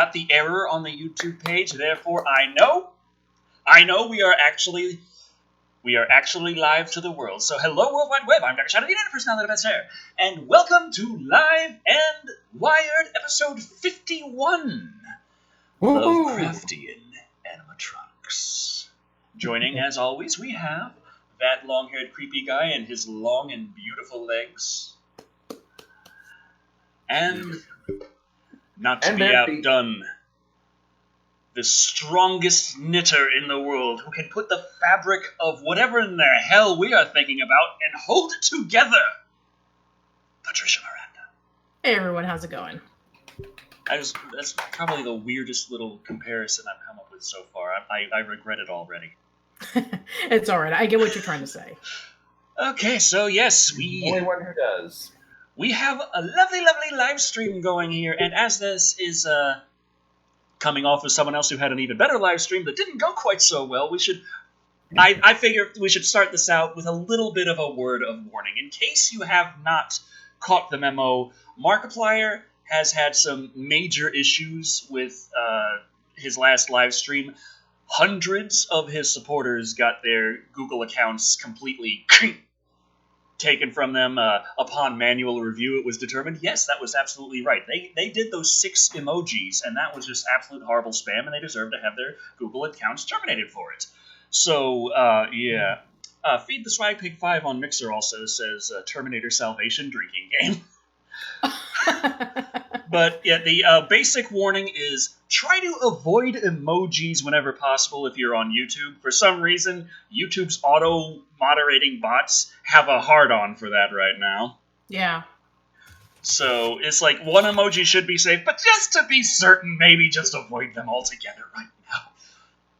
Got the error on the YouTube page, therefore I know we are actually live to the world. So hello, World Wide Web, I'm Dr. Shadow, the internet personality of Esther, and welcome to Live and Wired, episode 51, Lovecraftian Animatronics. Joining, as always, we have that long-haired creepy guy and his long and beautiful legs. And, not to be outdone, the strongest knitter in the world who can put the fabric of whatever in the hell we are thinking about and hold it together, Patricia Miranda. Hey everyone, how's it going? That's probably the weirdest little comparison I've come up with so far. I regret it already. It's alright, I get what you're trying to say. Okay, so yes, the only one who does. We have a lovely, lovely live stream going here, and as this is coming off of someone else who had an even better live stream that didn't go quite so well, I figure we should start this out with a little bit of a word of warning. In case you have not caught the memo, Markiplier has had some major issues with his last live stream. Hundreds of his supporters got their Google accounts completely taken from them upon manual review. It was determined, yes, that was absolutely right. They did those 6 emojis, and that was just absolute horrible spam, and they deserve to have their Google accounts terminated for it. So, yeah. Feed the Swag Pig 5 on Mixer also says Terminator Salvation drinking game. But, yeah, the basic warning is try to avoid emojis whenever possible if you're on YouTube. For some reason, YouTube's auto-moderating bots have a hard-on for that right now. Yeah. So, it's like one emoji should be safe, but just to be certain, maybe just avoid them altogether right now.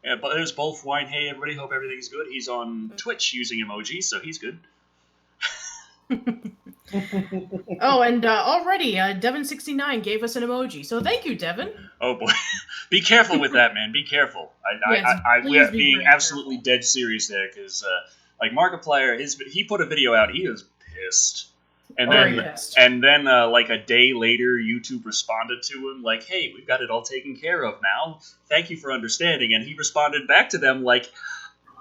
Yeah, but there's both Wine. Hey, everybody, hope everything's good. He's on Twitch using emojis, so he's good. Oh, and already, Devin69 gave us an emoji, so thank you, Devin. Oh boy, be careful with that, man. Be careful. We are being absolutely dead serious there, because like Markiplier, he put a video out. He was pissed, and then like a day later, YouTube responded to him like, "Hey, we've got it all taken care of now. Thank you for understanding." And he responded back to them like,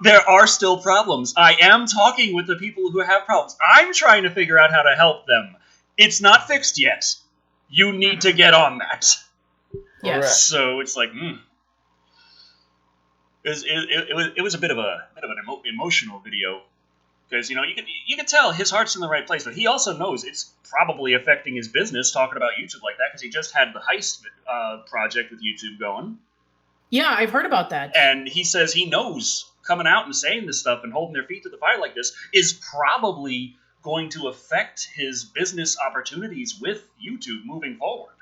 there are still problems. I am talking with the people who have problems. I'm trying to figure out how to help them. It's not fixed yet. You need to get on that. Yes. So it's like, It was a bit of an emotional video, because you can tell his heart's in the right place, but he also knows it's probably affecting his business talking about YouTube like that, because he just had the Heist project with YouTube going. Yeah, I've heard about that. And he says he knows coming out and saying this stuff and holding their feet to the fire like this is probably going to affect his business opportunities with YouTube moving forward.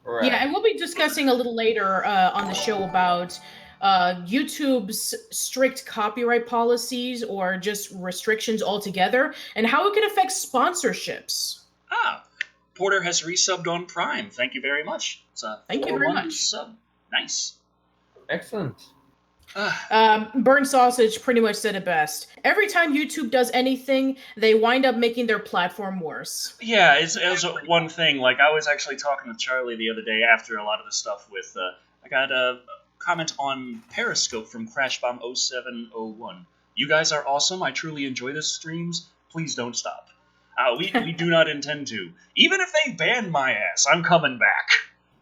Right. Yeah, and we'll be discussing a little later on the show about YouTube's strict copyright policies or just restrictions altogether, and how it can affect sponsorships. Porter has resubbed on Prime. Thank you very much. It's a Thank you very much. Sub. Nice. Excellent. Burn Sausage pretty much said it best. Every time YouTube does anything, they wind up making their platform worse. Yeah, it's one thing. Like, I was actually talking with Charlie the other day after a lot of the stuff with... I got a comment on Periscope from CrashBomb0701. You guys are awesome. I truly enjoy the streams. Please don't stop. We do not intend to. Even if they ban my ass, I'm coming back.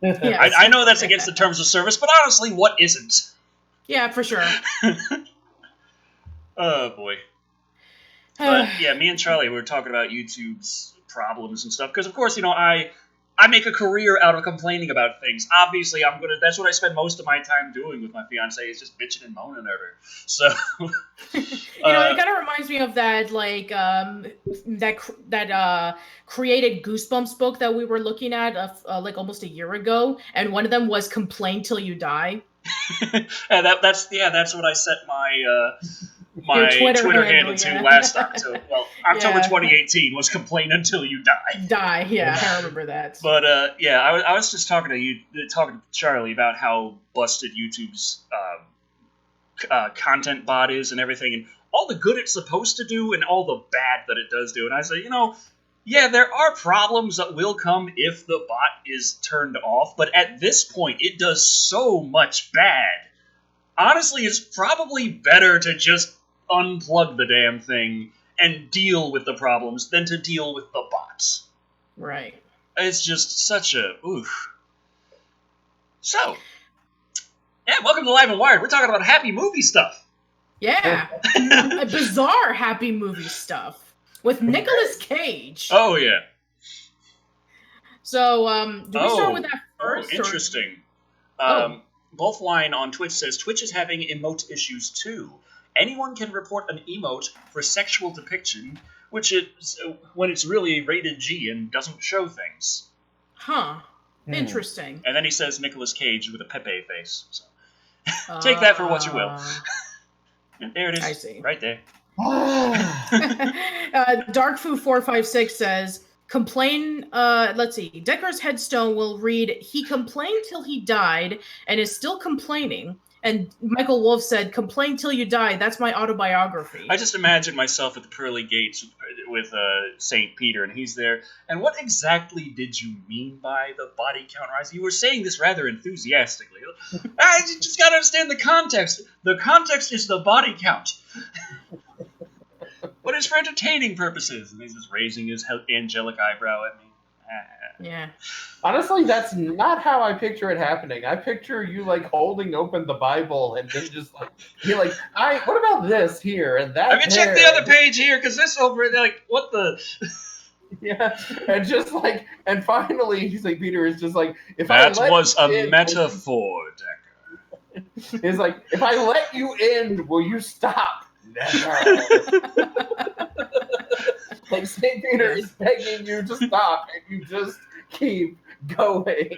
Yes. I know that's against the terms of service, but honestly, what isn't? Yeah, for sure. Oh, boy. But, yeah, me and Charlie were talking about YouTube's problems and stuff, because, of course, I make a career out of complaining about things. Obviously, that's what I spend most of my time doing with my fiance, is just bitching and moaning at her. So, it kind of reminds me of that, like, that created Goosebumps book that we were looking at, like, almost a year ago, and one of them was Complain Till You Die. And that's what I set my Twitter handle to last October. Well, October 2018 was Complain Until You Die. Yeah, I remember that. But I was just talking to Charlie about how busted YouTube's content bot is and everything, and all the good it's supposed to do and all the bad that it does do. And I say, Yeah, there are problems that will come if the bot is turned off, but at this point, it does so much bad. Honestly, it's probably better to just unplug the damn thing and deal with the problems than to deal with the bots. Right. It's just such a oof. So, yeah, welcome to Live and Wired. We're talking about happy movie stuff. Yeah. Bizarre happy movie stuff with Nicolas Cage. Oh, yeah. So, do we start with that first? Oh, interesting. Bothline on Twitch says, Twitch is having emote issues too. Anyone can report an emote for sexual depiction, which is when it's really rated G and doesn't show things. Huh. Interesting. And then he says Nicolas Cage with a Pepe face. So. Take that for what you will. And there it is. I see. Right there. Darkfu456 says, let's see, Decker's headstone will read, he complained till he died and is still complaining. And Michael Wolf said, complain till you die, that's my autobiography. I just imagine myself at the pearly gates with St. Peter, and he's there. And what exactly did you mean by the body count rise? You were saying this rather enthusiastically. I just gotta understand the context. The context is the body count. But it's for entertaining purposes. And he's just raising his angelic eyebrow at me. Yeah. Honestly, that's not how I picture it happening. I picture you like holding open the Bible and then just like you're like, what about this here and that? I mean, check the other page here because this over there, like, what the? Yeah, and just like, and finally, he's like, Peter is just like, if that I let was you a in, metaphor, Decker. He's like, if I let you in, will you stop? Never. Like St. Peter is begging you to stop, and you just keep going.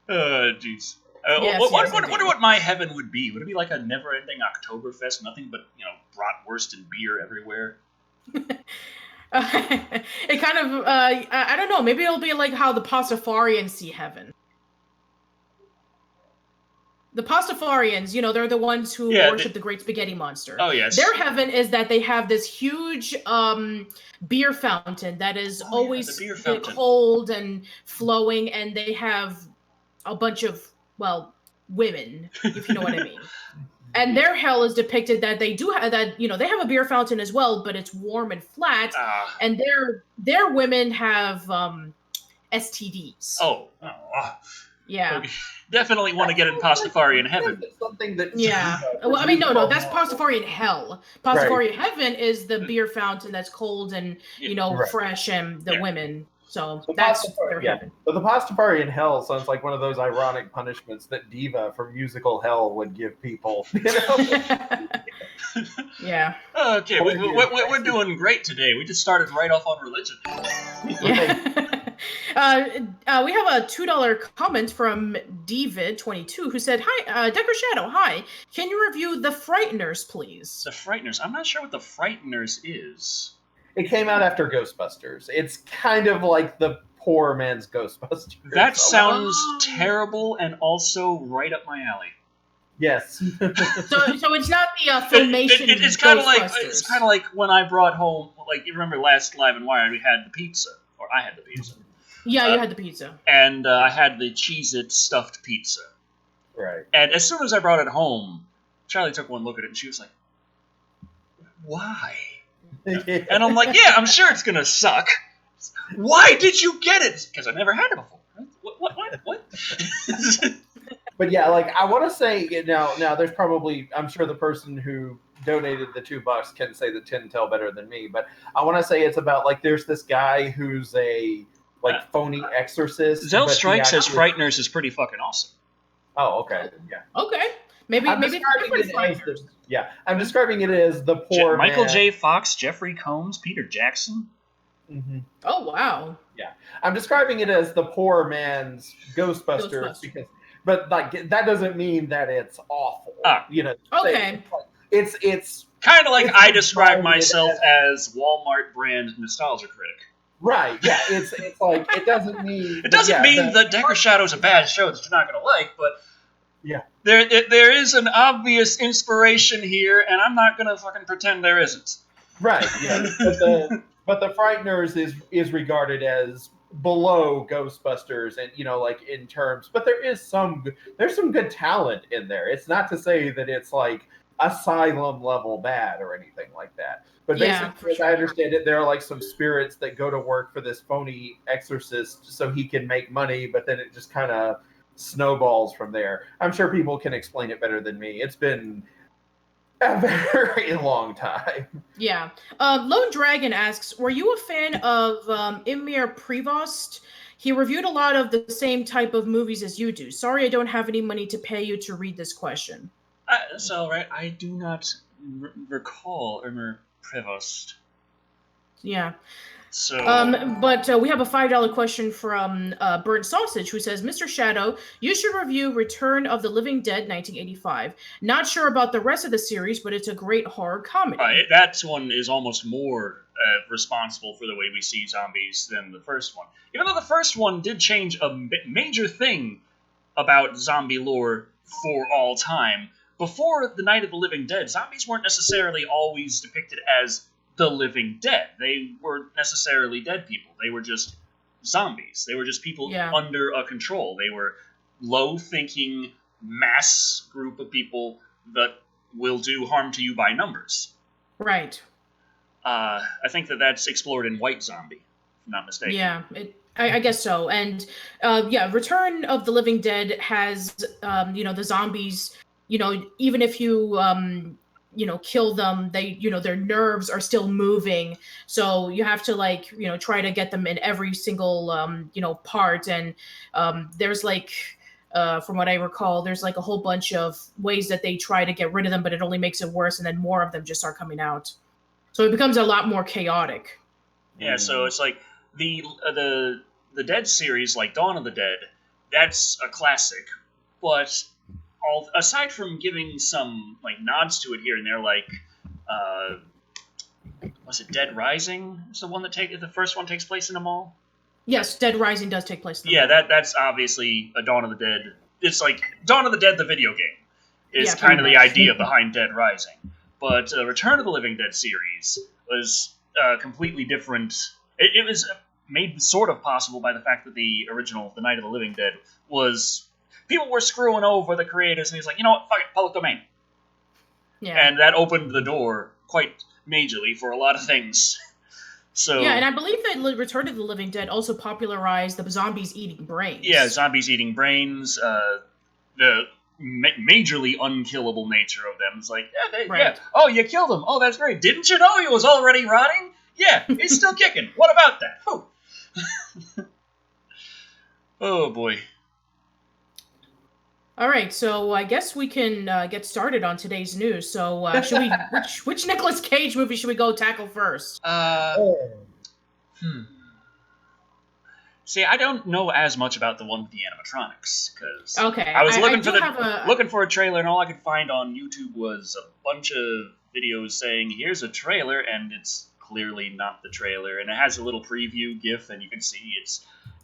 Jeez. Wonder what my heaven would be. Would it be like a never-ending Oktoberfest, nothing but bratwurst and beer everywhere? It kind of, I don't know. Maybe it'll be like how the Pastafarians see heaven. The Pastafarians, they're the ones who worship the Great Spaghetti Monster. Oh, yes. Their heaven is that they have this huge beer fountain that is always cold and flowing, and they have a bunch of, women, if you know what I mean. And their hell is depicted that they do have that, they have a beer fountain as well, but it's warm and flat, and their women have STDs. Oh. Yeah. Okay. Definitely want to get in Pastafarian heaven. Something that well, I mean, no, that's Pastafarian hell. Pastafarian heaven is the beer fountain that's cold and fresh, and the women. So that's their heaven. But the Pastafarian hell sounds like one of those ironic punishments that Diva from musical Hell would give people. Yeah. Okay, we're doing great today. We just started right off on religion. Yeah. We have a $2 comment from David22 who said, "Hi, Decker Shadow. Hi, can you review The Frighteners, please?" The Frighteners. I'm not sure what The Frighteners is. It came out after Ghostbusters. It's kind of like the poor man's Ghostbusters. That sounds terrible and also right up my alley. Yes. So it's not the filmation. It's kind of like when I brought home, like, you remember last Live and Wired, we had the pizza, or I had the pizza. Yeah, you had the pizza. And I had the Cheez-It stuffed pizza. Right. And as soon as I brought it home, Charlie took one look at it and she was like, "Why?" And I'm like, "Yeah, I'm sure it's gonna suck. Why did you get it?" Because I never had it before. What? But yeah, like, I want to say, now there's probably, I'm sure the person who donated the $2 can say the tin tail better than me, but I want to say it's about, like, there's this guy who's a phony exorcist. Zell Strike says Frighteners is pretty fucking awesome. Oh, okay. Yeah. Okay. Maybe I'm describing it as the poor Michael man. J. Fox, Jeffrey Combs, Peter Jackson. Mm-hmm. Oh, wow. Yeah. I'm describing it as the poor man's Ghostbusters. But like, that doesn't mean that it's awful. Okay. It's kind of like I describe myself as Walmart brand nostalgia critic. Right, yeah, it's like, it doesn't mean... It doesn't mean that Decker Shadow's a bad show that you're not going to like, but... Yeah. There is an obvious inspiration here, and I'm not going to fucking pretend there isn't. Right, yeah. But the Frighteners is regarded as below Ghostbusters, and like in terms. But there's some good talent in there. It's not to say that it's like Asylum level bad or anything like that. But Yeah, basically, for as I sure. understand it, there are like some spirits that go to work for this phony exorcist so he can make money. But then it just kind of snowballs from there. I'm sure people can explain it better than me. It's been a very long time. Yeah. Lone Dragon asks, were you a fan of Emir Prevost? He reviewed a lot of the same type of movies as you do. Sorry I don't have any money to pay you to read this question. It's all right. I do not recall Irmer Prevost. Yeah. So, but we have a $5 question from Burnt Sausage, who says, Mr. Shadow, you should review Return of the Living Dead 1985. Not sure about the rest of the series, but it's a great horror comedy. that one is almost more responsible for the way we see zombies than the first one. Even though the first one did change a major thing about zombie lore for all time. Before the Night of the Living Dead, zombies weren't necessarily always depicted as the living dead. They weren't necessarily dead people. They were just zombies. They were just people under a control. They were low-thinking mass group of people that will do harm to you by numbers. Right. I think that's explored in White Zombie, if I'm not mistaken. Yeah, I guess so. And Return of the Living Dead has, the zombies, even if you, kill them, they, their nerves are still moving. So you have to try to get them in every single, part. And there's from what I recall, there's a whole bunch of ways that they try to get rid of them, but it only makes it worse. And then more of them just start coming out. So it becomes a lot more chaotic. Yeah, so it's like the Dead series, like Dawn of the Dead, that's a classic. But aside from giving some nods to it here and there, was it Dead Rising? Is the one that the first one takes place in a mall? Yes, Dead Rising does take place in the mall. That's obviously a Dawn of the Dead. It's like Dawn of the Dead, the video game, is kind of much the idea behind Dead Rising. But Return of the Living Dead series was completely different. It was made sort of possible by the fact that the original, The Night of the Living Dead, was... People were screwing over the creators, and he's like, you know what, fuck it, public domain. Yeah. And that opened the door quite majorly for a lot of things. So yeah, and I believe that Return of the Living Dead also popularized the zombies eating brains. Yeah, zombies eating brains, the majorly unkillable nature of them. It's like, oh, you killed him. Oh, that's great. Didn't you know he was already rotting? Yeah, he's still kicking. What about that? Whew. Oh, boy. All right, so I guess we can get started on today's news. So, which Nicolas Cage movie should we go tackle first? See, I don't know as much about the one with the animatronics because I was looking for a trailer, and all I could find on YouTube was a bunch of videos saying, "Here's a trailer," and it's clearly not the trailer, and it has a little preview GIF, and you can see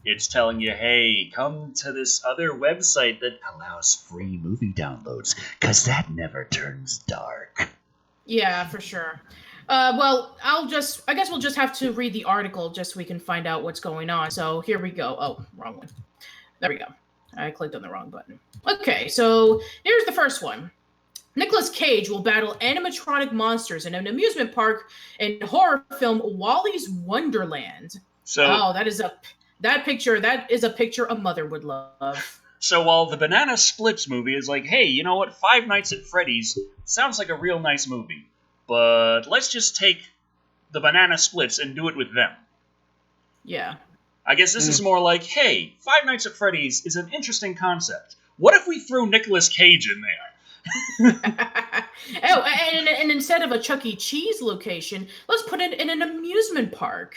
it's telling you, hey, come to this other website that allows free movie downloads, because that never turns dark. Yeah, for sure. Well, I guess we'll just have to read the article just so we can find out what's going on. So here we go. Oh, wrong one. There we go. I clicked on the wrong button. Okay, so here's the first one. Nicolas Cage will battle animatronic monsters in an amusement park in horror film Wally's Wonderland. So, that is a picture a mother would love. So while the Banana Splits movie is like, hey, you know what? Five Nights at Freddy's sounds like a real nice movie, but let's just take the Banana Splits and do it with them. Yeah. I guess this is more like, hey, Five Nights at Freddy's is an interesting concept. What if we threw Nicolas Cage in there? and instead of a Chuck E. Cheese location, let's put it in an amusement park.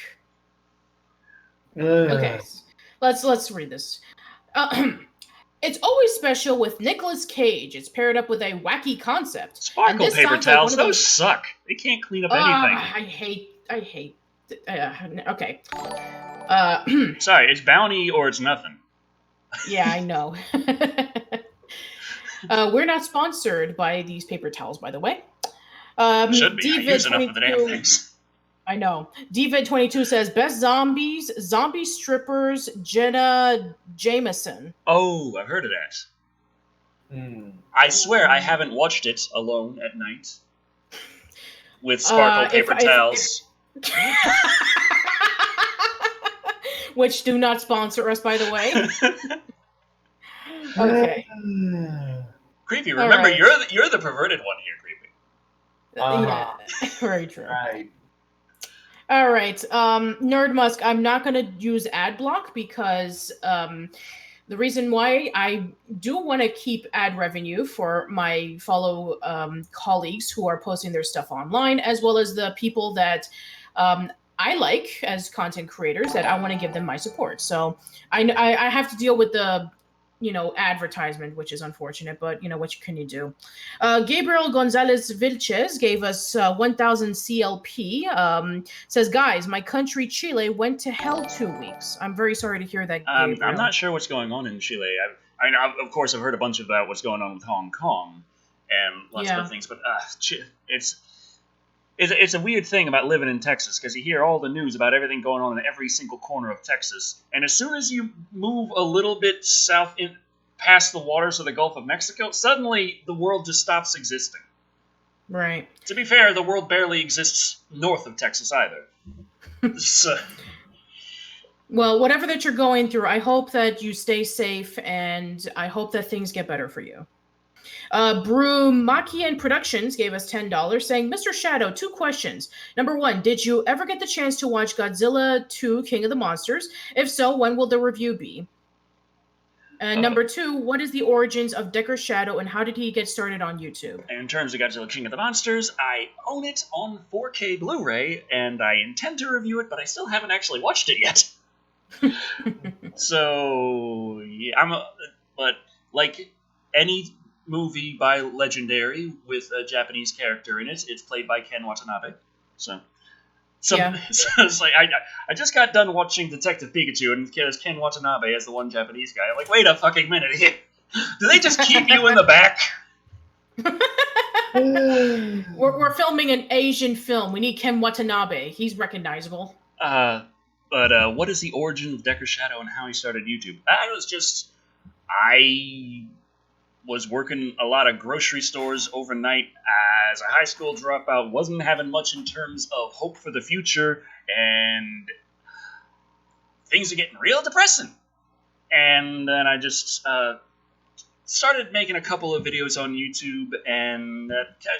Okay, let's read this. It's always special with Nicolas Cage. It's paired up with a wacky concept. Sparkle paper towels, those suck. They can't clean up anything. I hate. Okay. Sorry, it's bounty or it's nothing. Yeah, I know. We're not sponsored by these paper towels, by the way. Should be. I use enough of the damn things. I know. Diva22 says best zombies, zombie strippers, Jenna Jameson. Oh, I've heard of that. I swear I haven't watched it alone at night with sparkle paper towels. Which do not sponsor us, by the way. Okay. Creepy. Remember, right. you're the perverted one here, Creepy. Yeah, very true. Right. All right, Nerd Musk. I'm not going to use ad block because the reason why I do want to keep ad revenue for my fellow colleagues who are posting their stuff online, as well as the people that I like as content creators that I want to give them my support. So I have to deal with the advertisement, which is unfortunate, but what can you do? Gabriel Gonzalez Vilches gave us 1,000 CLP. Says, guys, my country, Chile, went to hell 2 weeks. I'm very sorry to hear that, Gabriel. I'm not sure what's going on in Chile. Of course, I've heard a bunch about what's going on with Hong Kong and lots of other things, but it's a weird thing about living in Texas, because you hear all the news about everything going on in every single corner of Texas, and as soon as you move a little bit south past the waters of the Gulf of Mexico, suddenly the world just stops existing. Right. To be fair, the world barely exists north of Texas either. Well, whatever that you're going through, I hope that you stay safe, and I hope that things get better for you. Brumakian Productions gave us $10, saying, Mr. Shadow, 2 questions. Number 1, did you ever get the chance to watch Godzilla 2 King of the Monsters? If so, when will the review be? Number 2, what is the origins of Decker Shadow, and how did he get started on YouTube? In terms of Godzilla King of the Monsters, I own it on 4K Blu-ray, and I intend to review it, but I still haven't actually watched it yet. So, yeah, but like any movie by Legendary with a Japanese character in it, it's played by Ken Watanabe. So it's like I just got done watching Detective Pikachu, and there's Ken Watanabe as the one Japanese guy. I'm like, wait a fucking minute here. Do they just keep you in the back? We're filming an Asian film. We need Ken Watanabe. He's recognizable. But what is the origin of Decker Shadow and how he started YouTube? I was working a lot of grocery stores overnight as a high school dropout, wasn't having much in terms of hope for the future, and things are getting real depressing. And then I just started making a couple of videos on YouTube, and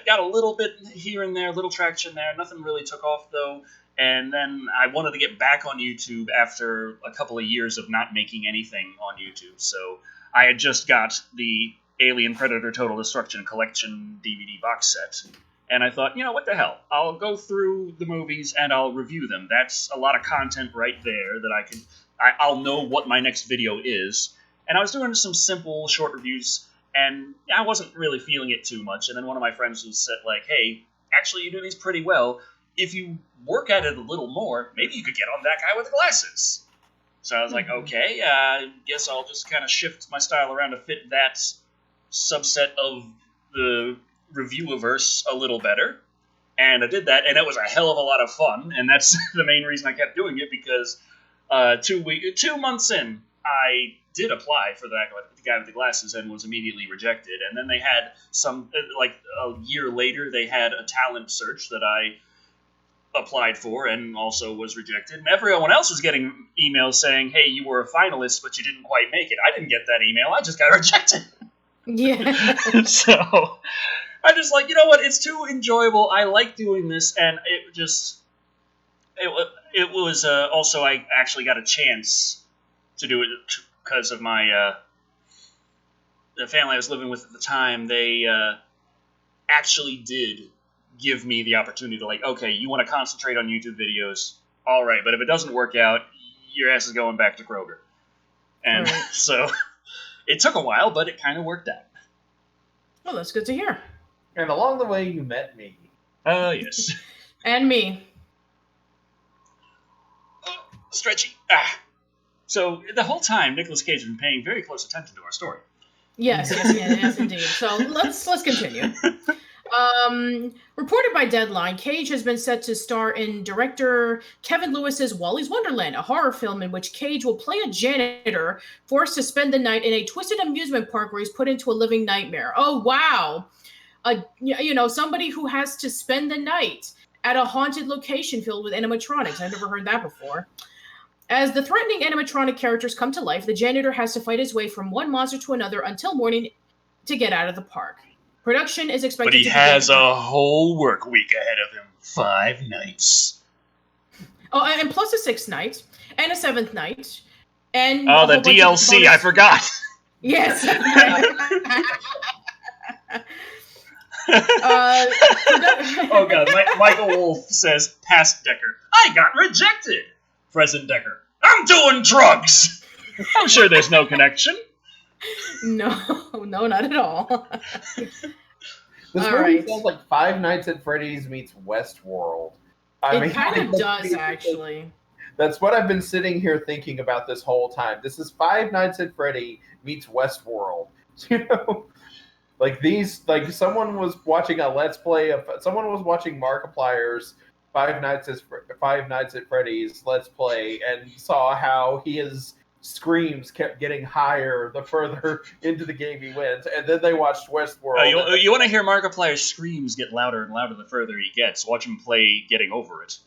got a little bit here and there, a little traction there. Nothing really took off, though. And then I wanted to get back on YouTube after a couple of years of not making anything on YouTube. So I had just got the Alien Predator Total Destruction Collection DVD box set. And I thought, what the hell? I'll go through the movies and I'll review them. That's a lot of content right there that I'll know what my next video is. And I was doing some simple short reviews, and I wasn't really feeling it too much. And then one of my friends was said, like, hey, actually you do these pretty well. If you work at it a little more, maybe you could get on that guy with the glasses. So I was like, okay, I guess I'll just kind of shift my style around to fit that subset of the reviewiverse a little better. And I did that, and it was a hell of a lot of fun, and that's the main reason I kept doing it, because 2 months in, I did apply for the guy with the glasses and was immediately rejected. And then they had like a year later, they had a talent search that I applied for and also was rejected. And everyone else was getting emails saying, hey, you were a finalist, but you didn't quite make it. I didn't get that email. I just got rejected. Yeah. So I just like, what? It's too enjoyable. I like doing this. And it was also, I actually got a chance to do it because of my the family I was living with at the time. They actually did give me the opportunity to, like, okay, you want to concentrate on YouTube videos, all right, but if it doesn't work out, your ass is going back to Kroger. And so it took a while, but it kind of worked out. Well, that's good to hear. And along the way, you met me. Oh, yes. And me. Oh, stretchy. So the whole time, Nicolas Cage has been paying very close attention to our story. Yes, indeed. So let's continue. Reported by Deadline, Cage has been set to star in director Kevin Lewis's Wally's Wonderland, a horror film in which Cage will play a janitor forced to spend the night in a twisted amusement park where he's put into a living nightmare. Oh, wow. Somebody who has to spend the night at a haunted location filled with animatronics. I've never heard that before. As the threatening animatronic characters come to life, the janitor has to fight his way from one monster to another until morning to get out of the park. Production is expected to begin. But he has a whole work week ahead of him. 5 nights. Oh, and plus a 6th night, and a 7th night, and... Oh, the DLC, I forgot! Yes! Oh god, Michael Wolf says, past Decker, I got rejected! Present Decker, I'm doing drugs! I'm sure there's no connection. No, not at all. This movie sounds like Five Nights at Freddy's meets Westworld. It kind of does, actually. That's what I've been sitting here thinking about this whole time. This is Five Nights at Freddy meets Westworld. Someone was watching a Let's Play someone was watching Markiplier's Five Nights at Freddy's Let's Play and saw how his screams kept getting higher the further into the game he went, and then they watched Westworld. You want to hear Markiplier's screams get louder and louder the further he gets. Watch him play Getting Over It.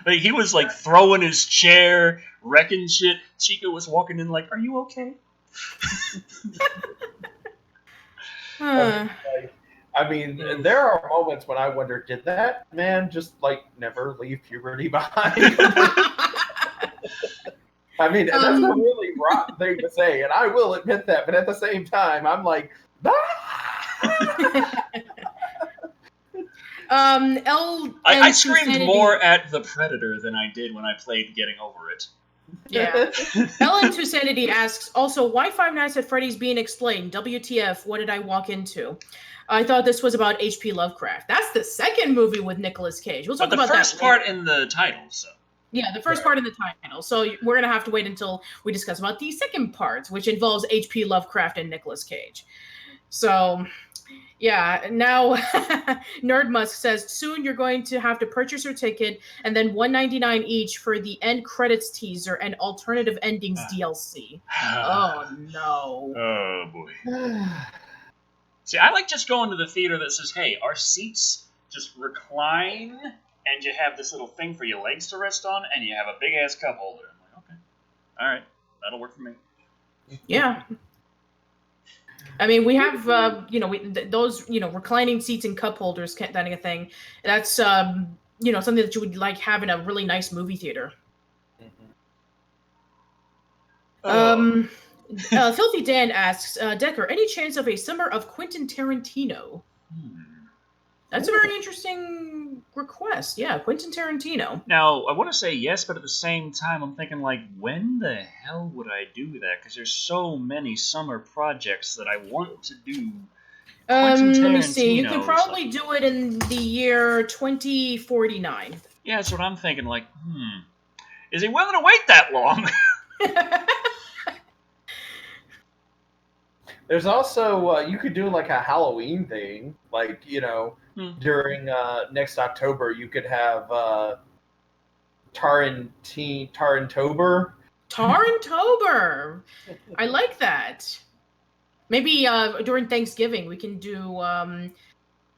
He was throwing his chair, wrecking shit. Chica was walking in are you okay? I mean, there are moments when I wonder, did that man just never leave puberty behind? I mean, that's a really rotten thing to say, and I will admit that. But at the same time, I'm like, I screamed more at the Predator than I did when I played Getting Over It. Yeah. Ellen Tusanity asks, also, why Five Nights at Freddy's being explained? WTF, what did I walk into? I thought this was about H.P. Lovecraft. That's the second movie with Nicolas Cage. We'll talk about that. But the first part in the title, so. Yeah, the first part in the title. So we're going to have to wait until we discuss about the second part, which involves H.P. Lovecraft and Nicolas Cage. So, yeah, now Nerd Musk says, soon you're going to have to purchase your ticket and then $1.99 each for the end credits teaser and alternative endings DLC. Oh, no. Oh, boy. See, I like just going to the theater that says, hey, our seats just recline, and you have this little thing for your legs to rest on, and you have a big-ass cup holder. I'm like, okay. All right. That'll work for me. Yeah. I mean, we have, those, reclining seats and cup holders, that kind of thing. That's, something that you would have in a really nice movie theater. Oh. Filthy Dan asks, Decker, any chance of a summer of Quentin Tarantino? That's a very interesting request. Yeah, Quentin Tarantino. Now, I want to say yes, but at the same time, I'm thinking, when the hell would I do that? Because there's so many summer projects that I want to do. Let me see. You could probably do it in the year 2049. Yeah, that's what I'm thinking. Is he willing to wait that long? There's also, you could do a Halloween thing. During next October, you could have Tarantober. Tarantober! I like that. Maybe during Thanksgiving, we can do, what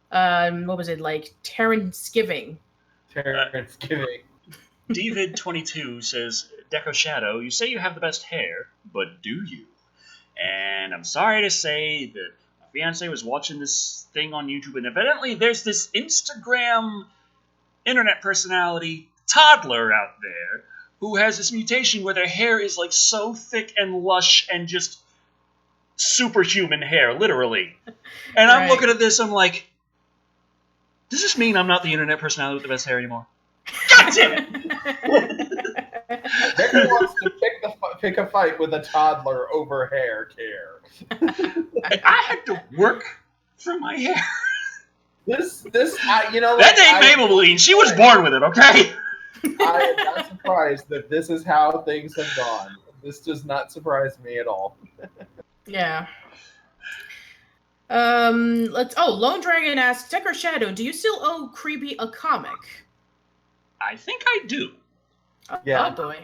was it, Terransgiving. Terransgiving. David22 says, Deco Shadow, you say you have the best hair, but do you? And I'm sorry to say that my fiance was watching this thing on YouTube, and evidently there's this Instagram internet personality toddler out there who has this mutation where their hair is so thick and lush and just superhuman hair, literally. And I'm looking at this, I'm like, does this mean I'm not the internet personality with the best hair anymore? God damn it! Becker wants to pick a fight with a toddler over hair care. I had to work for my hair. That ain't Maybelline. She was born with it, okay? I am not surprised that this is how things have gone. This does not surprise me at all. Yeah. Lone Dragon asks, Tech or Shadow, do you still owe Creepy a comic? I think I do. Yeah. Oh boy.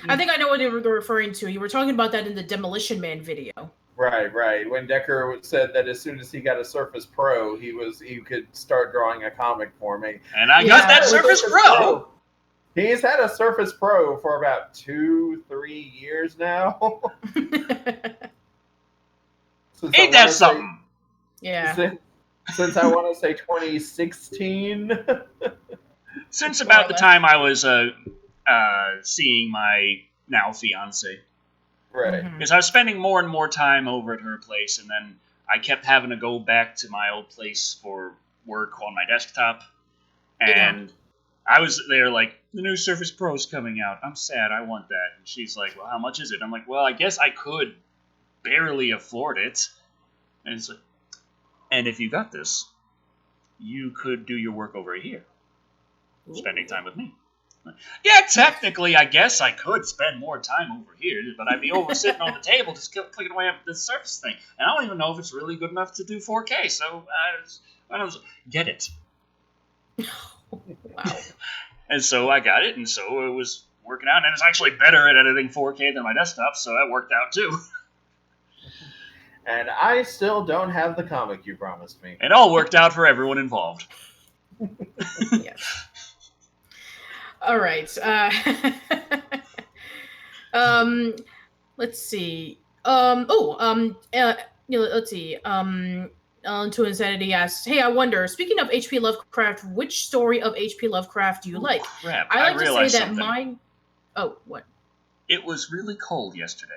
I think I know what they were referring to. You were talking about that in the Demolition Man video. Right. When Decker said that as soon as he got a Surface Pro, he could start drawing a comic for me. And I got that Surface Pro. He's had a Surface Pro for about 2-3 years now. Ain't that something? Yeah. Since I want to say 2016. Since about the time I was seeing my now fiance. Right. Because I was spending more and more time over at her place, and then I kept having to go back to my old place for work on my desktop. And I was there like, the new Surface Pro's coming out. I'm sad, I want that. And she's like, well, how much is it? I'm like, well, I guess I could barely afford it. And it's like, and if you got this, you could do your work over here. Spending time with me. Yeah, technically, I guess I could spend more time over here, but I'd be over sitting on the table just clicking away at the Surface thing. And I don't even know if it's really good enough to do 4K, so I don't get it. Wow. And so I got it, and so it was working out, and it's actually better at editing 4K than my desktop, so that worked out too. And I still don't have the comic you promised me. It all worked out for everyone involved. Yes. All right. Let's see. Let's see. To Insanity asks, "Hey, I wonder. Speaking of H.P. Lovecraft, which story of H.P. Lovecraft do you like?" Crap! I like to say that something. mine. Oh, what? It was really cold yesterday.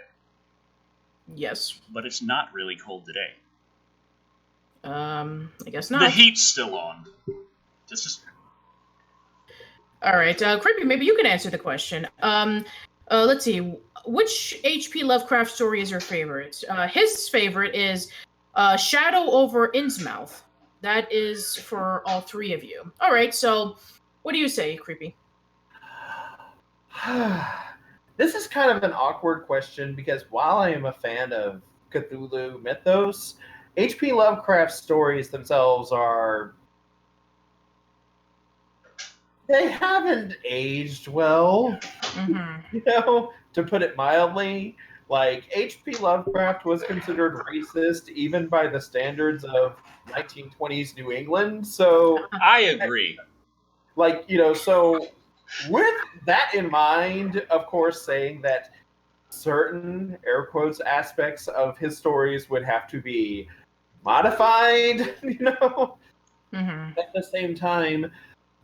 Yes. But it's not really cold today. I guess not. The heat's still on. Just. All right, Creepy, maybe you can answer the question. Let's see. Which H.P. Lovecraft story is your favorite? His favorite is Shadow over Innsmouth. That is for all three of you. All right, so what do you say, Creepy? This is kind of an awkward question because while I am a fan of Cthulhu mythos, H.P. Lovecraft's stories themselves they haven't aged well, to put it mildly. Like, H.P. Lovecraft was considered racist even by the standards of 1920s New England, so... I agree. So with that in mind, of course, saying that certain, air quotes, aspects of his stories would have to be modified, At the same time,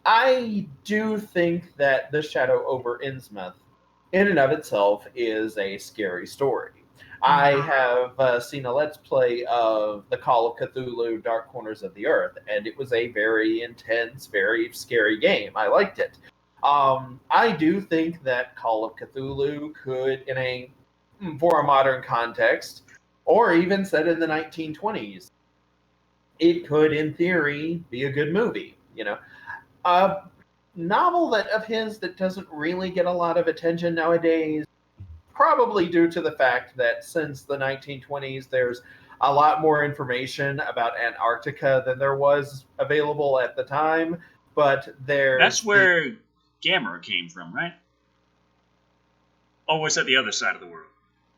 I do think that The Shadow over Innsmouth, in and of itself, is a scary story. I have seen a Let's Play of The Call of Cthulhu, Dark Corners of the Earth, and it was a very intense, very scary game. I liked it. I do think that Call of Cthulhu could, for a modern context, or even set in the 1920s, it could, in theory, be a good movie, A novel of his that doesn't really get a lot of attention nowadays, probably due to the fact that since the 1920s, there's a lot more information about Antarctica than there was available at the time, but That's where Gamera came from, right? Oh, was that the other side of the world?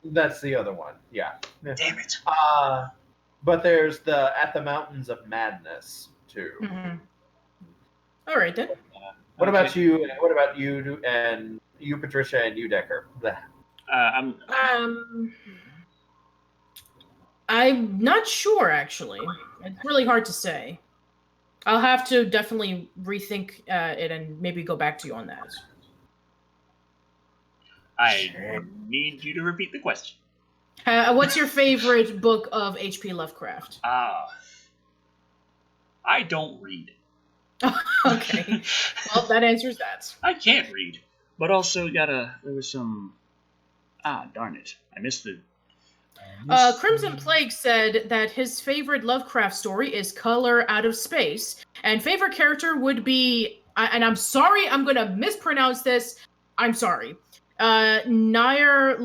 That's the other one, yeah. Damn it. But there's the At the Mountains of Madness, too. All right, then. What about you? What about you and you, Patricia, and you, Decker? I'm not sure, actually. It's really hard to say. I'll have to definitely rethink it and maybe go back to you on that. I need you to repeat the question. What's your favorite book of H.P. Lovecraft? I don't read. Okay. Well, that answers that. I can't read. But also, there was some... darn it. I missed the... Crimson Plague said that his favorite Lovecraft story is Color Out of Space, and favorite character would be, and I'm sorry, I'm going to mispronounce this. I'm sorry. Nair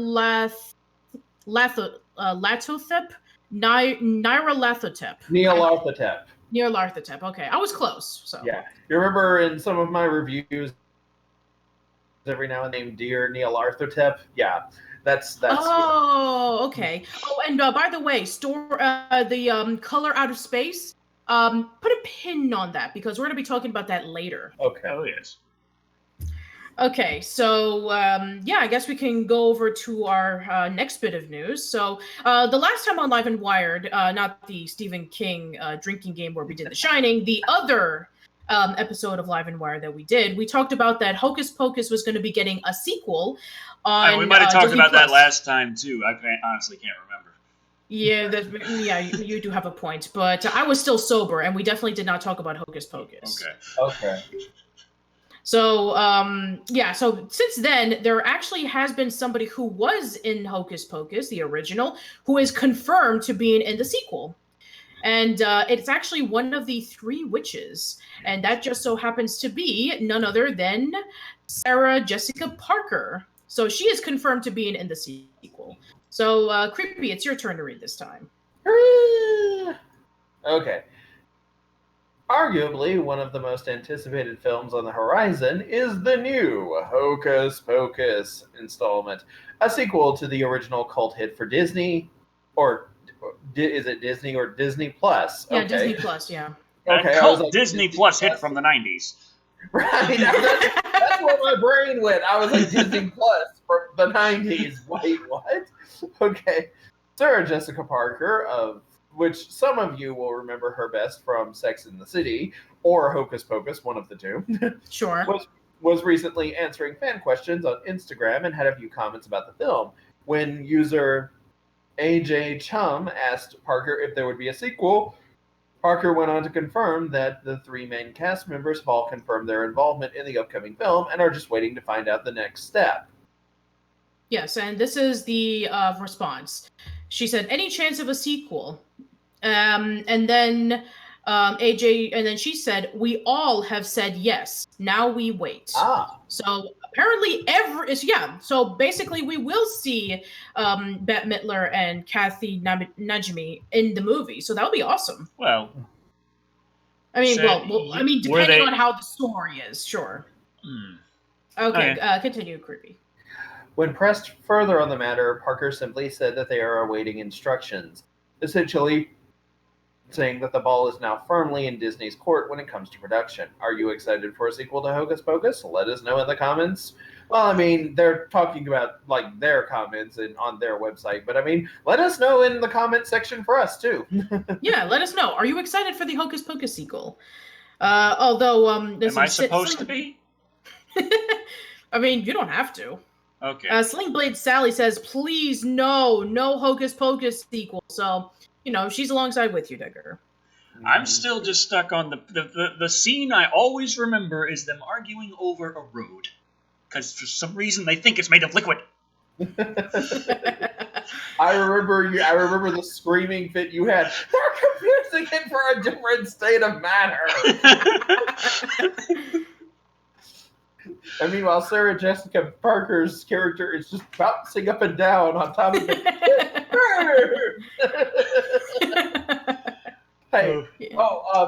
Latothep Nyarlathotep. Nyarlathotep. Nyarlathotep. Okay, I was close. So yeah, you remember in some of my reviews, every now and then, dear Nyarlathotep. Yeah, that's. Oh, okay. Oh, and by the way, the color out of space. Put a pin on that because we're going to be talking about that later. Okay. Oh yes. Okay, so yeah, I guess we can go over to our next bit of news. So the last time on Live and Wired, not the Stephen King drinking game where we did The Shining, the other episode of Live and Wired that we did, we talked about that Hocus Pocus was going to be getting a sequel on we might have talked Disney about that Plus. last time too. I honestly can't remember. Yeah, you do have a point, but I was still sober, and we definitely did not talk about Hocus Pocus. Okay. So, yeah, so since then, there actually has been somebody who was in Hocus Pocus, the original, who is confirmed to be in the sequel. And it's actually one of the three witches. And that just so happens to be none other than Sarah Jessica Parker. So she is confirmed to be in the sequel. So, Creepy, it's your turn to read this time. Okay. Arguably, one of the most anticipated films on the horizon is the new Hocus Pocus installment, a sequel to the original cult hit for Disney, or is it Disney or Disney Plus? Yeah, okay. Disney Plus, yeah. Okay, A cult Disney Plus hit from the 90s. Right, that's where my brain went. I was like, Disney Plus from the 90s. Wait, what? Okay. Sarah Jessica Parker, of which some of you will remember her best from Sex and the City or Hocus Pocus, one of the two. Sure. was recently answering fan questions on Instagram and had a few comments about the film. When user AJ Chum asked Parker if there would be a sequel, Parker went on to confirm that the three main cast members have all confirmed their involvement in the upcoming film and are just waiting to find out the next step. Yes, and this is the response. She said, "Any chance of a sequel?" And then AJ, and then she said, "We all have said yes. Now we wait." So apparently, So basically, we will see Bette Midler and Kathy Najimy in the movie. So that would be awesome. Well, I mean, depending on how the story is, sure. Okay, continue, Creepy. When pressed further on the matter, Parker simply said that they are awaiting instructions, essentially saying that the ball is now firmly in Disney's court when it comes to production. Are you excited for a sequel to Hocus Pocus? Let us know in the comments. Well, I mean, they're talking about like their comments and on their website, but I mean, let us know in the comment section for us too. Yeah, let us know. Are you excited for the Hocus Pocus sequel? Although, am I supposed to be? I mean, you don't have to. Okay. Sling Blade Sally says, "Please, no Hocus Pocus sequel." So, she's alongside with you, Digger. I'm still just stuck on the scene I always remember is them arguing over a road. Because for some reason they think it's made of liquid. I remember the screaming fit you had. They're confusing it for a different state of matter. And meanwhile, Sarah Jessica Parker's character is just bouncing up and down on top of it. Hey,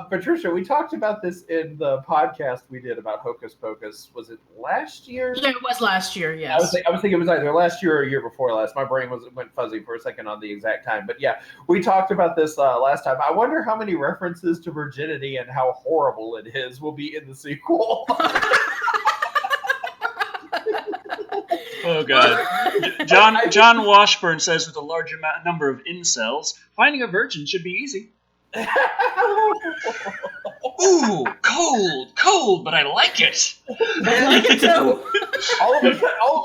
Patricia, we talked about this in the podcast we did about Hocus Pocus. Was it last year? Yeah, it was last year, yes. I was thinking it was either last year or a year before last. My brain went fuzzy for a second on the exact time. But yeah, we talked about this last time. I wonder how many references to virginity and how horrible it is will be in the sequel. Oh, God. John Washburn says with a large number of incels, finding a virgin should be easy. Ooh, cold, but I like it. I like it too. all of a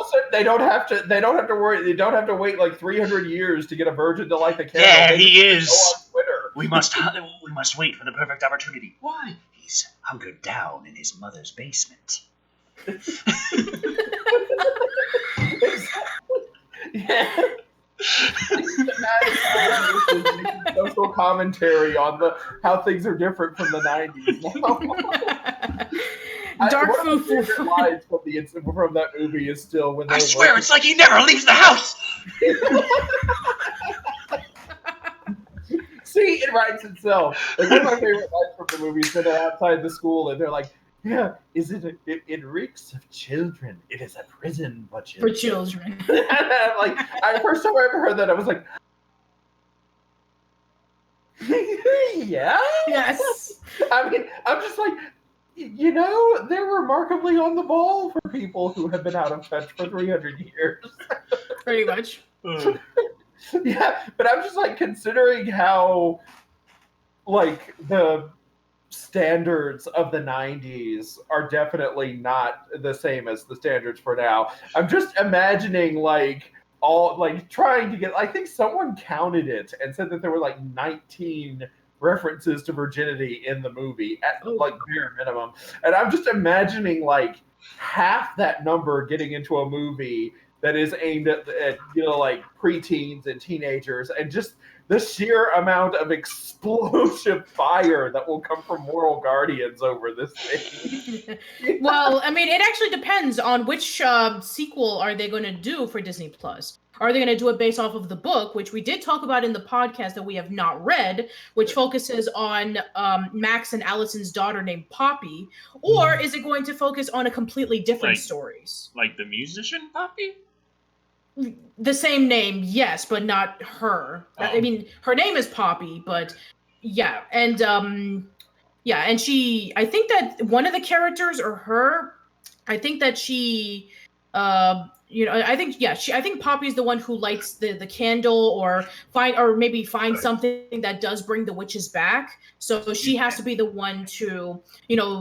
sudden, they don't have to worry. They don't have to wait like 300 years to get a virgin to light the candle. Yeah, he is. Go on Twitter. We must wait for the perfect opportunity. Why? He's hunkered down in his mother's basement. Yeah. Social commentary on how things are different from the 90s now. Dark one of foo the favorite lines from that movie is still when I swear it's like he never leaves the house. writes itself. Like one of my favorite lines from the movie is that they're outside the school and they're like, "Yeah, it reeks of children. It is a prison for children." For children. Like, first time I ever heard that, I was like, "Yeah, Yes. I mean, I'm just like, you know, they're remarkably on the ball for people who have been out of touch for 300 years. Pretty much. Yeah, but I'm just like considering how, like, the standards of the 90s are definitely not the same as the standards for now. I'm just imagining like all like trying to get, I think someone counted it and said that there were like 19 references to virginity in the movie at like bare minimum. And I'm just imagining like half that number getting into a movie that is aimed at you know, like preteens and teenagers, and just the sheer amount of explosive fire that will come from moral guardians over this thing. Well, I mean, it actually depends on which sequel are they going to do for Disney Plus. Are they going to do it based off of the book, which we did talk about in the podcast that we have not read, which focuses on Max and Allison's daughter named Poppy, or is it going to focus on a completely different stories? Like the musician Poppy? The same name, yes, but not her. Oh. I mean, her name is Poppy, but yeah, and she, I think that one of the characters or her, I think that she, I think Poppy's the one who lights the candle or maybe find something that does bring the witches back. So she has to be the one to,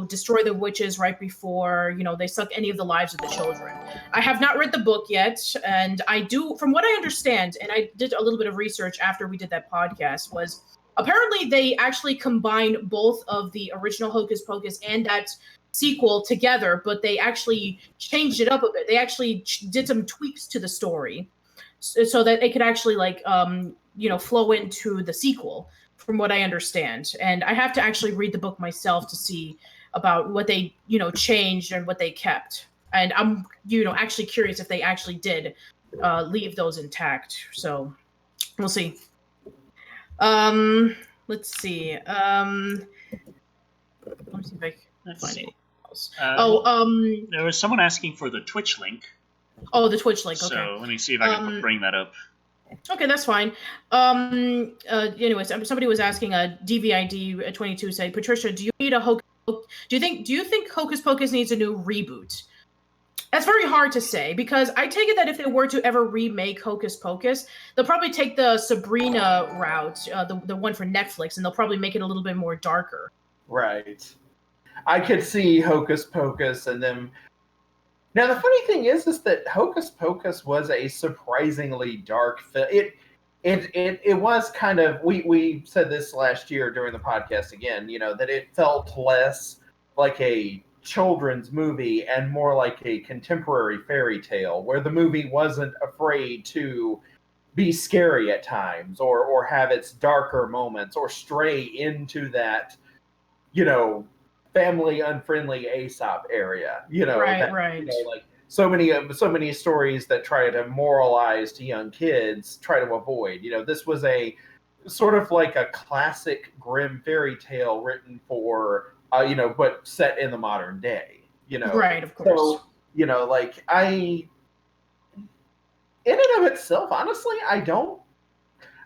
destroy the witches right before, they suck any of the lives of the children. I have not read the book yet, and I do, from what I understand, and I did a little bit of research after we did that podcast, was apparently they actually combined both of the original Hocus Pocus and that sequel together, but they actually changed it up a bit. They actually did some tweaks to the story so that it could actually flow into the sequel, from what I understand. And I have to actually read the book myself to see about what they, changed and what they kept. And I'm, actually curious if they actually did leave those intact. So we'll see. Let's see. Let me see if I can find it. There was someone asking for the Twitch link. Oh, the Twitch link. Okay. So let me see if I can bring that up. Okay, that's fine. Anyways, somebody was asking. DVID 22 said, Patricia, do you need a Hocus? Do you think Hocus Pocus needs a new reboot? That's very hard to say, because I take it that if they were to ever remake Hocus Pocus, they'll probably take the Sabrina route, the one for Netflix, and they'll probably make it a little bit more darker. Right. I could see Hocus Pocus and them. Now, the funny thing is that Hocus Pocus was a surprisingly dark film. It was kind of, we said this last year during the podcast again, that it felt less like a children's movie and more like a contemporary fairy tale, where the movie wasn't afraid to be scary at times or have its darker moments or stray into that, family unfriendly Aesop area, right. Like so many stories that try to moralize to young kids try to avoid. This was a sort of like a classic grim fairy tale written for but set in the modern day. Right, of course. So in and of itself, honestly, I don't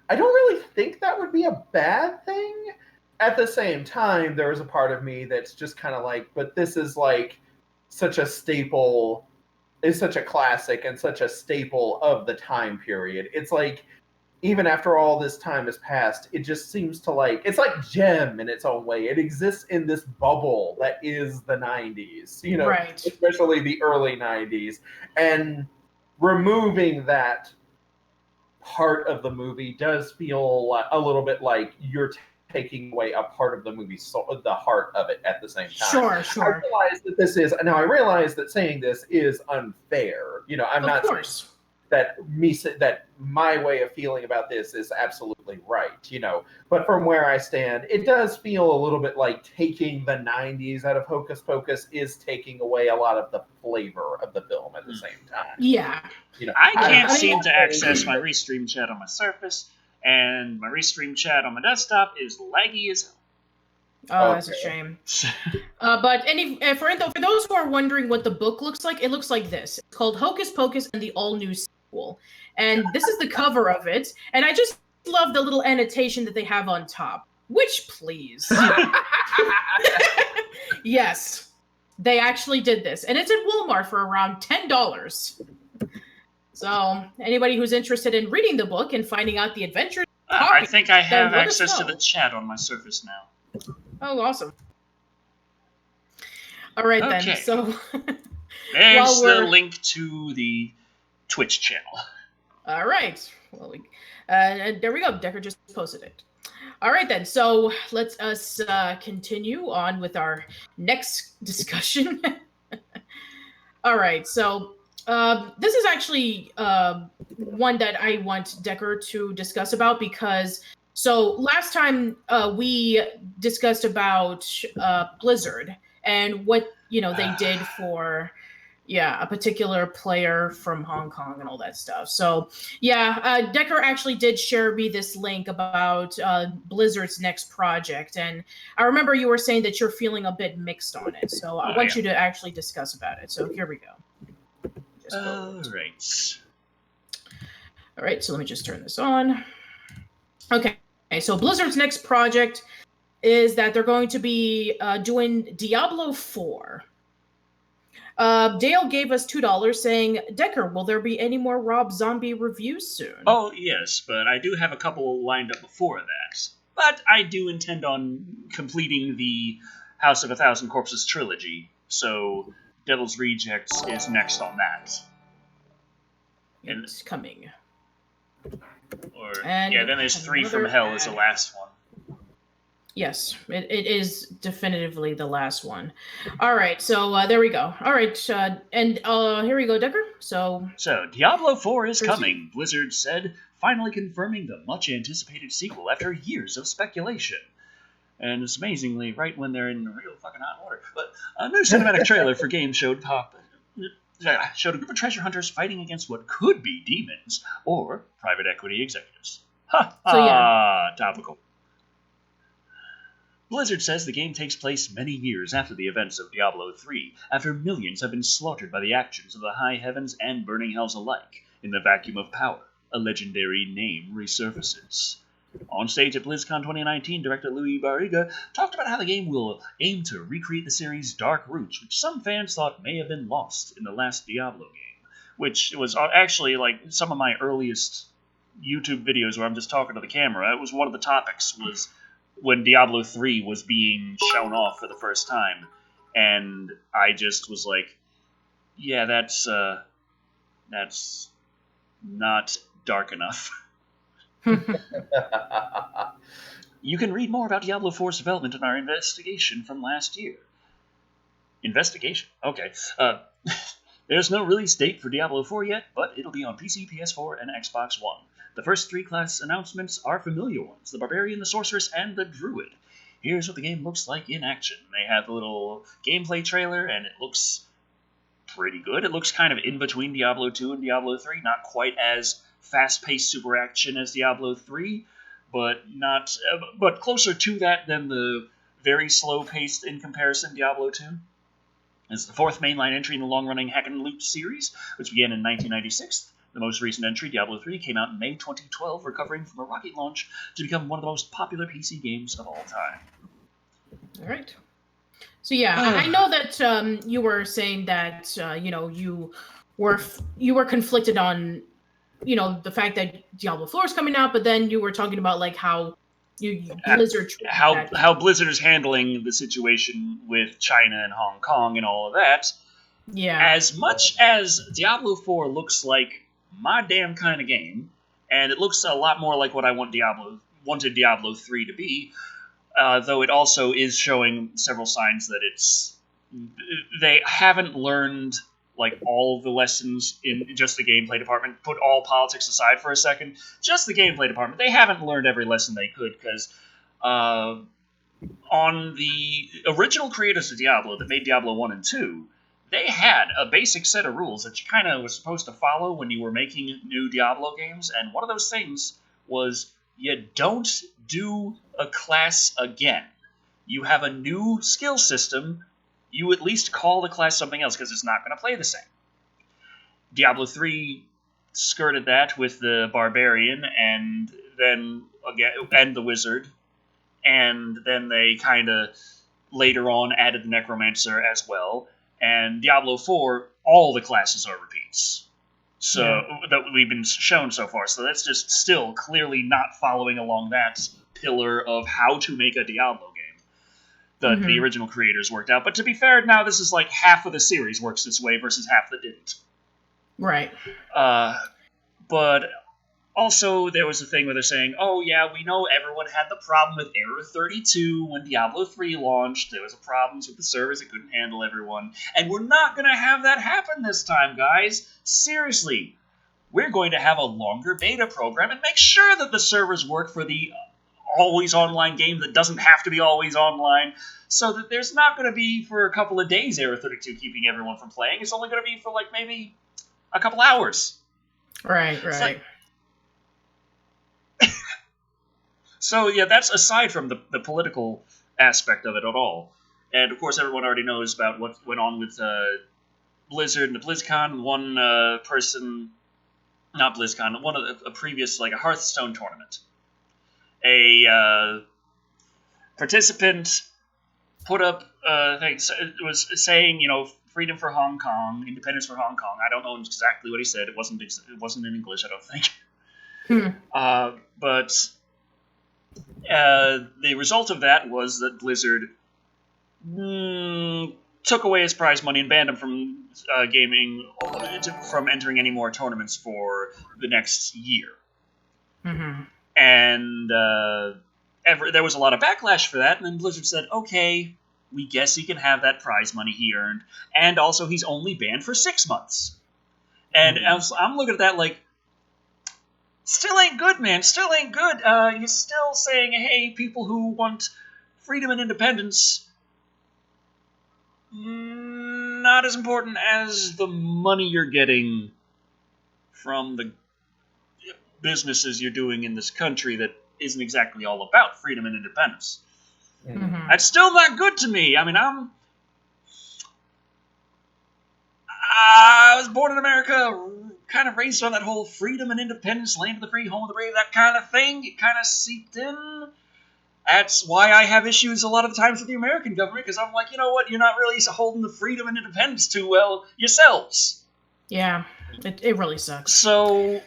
really think that would be a bad thing. At the same time, there is a part of me that's just kind of like, but this is like such a staple, is such a classic and such a staple of the time period. It's like, even after all this time has passed, it just seems to it's like Gem in its own way. It exists in this bubble that is the 90s, right. Especially the early 90s. And removing that part of the movie does feel a little bit like you're taking away a part of the movie, the heart of it at the same time. Sure. I realize that saying this is unfair. I'm not saying that my way of feeling about this is absolutely right, But from where I stand, it does feel a little bit like taking the 90s out of Hocus Pocus is taking away a lot of the flavor of the film at the same time. Yeah. I can't seem to access my restream chat on my Surface. and my restream chat on my desktop is laggy as hell. Oh, that's a shame. But for those who are wondering what the book looks like, it looks like this. It's called Hocus Pocus and the All-New Sequel. And this is the cover of it. And I just love the little annotation that they have on top. Witch, please. Yes, they actually did this. And it's at Walmart for around $10. So anybody who's interested in reading the book and finding out the adventures... I think I have access to the chat on my Surface now. Oh, awesome. All right, then. So there's the link to the Twitch channel. All right. Well, there we go. Decker just posted it. All right, then. So let's continue on with our next discussion. All right. So this is actually one that I want Decker to discuss about because... So last time we discussed about Blizzard and what they did for a particular player from Hong Kong and all that stuff. So Decker actually did share me this link about Blizzard's next project, and I remember you were saying that you're feeling a bit mixed on it. So I want you to actually discuss about it. So here we go. All right. So let me just turn this on. Okay. So Blizzard's next project is that they're going to be doing Diablo 4. Dale gave us $2 saying, Decker, will there be any more Rob Zombie reviews soon? Oh, yes, but I do have a couple lined up before that. But I do intend on completing the House of a Thousand Corpses trilogy, so Devil's Rejects is next on that. It's coming. Then there's Three from Hell is the last one. Yes, it is definitively the last one. All right, so there we go. All right, and here we go, Decker. So Diablo 4 is coming, Blizzard said, finally confirming the much-anticipated sequel after years of speculation. And it's amazingly right when they're in real fucking hot water. But a new cinematic trailer for game showed a group of treasure hunters fighting against what could be demons or private equity executives. Topical. Blizzard says the game takes place many years after the events of Diablo 3, after millions have been slaughtered by the actions of the high heavens and burning hells alike. In the vacuum of power, a legendary name resurfaces. On stage at BlizzCon 2019, director Louis Barriga talked about how the game will aim to recreate the series' dark roots, which some fans thought may have been lost in the last Diablo game, which was actually like some of my earliest YouTube videos where I'm just talking to the camera. It was one of the topics was when Diablo 3 was being shown off for the first time, and I just was like, yeah, that's not dark enough. You can read more about Diablo 4's development in our investigation from last year. Investigation? Okay. There's no release date for Diablo 4 yet, but it'll be on PC, PS4, and Xbox One. The first three class announcements are familiar ones: the Barbarian, the Sorceress, and the Druid. Here's what the game looks like in action. They have a little gameplay trailer, and it looks pretty good. It looks kind of in between Diablo 2 and Diablo 3, not quite as fast-paced super action as Diablo 3, but closer to that than the very slow-paced in comparison Diablo 2. It's the fourth mainline entry in the long-running Hack and Loot series, which began in 1996. The most recent entry, Diablo 3, came out in May 2012, recovering from a rocket launch to become one of the most popular PC games of all time. All right. So I know that you were saying that you were conflicted on the fact that Diablo 4 is coming out, but then you were talking about like how Blizzard how Blizzard is handling the situation with China and Hong Kong and all of that. Yeah. As much as Diablo 4 looks like my damn kind of game, and it looks a lot more like what I wanted Diablo 3 to be, though it also is showing several signs that they haven't learned like all the lessons in just the gameplay department. Put all politics aside for a second. Just the gameplay department. They haven't learned every lesson they could, because on the original creators of Diablo that made Diablo 1 and 2, they had a basic set of rules that you kind of were supposed to follow when you were making new Diablo games, and one of those things was you don't do a class again. You have a new skill system, you at least call the class something else, because it's not going to play the same. Diablo 3 skirted that with the Barbarian, and then again, and the Wizard, and then they kind of later on added the Necromancer as well. And Diablo 4, all the classes are repeats. So that we've been shown so far. So that's just still clearly not following along that pillar of how to make a Diablo game that the original creators worked out. But to be fair, now this is like half of the series works this way versus half that didn't. Right. But also there was a thing where they're saying, oh yeah, we know everyone had the problem with Error 32 when Diablo 3 launched. There was problems with the servers, it couldn't handle everyone. And we're not going to have that happen this time, guys. Seriously. We're going to have a longer beta program and make sure that the servers work for the always online game that doesn't have to be always online, so that there's not going to be for a couple of days Error 32 keeping everyone from playing. It's only going to be for like maybe a couple hours. Right. Like, so yeah, that's aside from the political aspect of it at all. And of course, everyone already knows about what went on with Blizzard and the BlizzCon. One person, not BlizzCon, one of a previous, like a Hearthstone tournament. A participant put up things. It was saying, freedom for Hong Kong, independence for Hong Kong. I don't know exactly what he said. It wasn't in English, I don't think. But the result of that was that Blizzard took away his prize money and banned him from from entering any more tournaments for the next year. And there was a lot of backlash for that, and then Blizzard said, okay, we guess he can have that prize money he earned, and also he's only banned for 6 months. And I'm looking at that like, still ain't good, man. Still ain't good. You're still saying, hey, people who want freedom and independence, not as important as the money you're getting from the businesses you're doing in this country that isn't exactly all about freedom and independence. That's still not good to me. I mean, I was born in America, kind of raised on that whole freedom and independence, land of the free, home of the brave, that kind of thing. It kind of seeped in. That's why I have issues a lot of the times with the American government, because I'm like, you know what, you're not really holding the freedom and independence too well yourselves. Yeah, it really sucks. So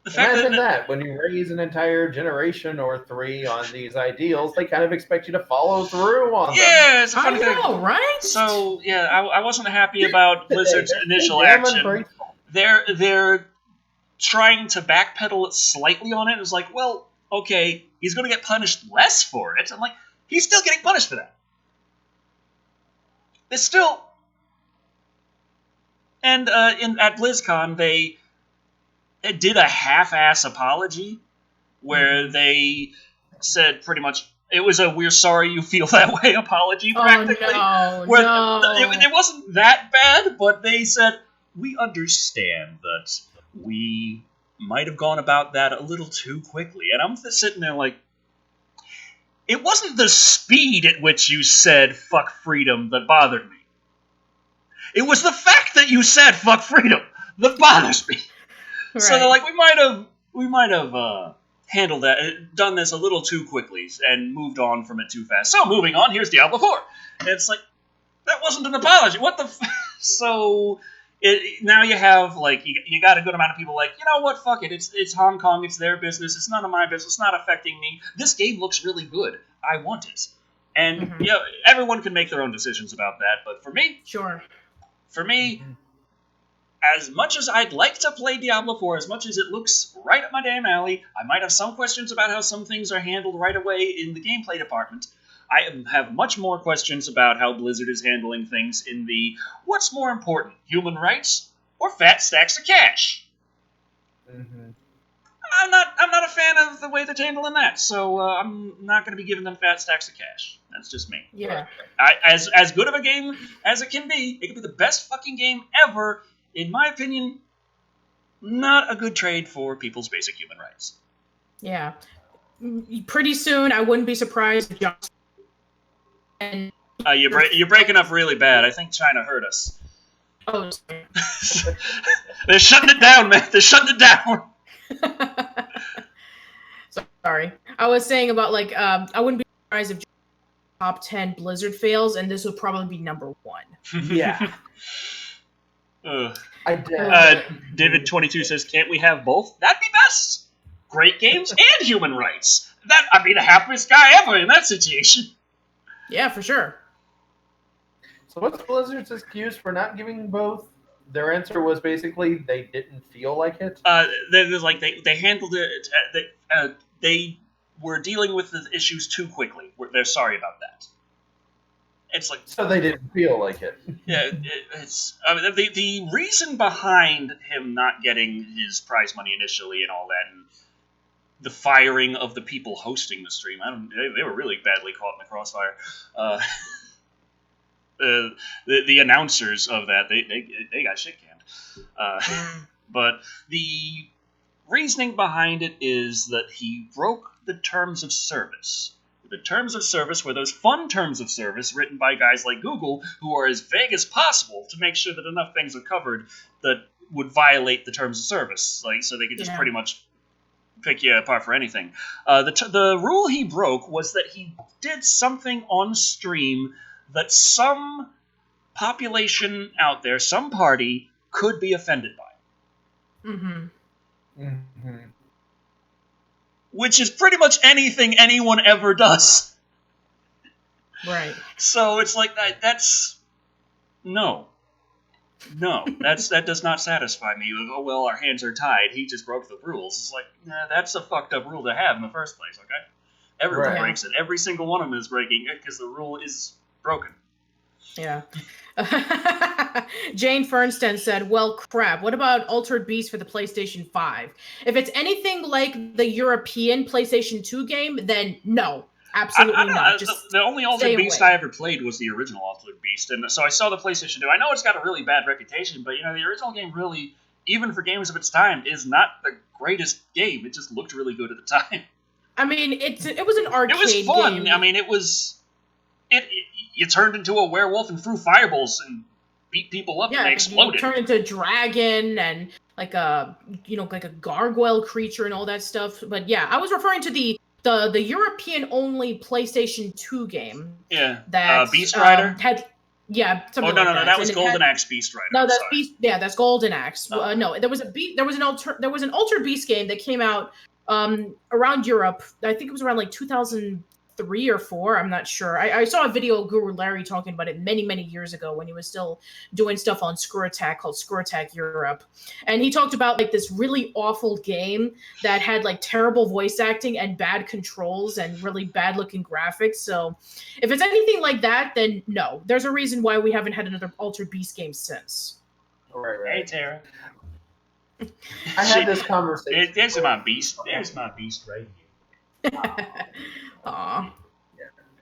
the fact Imagine that when you raise an entire generation or 3 on these ideals, they kind of expect you to follow through on them. Yeah, it's a funny thing. I know, right? So yeah, I wasn't happy about Blizzard's initial action. They're trying to backpedal it slightly on it. It was like, well, okay, he's going to get punished less for it. I'm like, he's still getting punished for that. It's still, and at BlizzCon they did a half-ass apology where they said pretty much it was a "we're sorry you feel that way" apology practically. Oh no, it wasn't that bad, but they said we understand that we might have gone about that a little too quickly. And I'm just sitting there like, it wasn't the speed at which you said "fuck freedom" that bothered me. It was the fact that you said "fuck freedom" that bothers me. Right. So they're like, we might have handled that, done this a little too quickly, and moved on from it too fast. So moving on, here's Diablo 4. And it's like, that wasn't an apology. What the? So now you have like you got a good amount of people like, you know what? Fuck it. It's Hong Kong. It's their business. It's none of my business. It's not affecting me. This game looks really good. I want it. And everyone can make their own decisions about that. But for me, as much as I'd like to play Diablo 4, as much as it looks right up my damn alley, I might have some questions about how some things are handled right away in the gameplay department. I have much more questions about how Blizzard is handling things in the what's more important, human rights or fat stacks of cash? I'm not a fan of the way they're handling that, so I'm not going to be giving them fat stacks of cash. That's just me. Yeah. As good of a game as it can be the best fucking game ever. In my opinion, not a good trade for people's basic human rights. Yeah. Pretty soon, I wouldn't be surprised if Johnson and You're breaking up really bad. I think China heard us. oh, sorry. They're shutting it down, man. They're shutting it down. Sorry. I was saying about, like, I wouldn't be surprised if top 10 Blizzard fails, and this would probably be number 1. Yeah. David22 says, can't we have both? That'd be best. Great games and human rights. I'd be the happiest guy ever in that situation. Yeah, for sure. So what's Blizzard's excuse for not giving both? Their answer was basically they didn't feel like it. They handled it. They were dealing with the issues too quickly. They're sorry about that. It's like so they didn't feel like it. Yeah, it's the reason behind him not getting his prize money initially and all that, and the firing of the people hosting the stream. They were really badly caught in the crossfire. The announcers of that they got shit canned. But the reasoning behind it is that he broke the terms of service. The terms of service were those fun terms of service written by guys like Google, who are as vague as possible to make sure that enough things are covered that would violate the terms of service, so they could just pretty much pick you apart for anything. The rule he broke was that he did something on stream that some population out there, some party, could be offended by. Mm-hmm. Mm-hmm. Which is pretty much anything anyone ever does. Right. So it's like that's no, that does not satisfy me. Oh well, our hands are tied. He just broke the rules. It's like, nah, that's a fucked up rule to have in the first place. Okay, everyone breaks it. Every single one of them is breaking it because the rule is broken. Yeah. Jane Fernsten said, well, crap, what about Altered Beast for the PlayStation 5? If it's anything like the European PlayStation 2 game, then no, absolutely not. The only Altered Beast I ever played was the original Altered Beast, and so I saw the PlayStation 2. I know it's got a really bad reputation, but the original game really, even for games of its time, is not the greatest game. It just looked really good at the time. I mean, it was an arcade game. It was fun. Game. I mean, it was... You turned into a werewolf and threw fireballs and beat people up and they exploded. You turned into a dragon and like a gargoyle creature and all that stuff. But yeah, I was referring to the European only PlayStation 2 game. Yeah. That Beast Rider? Something like that. No, that was Golden Axe Beast Rider. No, that's Beast. Yeah, that's Golden Axe. No, there was an Altered Beast game that came out around Europe. I think it was around like 2003 or 4. I'm not sure. I saw a video of Guru Larry talking about it many, many years ago when he was still doing stuff on Screw Attack called Screw Attack Europe. And he talked about like this really awful game that had like terrible voice acting and bad controls and really bad looking graphics. So if it's anything like that, then no. There's a reason why we haven't had another Altered Beast game since. Right. Hey, Tara. I had this conversation. There's my beast right here. Aw.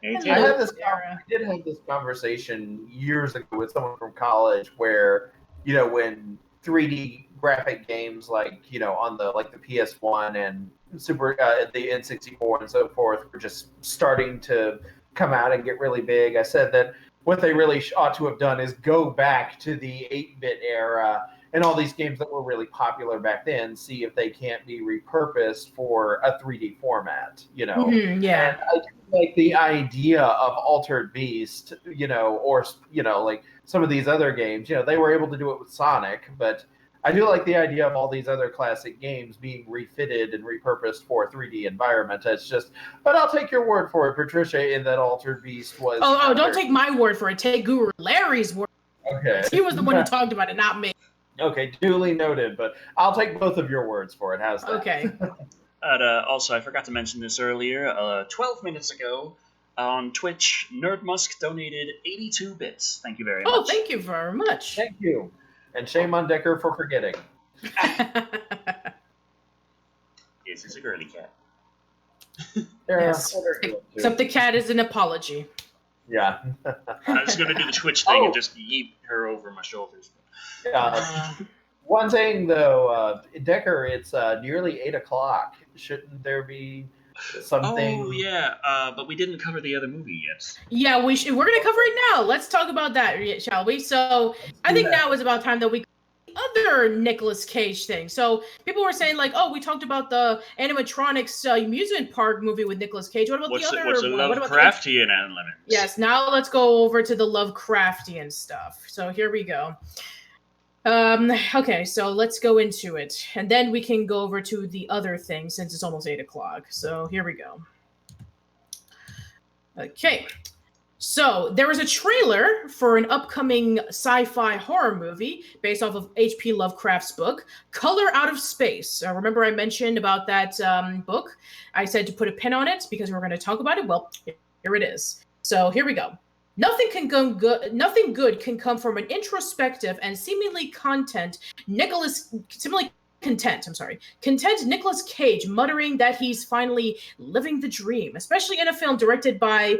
I did have this conversation years ago with someone from college where, when 3D graphic games like, on the PS1 and Super the N64 and so forth were just starting to come out and get really big. I said that what they really ought to have done is go back to the 8-bit era and all these games that were really popular back then, see if they can't be repurposed for a 3D format, Mm-hmm, yeah. And I do like the idea of Altered Beast, or, like some of these other games, they were able to do it with Sonic, but I do like the idea of all these other classic games being refitted and repurposed for a 3D environment. It's just, but I'll take your word for it, Patricia, in that Altered Beast was... Oh, don't take my word for it. Take Guru Larry's word. Okay. He was the one who talked about it, not me. Okay, duly noted, but I'll take both of your words for it. How's that? Okay. Also, I forgot to mention this earlier. 12 minutes ago on Twitch, Nerdmusk donated 82 bits. Thank you very much. Oh, thank you very much. Thank you. And shame on Decker for forgetting. Yes, it's a girly cat. Yes. Except the cat is an apology. Yeah. I was going to do the Twitch thing and just yeet her over my shoulders. One thing though, Decker, it's nearly 8 o'clock. Shouldn't there be something? Oh yeah, but we didn't cover the other movie yet. Yeah, we're gonna cover it now. Let's talk about that, shall we? So I think now is about time that we other Nicolas Cage thing. So people were saying like, oh, we talked about the animatronics amusement park movie with Nicolas Cage. What about What's the other? what's a What about Lovecraftian element? Yes. Now let's go over to the Lovecraftian stuff. So here we go. Okay, so let's go into it, and then we can go over to the other thing since it's almost 8 o'clock. So here we go. Okay. So there is a trailer for an upcoming sci-fi horror movie based off of H.P. Lovecraft's book, Color Out of Space. Remember I mentioned about that book? I said to put a pin on it because we're going to talk about it. Well, here it is. So here we go. Nothing good can come from an introspective and seemingly content Nicolas Cage muttering that he's finally living the dream, especially in a film directed by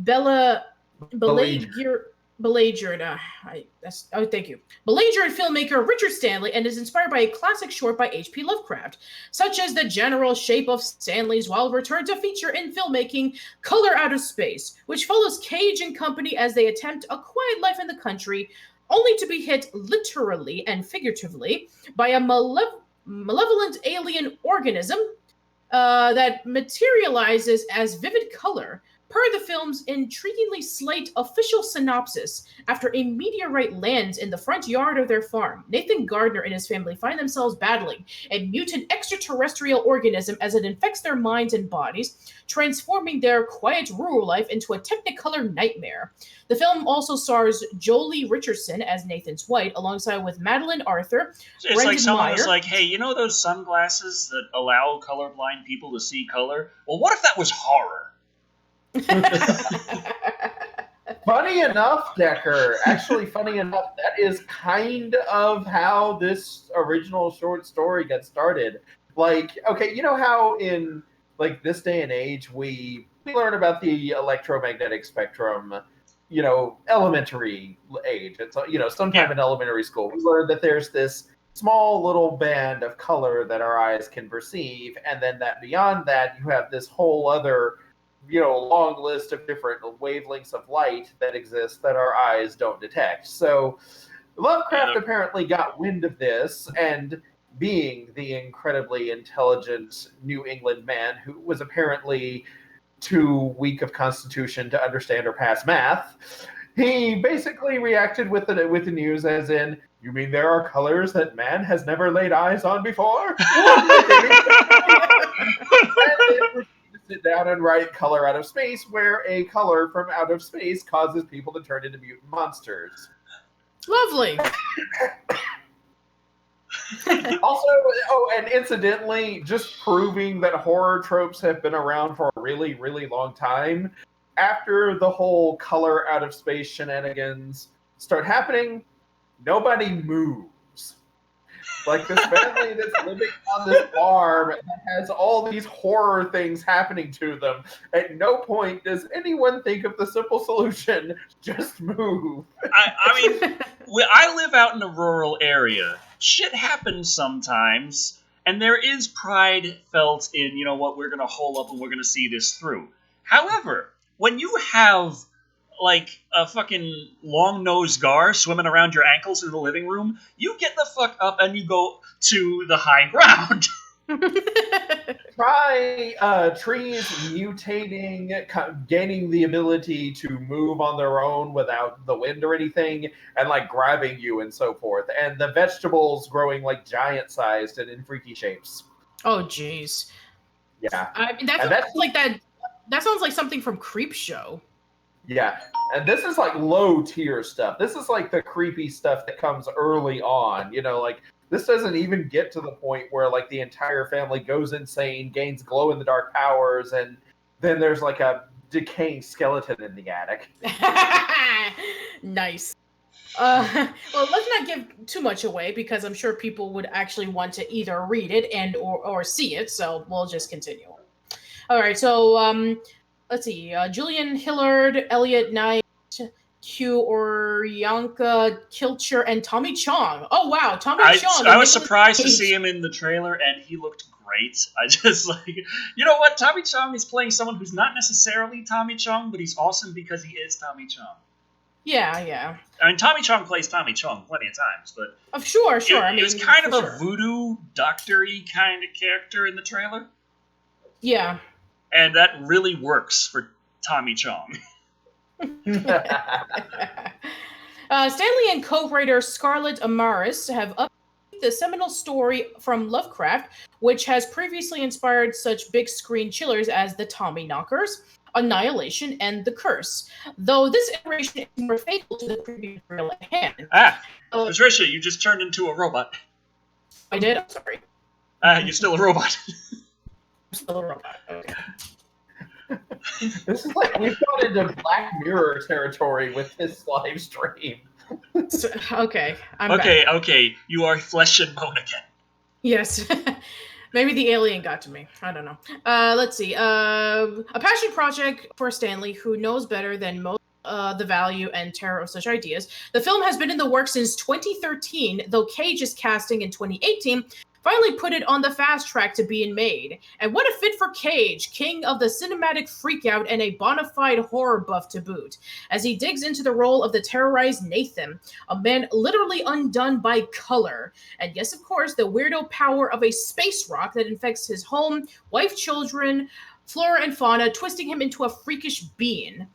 Belager. Thank you. Belager and filmmaker Richard Stanley, and is inspired by a classic short by H.P. Lovecraft, such as the general shape of Stanley's wild return to feature in filmmaking Color Out of Space, which follows Cage and company as they attempt a quiet life in the country, only to be hit literally and figuratively by a malevolent alien organism that materializes as vivid color. Per the film's intriguingly slight official synopsis, after a meteorite lands in the front yard of their farm, Nathan Gardner and his family find themselves battling a mutant extraterrestrial organism as it infects their minds and bodies, transforming their quiet rural life into a technicolor nightmare. The film also stars Jolie Richardson as Nathan's wife, alongside with Madeline Arthur. It's Brendan like someone Meyer. Was like, hey, you know those sunglasses that allow colorblind people to see color? Well, what if that was horror? Funny enough, Decker, actually funny enough, that is kind of how this original short story got started. Like, okay, you know how in like this day and age we learn about the electromagnetic spectrum, elementary age. It's sometime in elementary school we learned that there's this small little band of color that our eyes can perceive, and then that beyond that you have this whole other long list of different wavelengths of light that exist that our eyes don't detect. So Lovecraft apparently got wind of this, and being the incredibly intelligent New England man who was apparently too weak of constitution to understand or pass math, he basically reacted with the news as in, you mean there are colors that man has never laid eyes on before? Sit down and write Color Out of Space, where a color from out of space causes people to turn into mutant monsters. Lovely. Also, and incidentally, just proving that horror tropes have been around for a really, really long time, after the whole Color Out of Space shenanigans start happening, nobody moves. Like this family that's living on this farm that has all these horror things happening to them. At no point does anyone think of the simple solution: just move. I mean, I live out in a rural area. Shit happens sometimes, and there is pride felt in, you know what, we're going to hole up and we're going to see this through. However, when you have like a fucking long-nosed gar swimming around your ankles in the living room, you get the fuck up and you go to the high ground. Try trees mutating, gaining the ability to move on their own without the wind or anything, and like grabbing you and so forth. And the vegetables growing like giant-sized and in freaky shapes. Oh, jeez. Yeah. I mean, that's like that. That sounds like something from Creepshow. Yeah, and this is like low-tier stuff. This is like the creepy stuff that comes early on. Like this doesn't even get to the point where like the entire family goes insane, gains glow-in-the-dark powers, and then there's like a decaying skeleton in the attic. Nice. Well, let's not give too much away because I'm sure people would actually want to either read it and or see it. So we'll just continue. All right. So let's see. Julian Hillard, Elliot Knight, Hugh Oryanka, Kilcher, and Tommy Chong. Oh wow, Tommy Chong. I was surprised to see him in the trailer, and he looked great. I just you know what? Tommy Chong is playing someone who's not necessarily Tommy Chong, but he's awesome because he is Tommy Chong. Yeah. I mean, Tommy Chong plays Tommy Chong plenty of times, but sure. It was kind of a voodoo doctor-y kind of character in the trailer. Yeah, and that really works for Tommy Chong. Stanley and co-writer Scarlett Amaris have updated the seminal story from Lovecraft, which has previously inspired such big screen chillers as The Tommy Knockers, Annihilation, and The Curse, though this iteration is more faithful to the previous material at hand. Patricia, you just turned into a robot. I did? I'm sorry. You're still a robot. I'm still a robot. Okay. This is like we've gone into Black Mirror territory with this live stream. Okay, Okay, you are flesh and bone again. Yes. Maybe the alien got to me. I don't know. Let's see. A passion project for Stanley, who knows better than most the value and terror of such ideas. The film has been in the works since 2013, though Cage's casting in 2018 finally put it on the fast track to being made. And what a fit for Cage, king of the cinematic freakout and a bona fide horror buff to boot, as he digs into the role of the terrorized Nathan, a man literally undone by color. And yes, of course, the weirdo power of a space rock that infects his home, wife, children, flora and fauna, twisting him into a freakish being.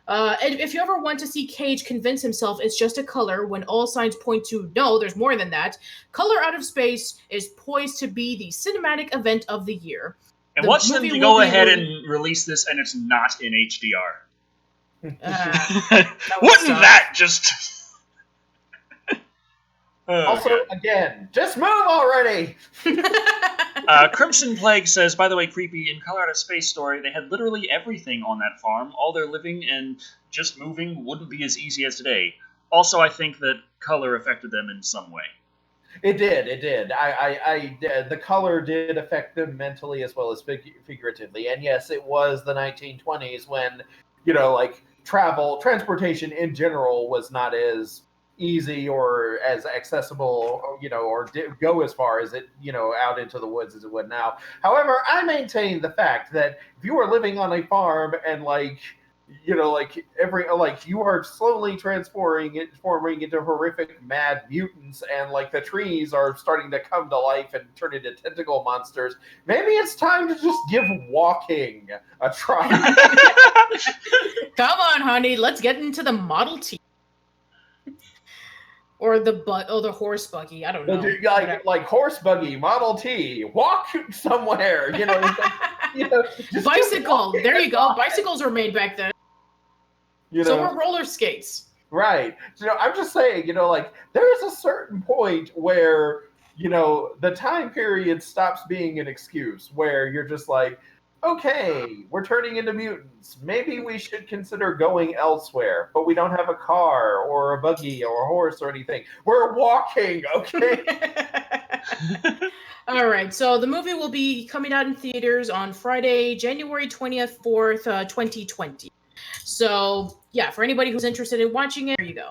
And if you ever want to see Cage convince himself it's just a color when all signs point to no, there's more than that, Color Out of Space is poised to be the cinematic event of the year. And watch them to go ahead and release this and it's not in HDR. Wouldn't that just... Also, again, just move already! Crimson Plague says, by the way, creepy, in Color Out of Space story, they had literally everything on that farm. All their living and just moving wouldn't be as easy as today. Also, I think that color affected them in some way. It did. The color did affect them mentally as well as figuratively. And yes, it was the 1920s when, transportation in general was not as easy or as accessible, or go as far as it, out into the woods as it would now. However, I maintain the fact that if you are living on a farm and you are slowly transforming into horrific mad mutants, and the trees are starting to come to life and turn into tentacle monsters, maybe it's time to just give walking a try. Come on, honey, let's get into the Model T. Or the horse buggy. I don't know. Like horse buggy, Model T, walk somewhere. Bicycle. There you go. Bicycles were made back then. So were roller skates. Right. I'm just saying. There is a certain point where the time period stops being an excuse. Where you're just like, okay, we're turning into mutants. Maybe we should consider going elsewhere, but we don't have a car or a buggy or a horse or anything. We're walking, okay? All right, so the movie will be coming out in theaters on Friday, January 20th, 2020. So, yeah, for anybody who's interested in watching it, there you go.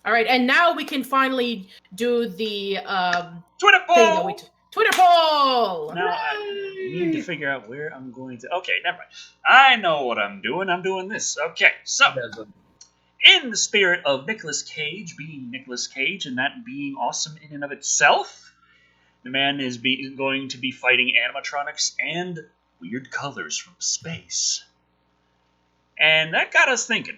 All right, and now we can finally do the Twitter poll! Twitter poll! Now, I need to figure out where I'm going to... Okay, never mind. I know what I'm doing. I'm doing this. Okay, so... In the spirit of Nicolas Cage being Nicolas Cage and that being awesome in and of itself, the man is going to be fighting animatronics and weird colors from space. And that got us thinking.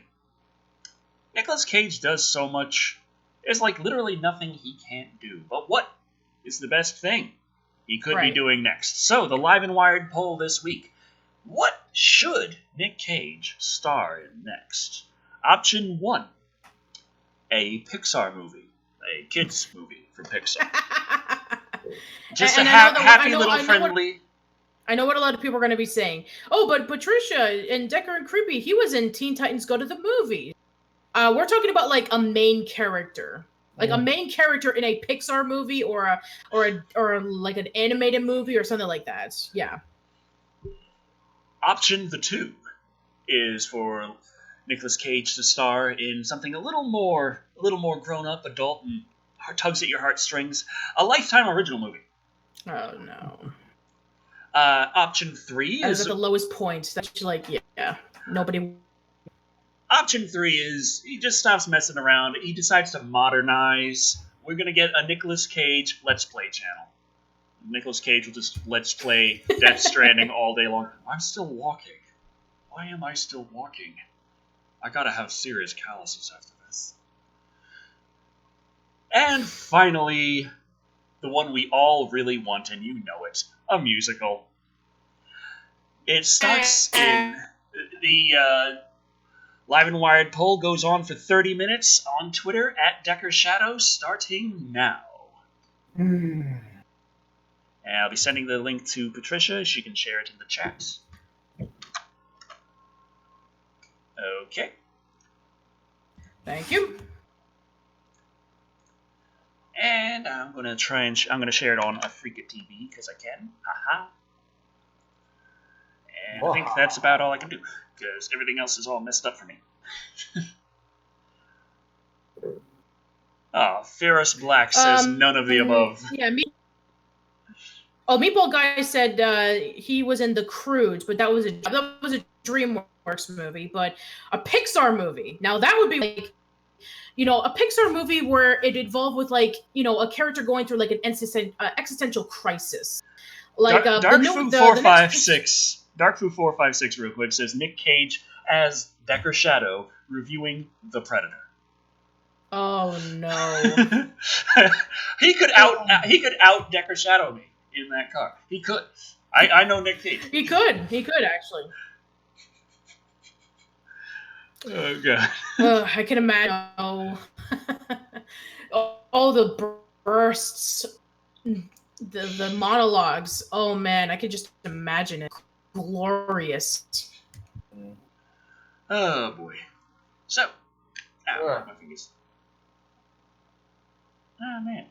Nicolas Cage does so much. There's literally nothing he can't do. But what is the best thing he could be doing next? So, the Live and Wired poll this week. What should Nick Cage star in next? Option 1, a Pixar movie. A kids movie from Pixar. Just a happy little friendly... I know what a lot of people are going to be saying. Oh, but Patricia and Decker and Creepy, he was in Teen Titans Go to the Movies. We're talking about a main character. A main character in a Pixar movie or an animated movie or something like that. Yeah. Option 2 is for Nicolas Cage to star in something a little more grown up, adult, and tugs at your heartstrings. A Lifetime original movie. Oh no. Option 3 I was is at the lowest point. That's like, yeah, nobody. Option 3 is he just stops messing around. He decides to modernize. We're gonna get a Nicolas Cage Let's Play channel. Nicolas Cage will just Let's Play Death Stranding all day long. I'm still walking. Why am I still walking? I gotta have serious calluses after this. And finally, the one we all really want, and you know it, a musical. It starts in the Live and Wired poll goes on for 30 minutes on Twitter at Decker Shadow, starting now. And I'll be sending the link to Patricia. She can share it in the chat. Okay. Thank you. And I'm gonna I'm gonna share it on Africa TV because I can. Haha. And I think that's about all I can do because everything else is all messed up for me. Ferris Black says none of the above. Yeah, Meatball Guy said he was in The Croods, but that was a DreamWorks movie. But a Pixar movie, now that would be like, a Pixar movie where it involved with like, a character going through like an existential crisis. Like Dark Fu 456. Dark Fu 456 real quick says Nick Cage as Decker Shadow reviewing The Predator. Oh no. he could out Decker Shadow me in that car. He could. I know Nick Cage. He could actually. Oh god. I can imagine all the bursts, the monologues. Oh man, I could just imagine it. Glorious. Oh boy. So, my fingers. Oh man.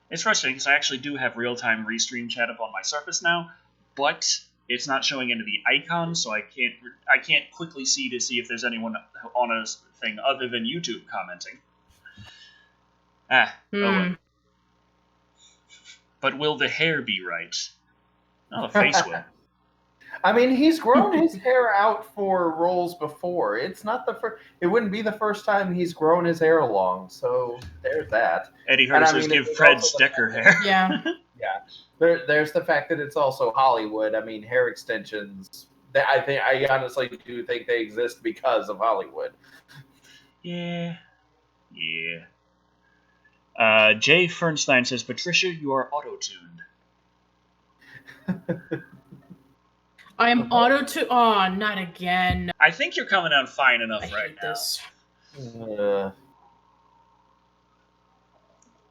It's frustrating because I actually do have real-time restream chat up on my Surface now, but it's not showing any of the icons, so I can't quickly see if there's anyone on a thing other than YouTube commenting. Oh well. But will the hair be right? Oh, the face will. I mean, he's grown his hair out for roles before. It's not the first. It wouldn't be the first time he's grown his hair long. So there's that. Eddie Hurd says give Fred Stecker hair. Yeah. Yeah. There's the fact that it's also Hollywood. I mean, hair extensions. I honestly do think they exist because of Hollywood. Yeah. Jay Fernstein says, Patricia, you are auto-tuned. I am auto-tuned. Oh, not again. I think you're coming out fine enough right now. This.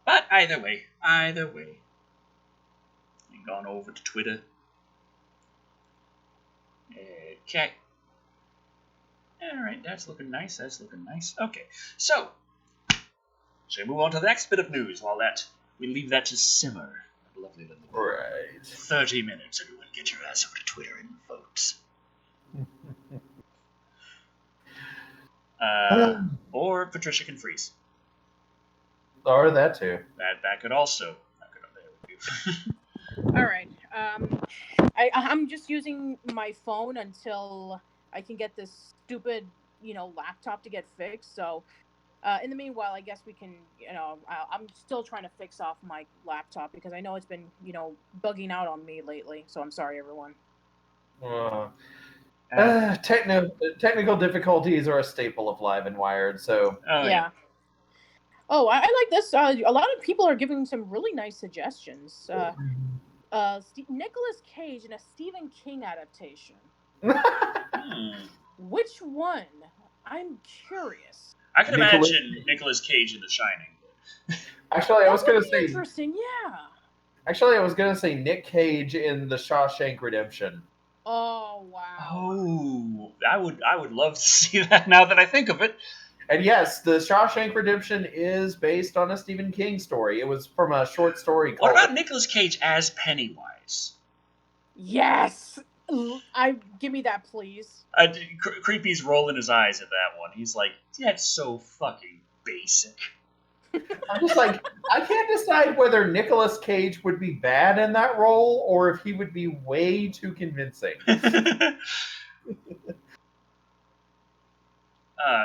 But either way. We've gone over to Twitter. Okay. Alright, that's looking nice. Okay, so, shall we move on to the next bit of news while we leave that to simmer? Lovely little right. 30 minutes, everyone. Get your ass over to Twitter and vote. Or Patricia can freeze. Or that too. That could also. All right. I'm just using my phone until I can get this stupid, laptop to get fixed. So, in the meanwhile, I guess we can, I'm still trying to fix off my laptop because I know it's been, bugging out on me lately. So I'm sorry, everyone. Technical difficulties are a staple of Live and Wired. So yeah. Oh, I like this. A lot of people are giving some really nice suggestions. Nicolas Cage in a Stephen King adaptation. Which one? I'm curious. I can imagine Nicolas Cage in The Shining. Actually, I was going to say interesting. Yeah. Actually, I was going to say Nick Cage in The Shawshank Redemption. Oh wow. Oh, I would love to see that now that I think of it. And yes, The Shawshank Redemption is based on a Stephen King story. It was from a short story called... What about Nicolas Cage as Pennywise? Yes! Give me that, please. Creepy's rolling his eyes at that one. He's like, that's so fucking basic. I'm just like, I can't decide whether Nicolas Cage would be bad in that role or if he would be way too convincing.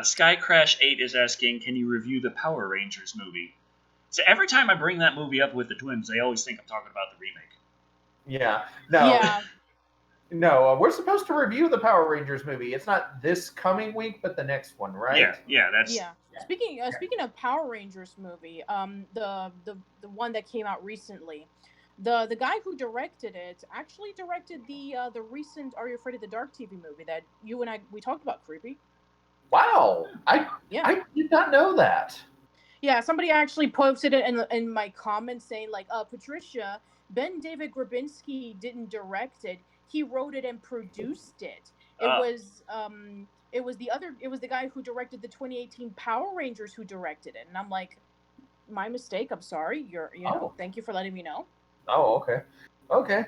Sky Crash 8 is asking, can you review the Power Rangers movie? So every time I bring that movie up with the twins, they always think I'm talking about the remake. Yeah. No. Yeah. No, we're supposed to review the Power Rangers movie. It's not this coming week, but the next one, right? Yeah, that's... Yeah. Speaking of Power Rangers movie, the one that came out recently, the guy who directed it actually directed the recent Are You Afraid of the Dark TV movie that you and we talked about, Creepy. Wow, I did not know that. Yeah, somebody actually posted it in my comments saying like, Patricia, Ben David Grabinski didn't direct it. He wrote it and produced it. It was the guy who directed the 2018 Power Rangers who directed it. And I'm like, my mistake. I'm sorry. Thank you for letting me know. Oh, okay.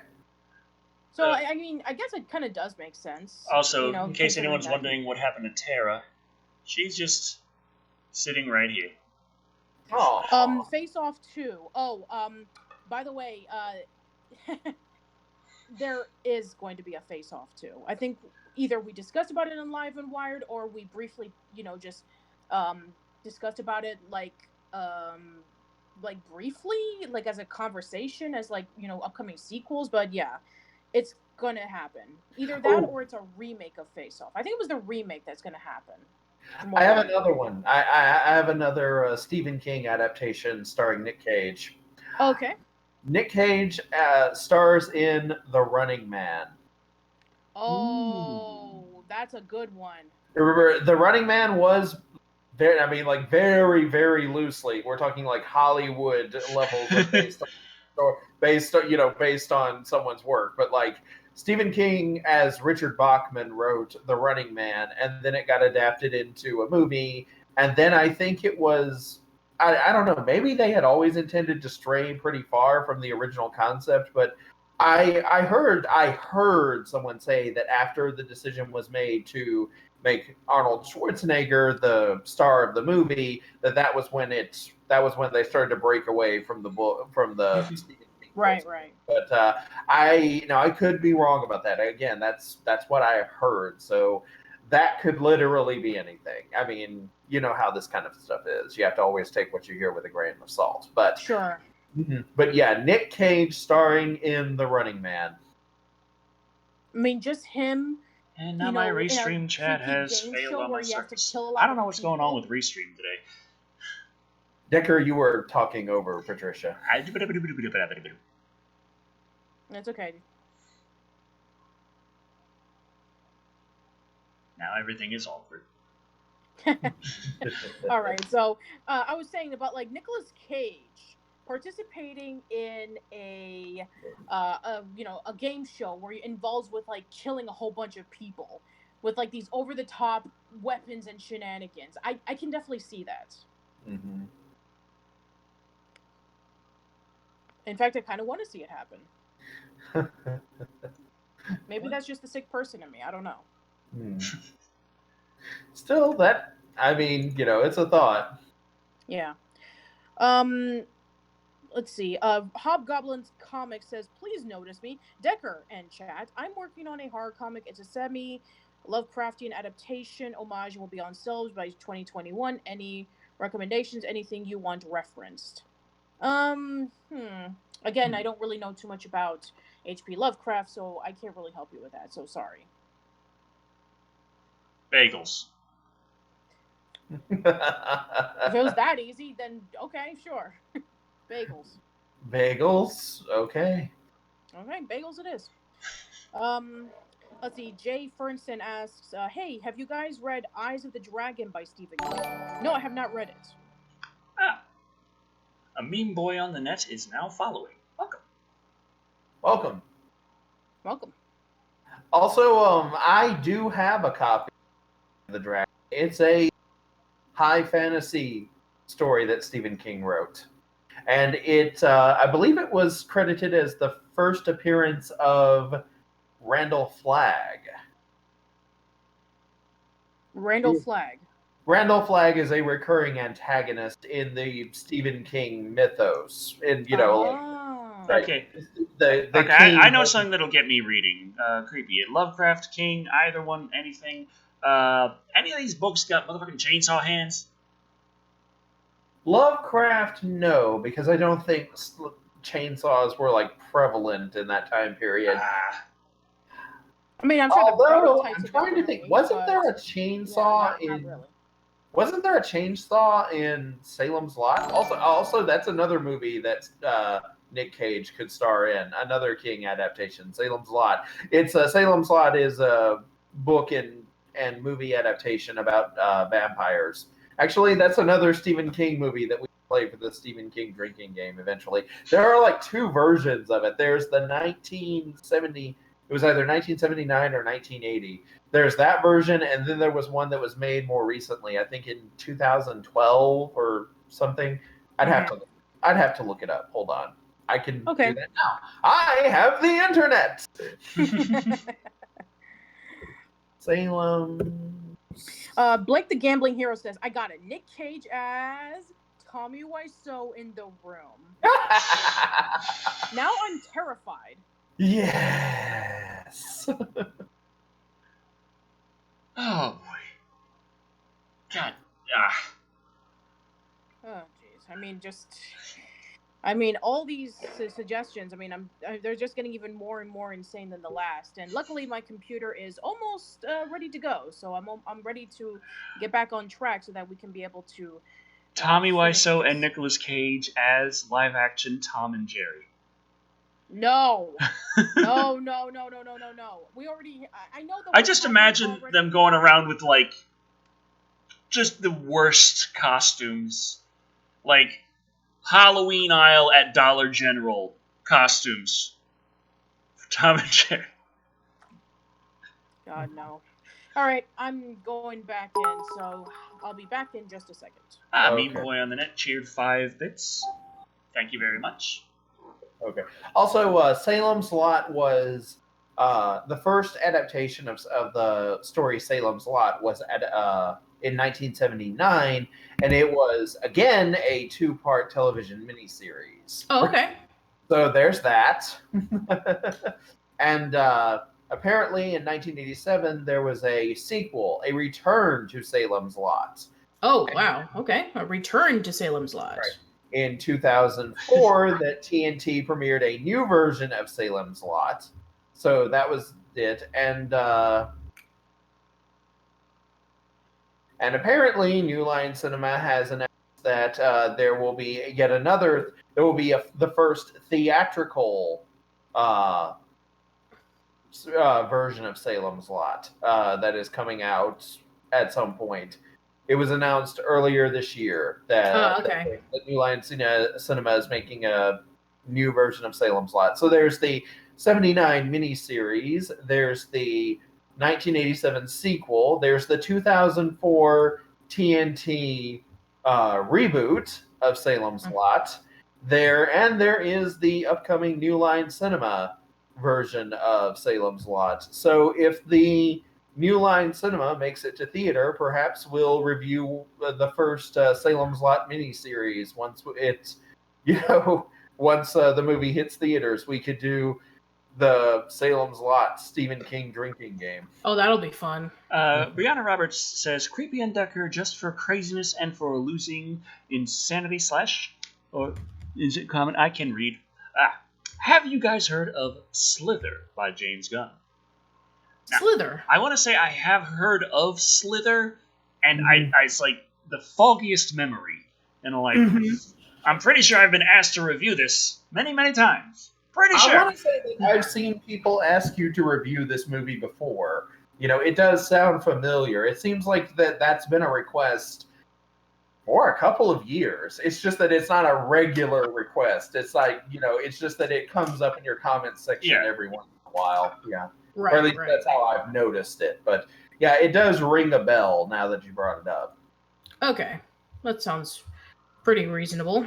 So I mean, I guess it kind of does make sense. Also, in case anyone's wondering what happened to Tara, she's just sitting right here. Oh. Face Off 2. Oh, by the way, there is going to be a Face Off 2. I think either we discussed about it in Live and Wired, or we briefly, just discussed about it like briefly, like as a conversation, as upcoming sequels. But yeah, it's gonna happen. Either that or it's a remake of Face Off. I think it was the remake that's gonna happen. I have another one. I have another Stephen King adaptation starring Nick Cage. Okay. Nick Cage stars in The Running Man. Oh, that's a good one. Remember, The Running Man was very, very, very loosely. We're talking like Hollywood levels of based on someone's work. But like Stephen King as Richard Bachman wrote The Running Man, and then it got adapted into a movie. And then I think it was, I don't know, maybe they had always intended to stray pretty far from the original concept, but I heard someone say that after the decision was made to make Arnold Schwarzenegger the star of the movie, that was when they started to break away from the Stephen King. Right. But I could be wrong about that. Again, that's what I heard. So that could literally be anything. I mean, you know how this kind of stuff is. You have to always take what you hear with a grain of salt. But sure. But yeah, Nick Cage starring in The Running Man. I mean, just him. And now my Restream chat has failed on my surface. I don't know what's going on with Restream today. Decker, you were talking over Patricia. That's okay. Now everything is awkward. All right, so I was saying about like Nicolas Cage participating in a game show where he involves with like killing a whole bunch of people with like these over the top weapons and shenanigans. I can definitely see that. Mm-hmm. In fact, I kind of want to see it happen. Maybe that's just the sick person in me. I don't know. Still, it's a thought. Yeah. Let's see. Hobgoblin's comic says, please notice me. Decker and chat. I'm working on a horror comic. It's a semi-Lovecraftian adaptation. Homage will be on shelves by 2021. Any recommendations? Anything you want referenced? Again, I don't really know too much about H.P. Lovecraft, so I can't really help you with that. So sorry. Bagels. If it was that easy, then okay, sure. Bagels, okay. Okay, bagels it is. Let's see. Jay Fernson asks, hey, have you guys read Eyes of the Dragon by Stephen King? No, I have not read it. A meme boy on the net is now following. Welcome. Also, I do have a copy of The Dragon. It's a high fantasy story that Stephen King wrote. And it, I believe it was credited as the first appearance of Randall Flagg. Randall Flagg. Randall Flagg is a recurring antagonist in the Stephen King mythos, and right, Okay. The Okay, King. I know something that'll get me reading. Creepy. Lovecraft, King, either one, anything. Any of these books got motherfucking chainsaw hands? Lovecraft, no, because I don't think chainsaws were like prevalent in that time period. I mean, I'm sure Although the I'm trying to think, wasn't there a chainsaw in? Not really. Wasn't there a chainsaw in Salem's Lot? Also, that's another movie that Nick Cage could star in. Another King adaptation, Salem's Lot. It's Salem's Lot is a book and movie adaptation about vampires. Actually, that's another Stephen King movie that we play for the Stephen King drinking game. Eventually, there are like two versions of it. There's the 1970. It was either 1979 or 1980. There's that version, and then there was one that was made more recently. I think in 2012 or something. I'd have to look it up. Hold on, I can do that now. I have the internet. Salem. Blake the Gambling Hero says, "I got it. Nick Cage as Tommy Wiseau in the room." Now I'm terrified. Yes. Oh boy. God. Oh jeez. I mean, all these suggestions. I mean, they're just getting even more and more insane than the last. And luckily, my computer is almost ready to go, so I'm ready to get back on track so that we can be able to. Tommy Wiseau and Nicolas Cage as live-action Tom and Jerry. No. No. We already. I know. I just imagine them going around with like just the worst costumes, like Halloween aisle at Dollar General costumes for Tom and Jerry. God no. All right, I'm going back in, so I'll be back in just a second. Meat Boy on the net cheered 5 bits. Thank you very much. Okay. Also, Salem's Lot was the first adaptation of the story Salem's Lot was in 1979, and it was again a 2-part television miniseries. Oh, okay. So there's that. And apparently in 1987 there was a sequel, a return to Salem's Lot. Oh, wow. Okay. A return to Salem's Lot. Right. In 2004, that TNT premiered a new version of Salem's Lot. So that was it. And apparently New Line Cinema has announced that there will be the first theatrical version of Salem's Lot that is coming out at some point. It was announced earlier this year that New Line Cinema is making a new version of Salem's Lot. So there's the 79 miniseries, there's the 1987 sequel, there's the 2004 TNT reboot of Salem's Lot, there is the upcoming New Line Cinema version of Salem's Lot. So if the New Line Cinema makes it to theater, perhaps we'll review the first Salem's Lot miniseries once the movie hits theaters. We could do the Salem's Lot Stephen King drinking game. Oh, that'll be fun. Brianna Roberts says, Creepy and Decker just for craziness and for losing insanity / or is it common? I can read. Have you guys heard of Slither by James Gunn? Now, Slither. I want to say I have heard of Slither, and it's like the foggiest memory. And I'm pretty sure I've been asked to review this many, many times. Pretty sure. I want to say that I've seen people ask you to review this movie before. It does sound familiar. It seems like that's been a request for a couple of years. It's just that it's not a regular request. It's like, it's just that it comes up in your comments section every once in a while. Yeah. Right, or at least that's how I've noticed it. But yeah, it does ring a bell now that you brought it up. Okay. That sounds pretty reasonable.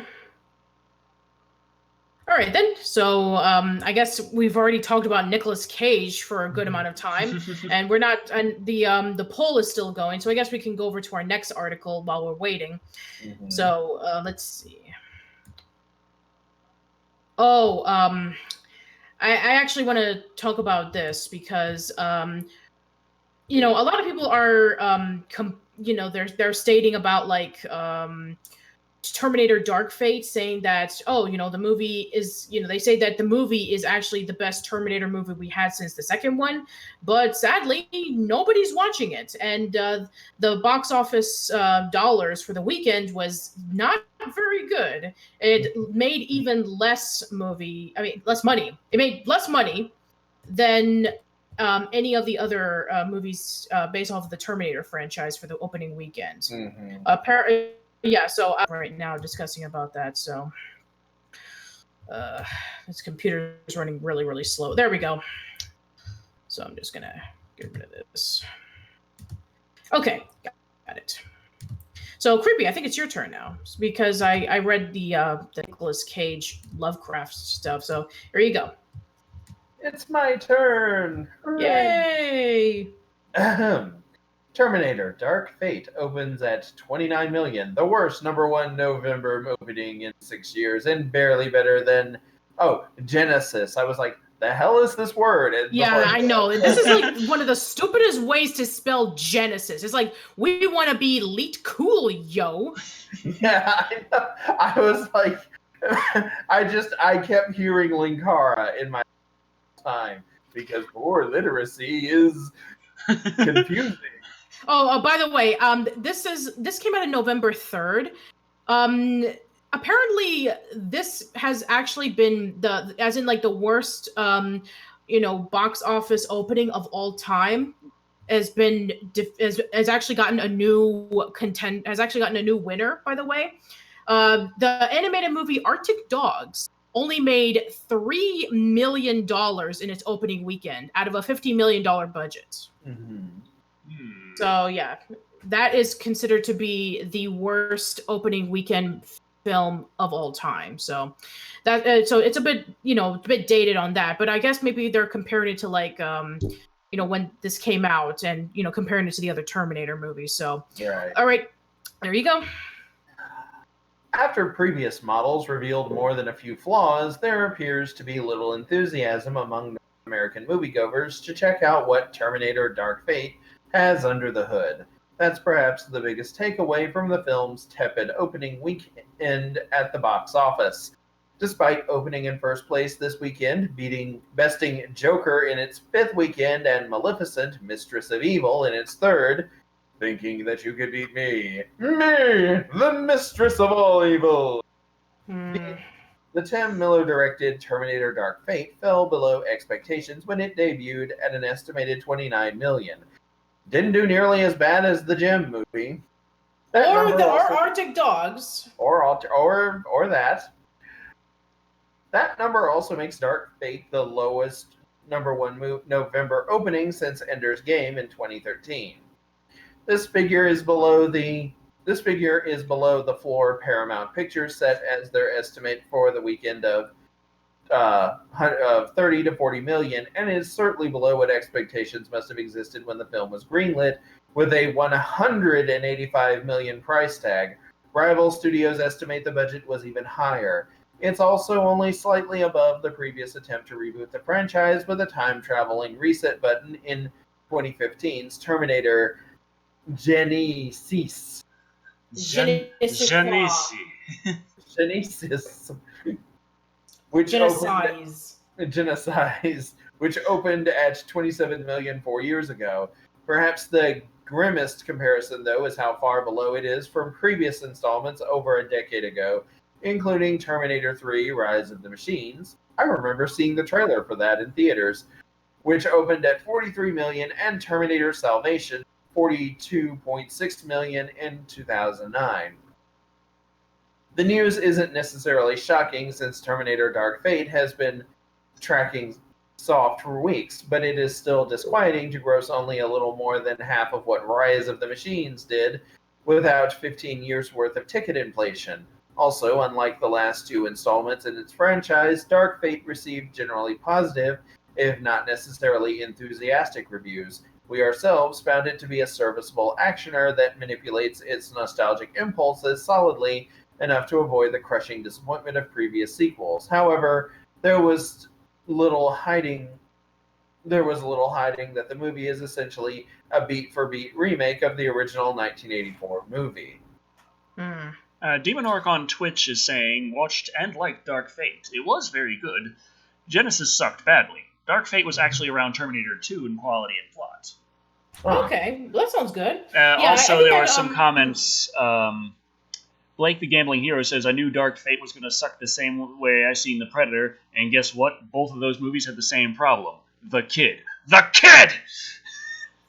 All right, then. So I guess we've already talked about Nicolas Cage for a good amount of time, and we're not. And the poll is still going. So I guess we can go over to our next article while we're waiting. So let's see. Oh, I actually want to talk about this because a lot of people are they're stating about like Terminator Dark Fate, saying that the movie is they say that the movie is actually the best Terminator movie we had since the second one, but sadly nobody's watching it, and the box office dollars for the weekend was not very good. It made even less money. It made less money than any of the other movies based off of the Terminator franchise for the opening weekend. Yeah, so I'm right now discussing about that. So this computer is running really, really slow. There we go. So I'm just gonna get rid of this. Okay, got it. So Creepy, I think it's your turn now because I read the Nicolas Cage Lovecraft stuff. So here you go. It's my turn. Hooray! Yay! Terminator Dark Fate opens at 29 million, the worst #1 November opening in 6 years, and barely better than Genesis. I was like, the hell is this word? And yeah, I know. This is like one of the stupidest ways to spell Genesis. It's like, we want to be elite cool, yo. Yeah, I know. I was like, I kept hearing Linkara in my time because poor literacy is confusing. Oh, by the way, this came out on November 3rd. Apparently this has actually been the worst box office opening of all time. Has actually gotten a new winner, by the way. The animated movie Arctic Dogs only made $3 million in its opening weekend out of a $50 million budget. Mm-hmm. So yeah, that is considered to be the worst opening weekend film of all time. So that so it's a bit dated on that, but I guess maybe they're comparing it to like when this came out and comparing it to the other Terminator movies. So right. All right, there you go. After previous models revealed more than a few flaws, there appears to be little enthusiasm among American moviegoers to check out what Terminator Dark Fate has under the hood. That's perhaps the biggest takeaway from the film's tepid opening weekend at the box office. Despite opening in first place this weekend, besting Joker in its 5th weekend and Maleficent, Mistress of Evil, in its 3rd, thinking that you could beat me, the mistress of all evil. The Tim Miller-directed Terminator Dark Fate fell below expectations when it debuted at an estimated 29 million. Didn't do nearly as bad as the Jim movie. Or Arctic Dogs. Or that. That number also makes Dark Fate the lowest #1 November opening since Ender's Game in 2013. This figure is below the floor Paramount Pictures set as their estimate for the weekend of 30 to 40 million, and is certainly below what expectations must have existed when the film was greenlit, with a 185 million price tag. Rival studios estimate the budget was even higher. It's also only slightly above the previous attempt to reboot the franchise with a time-traveling reset button in 2015's Terminator Genesis. Genesis. Which opened at 27 million 4 years ago. Perhaps the grimmest comparison, though, is how far below it is from previous installments over a decade ago, including Terminator 3: Rise of the Machines. I remember seeing the trailer for that in theaters, which opened at 43 million, and Terminator Salvation, 42.6 million in 2009. The news isn't necessarily shocking since Terminator Dark Fate has been tracking soft for weeks, but it is still disquieting to gross only a little more than half of what Rise of the Machines did without 15 years worth of ticket inflation. Also, unlike the last two installments in its franchise, Dark Fate received generally positive, if not necessarily enthusiastic reviews. We ourselves found it to be a serviceable actioner that manipulates its nostalgic impulses solidly enough to avoid the crushing disappointment of previous sequels. However, there was little hiding that the movie is essentially a beat-for-beat remake of the original 1984 movie. Demon Orc on Twitch is saying, watched and liked Dark Fate. It was very good. Genesis sucked badly. Dark Fate was actually around Terminator 2 in quality and plot. Okay, that sounds good. Also, there were some comments. Blake the Gambling Hero says, I knew Dark Fate was going to suck the same way I seen The Predator, and guess what? Both of those movies had the same problem. The kid. The kid!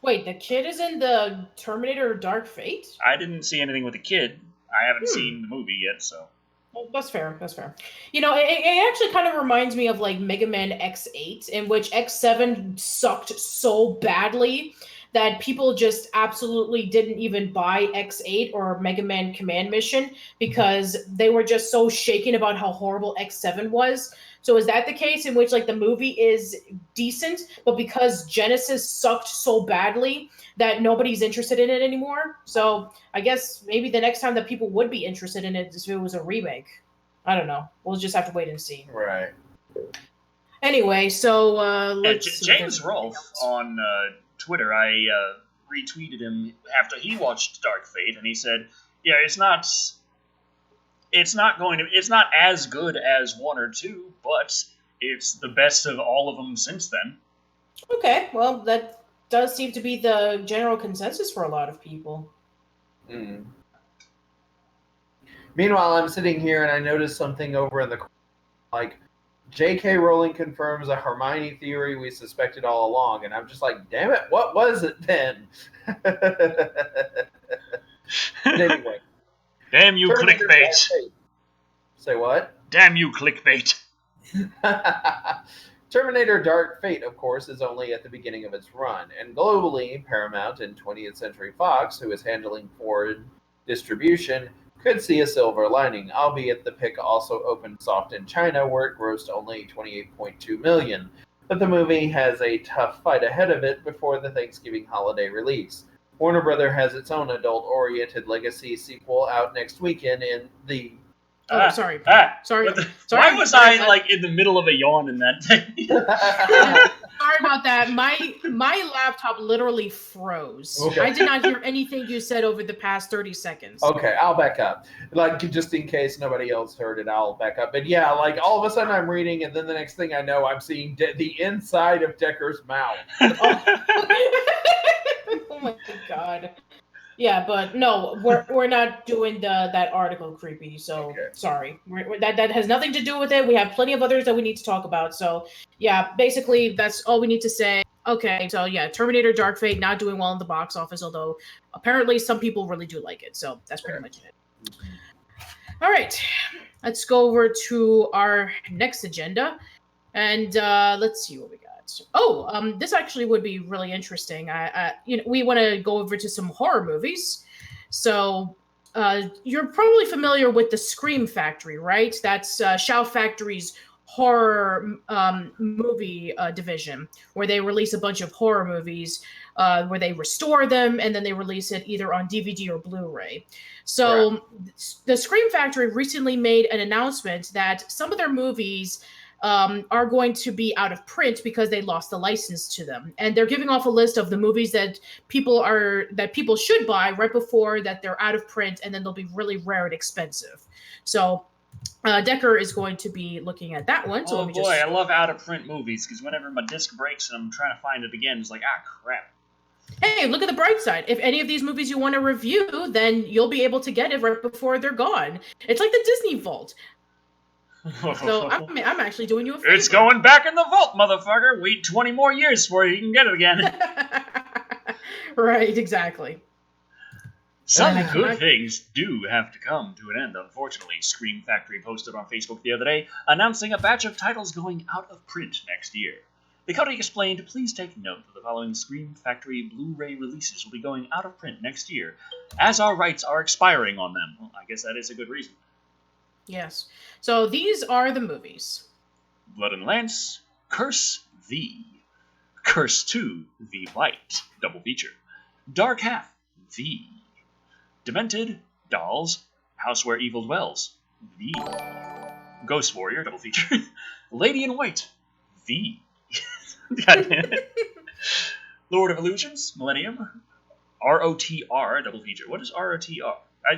Wait, the kid is in the Terminator Dark Fate? I didn't see anything with the kid. I haven't seen the movie yet, so... Well, that's fair. You know, it actually kind of reminds me of, like, Mega Man X8, in which X7 sucked so badly that people just absolutely didn't even buy X8 or Mega Man Command Mission because they were just so shaken about how horrible X7 was. So is that the case in which, like, the movie is decent, but because Genesis sucked so badly that nobody's interested in it anymore? So I guess maybe the next time that people would be interested in it is if it was a remake. I don't know. We'll just have to wait and see. Right. Anyway, so let's see. James Rolfe on Twitter, I retweeted him after he watched Dark Fate, and he said, yeah, it's not as good as 1 or 2, but it's the best of all of them since then. Okay, well, that does seem to be the general consensus for a lot of people. Mm. Meanwhile, I'm sitting here and I noticed something over in the corner, like, J.K. Rowling confirms a Hermione theory we suspected all along, and I'm just like, damn it, what was it then? Anyway. Damn you, clickbait. Say what? Damn you, clickbait. Terminator Dark Fate, of course, is only at the beginning of its run, and globally, Paramount and 20th Century Fox, who is handling foreign distribution, could see a silver lining, albeit the pick also opened soft in China, where it grossed only $28.2 million. But the movie has a tough fight ahead of it before the Thanksgiving holiday release. Warner Brother has its own adult-oriented legacy sequel out next weekend in the... Sorry. Sorry. Why was I like in the middle of a yawn in that thing? Sorry about that. My laptop literally froze. Okay. I did not hear anything you said over the past 30 seconds. Okay, I'll back up. Like, just in case nobody else heard it, I'll back up. But yeah, like, all of a sudden I'm reading, and then the next thing I know, I'm seeing the inside of Decker's mouth. Oh my god. Yeah, but no, we're not doing that article creepy. So okay. Sorry, that has nothing to do with it. We have plenty of others that we need to talk about. So yeah, basically that's all we need to say. Okay, so yeah, Terminator Dark Fate not doing well in the box office, although apparently some people really do like it. So that's pretty much it. All right, let's go over to our next agenda, and let's see what we got. This actually would be really interesting. We want to go over to some horror movies. So, you're probably familiar with the Scream Factory, right? That's Shout Factory's horror movie division, where they release a bunch of horror movies, where they restore them and then they release it either on DVD or Blu-ray. So, right. The Scream Factory recently made an announcement that some of their movies are going to be out of print because they lost the license to them, and they're giving off a list of the movies that people should buy right before that they're out of print, and then they'll be really rare and expensive. So Decker is going to be looking at that one. So I love out of print movies because whenever my disc breaks and I'm trying to find it again, it's like crap. Hey, look at the bright side. If any of these movies you want to review, then you'll be able to get it right before they're gone. It's like the Disney Vault. So I'm actually doing you a favor. It's going back in the vault, motherfucker. Wait 20 more years before you can get it again. Right, exactly. Some good things do have to come to an end, unfortunately. Scream Factory posted on Facebook the other day, announcing a batch of titles going out of print next year. The company explained, please take note that the following Scream Factory Blu-ray releases will be going out of print next year, as our rights are expiring on them. Well, I guess that is a good reason. Yes. So these are the movies. Blood and Lance, Curse V, Curse 2 V Light, double feature. Dark Half V, Demented, Dolls, House Where Evil Dwells V, Ghost Warrior, double feature. Lady in White V, God damn it. Lord of Illusions, Millennium, ROTR, double feature. What is ROTR?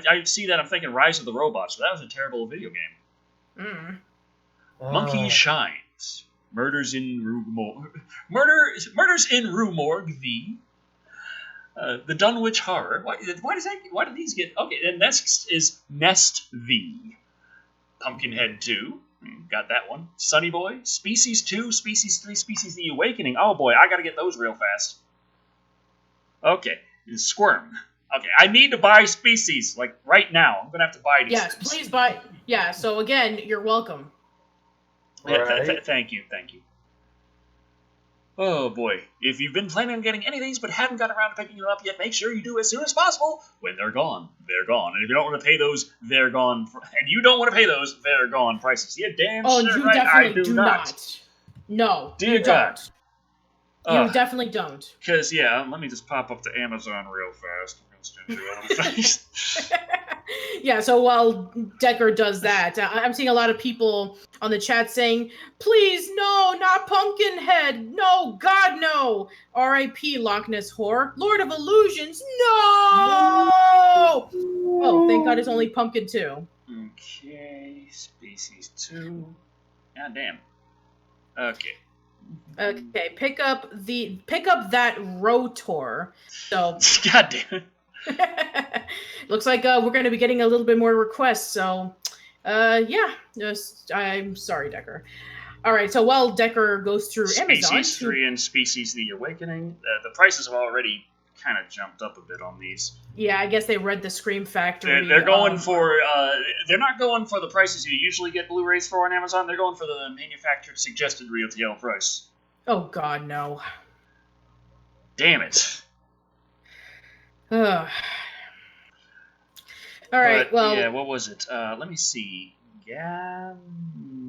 I see that, I'm thinking Rise of the Robots, but that was a terrible video game. Monkey Shines, Murders in Rue Morgue V, The Dunwich Horror. Why do these get... Okay, and next is Nest V, Pumpkinhead 2, got that one. Sunny Boy, Species 2, Species 3, Species The Awakening. Oh boy, I gotta get those real fast. Okay, Squirm. Okay, I need to buy Species, like, right now. I'm gonna have to buy these Yes, things. please buy. Yeah, so again, you're welcome. Yeah, Right. thank you. Oh boy, if you've been planning on getting any of these but haven't gotten around to picking them up yet, make sure you do as soon as possible. When they're gone, they're gone. And if you don't want to pay those, they're gone. And you don't want to pay those, they're gone prices. Yeah, damn Oh, sure you right, I definitely do not. No, Dear you God. don't. You definitely don't. Because, yeah, let me just pop up to Amazon real fast. Yeah, so while Decker does that, I'm seeing a lot of people on the chat saying, please, no, not Pumpkinhead. No, God, no. R.I.P. Loch Ness Horror. Lord of Illusions. No! Oh, thank God it's only Pumpkin 2. Okay, Species 2. God damn. Okay. Okay, pick up that Rotor. So God damn it. looks like we're going to be getting a little bit more requests. So, yeah, I'm sorry, Decker. All right, so while Decker goes through Species Amazon, 3 and Species The Awakening, the prices have already kind of jumped up a bit on these. Yeah, I guess they read the Scream Factory. They're going for, they're not going for the prices you usually get Blu-rays for on Amazon. They're going for the manufactured suggested retail price. Oh, God, no. Damn it. Ugh. All right, But, well... yeah, what was it? Let me see. Gamera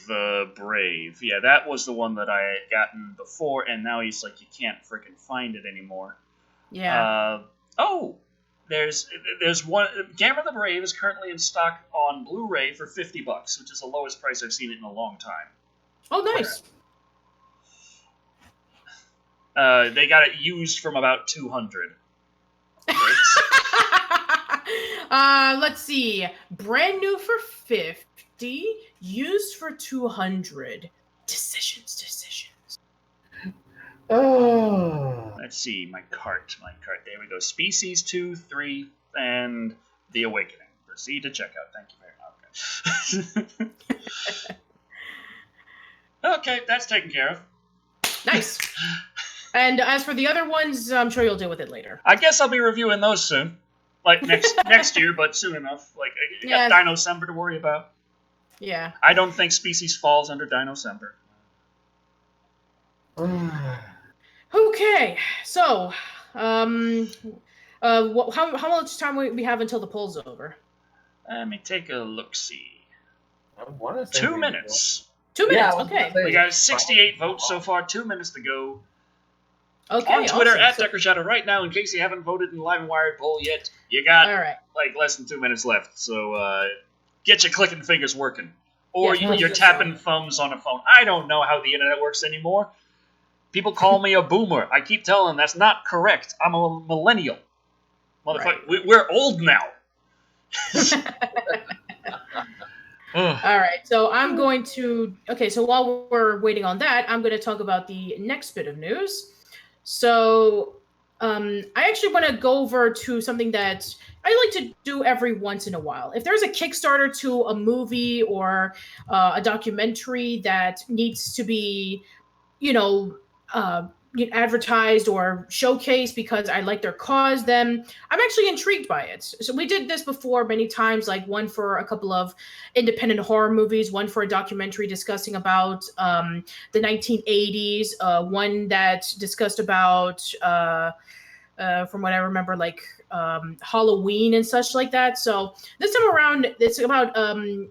the Brave. Yeah, that was the one that I had gotten before, and now he's like, you can't freaking find it anymore. Yeah. There's one. Gamera the Brave is currently in stock on Blu-ray for $50, which is the lowest price I've seen it in a long time. Oh, nice. They got it used from about 200. Let's see. Brand new for 50, used for 200. Decisions. Oh. Let's see, my cart. There we go. Species 2, 3, and The Awakening. Proceed to checkout. Thank you very much. Okay, that's taken care of. Nice. And as for the other ones, I'm sure you'll deal with it later. I guess I'll be reviewing those soon. Like next year, but soon enough. Like, I got Dino-Cember to worry about. Yeah. I don't think Species falls under Dino-Cember. Okay, so, how much time we have until the poll's over? Let me take a look-see. I want to say 2 minutes. 2 minutes, Yeah, okay. We got 68 votes so far, 2 minutes to go. Okay, On Twitter, awesome. at Decker Shadow right now, in case you haven't voted in the Live and Wired poll yet, you got, All right. like, less than 2 minutes left. So, get your clicking fingers working. Or Yes, you're tapping thumbs on a phone. I don't know how the internet works anymore. People call me a boomer. I keep telling them that's not correct. I'm a millennial. Motherfucker, Right. we're old now. All right, so I'm going to... Okay, so while we're waiting on that, I'm going to talk about the next bit of news. So, I actually want to go over to something that I like to do every once in a while. If there's a Kickstarter to a movie or a documentary that needs to be, advertised or showcased because I like their cause, then I'm actually intrigued by it. So we did this before many times, like one for a couple of independent horror movies, one for a documentary discussing about the 1980s, one that discussed about, from what I remember, like Halloween and such like that. So this time around, it's about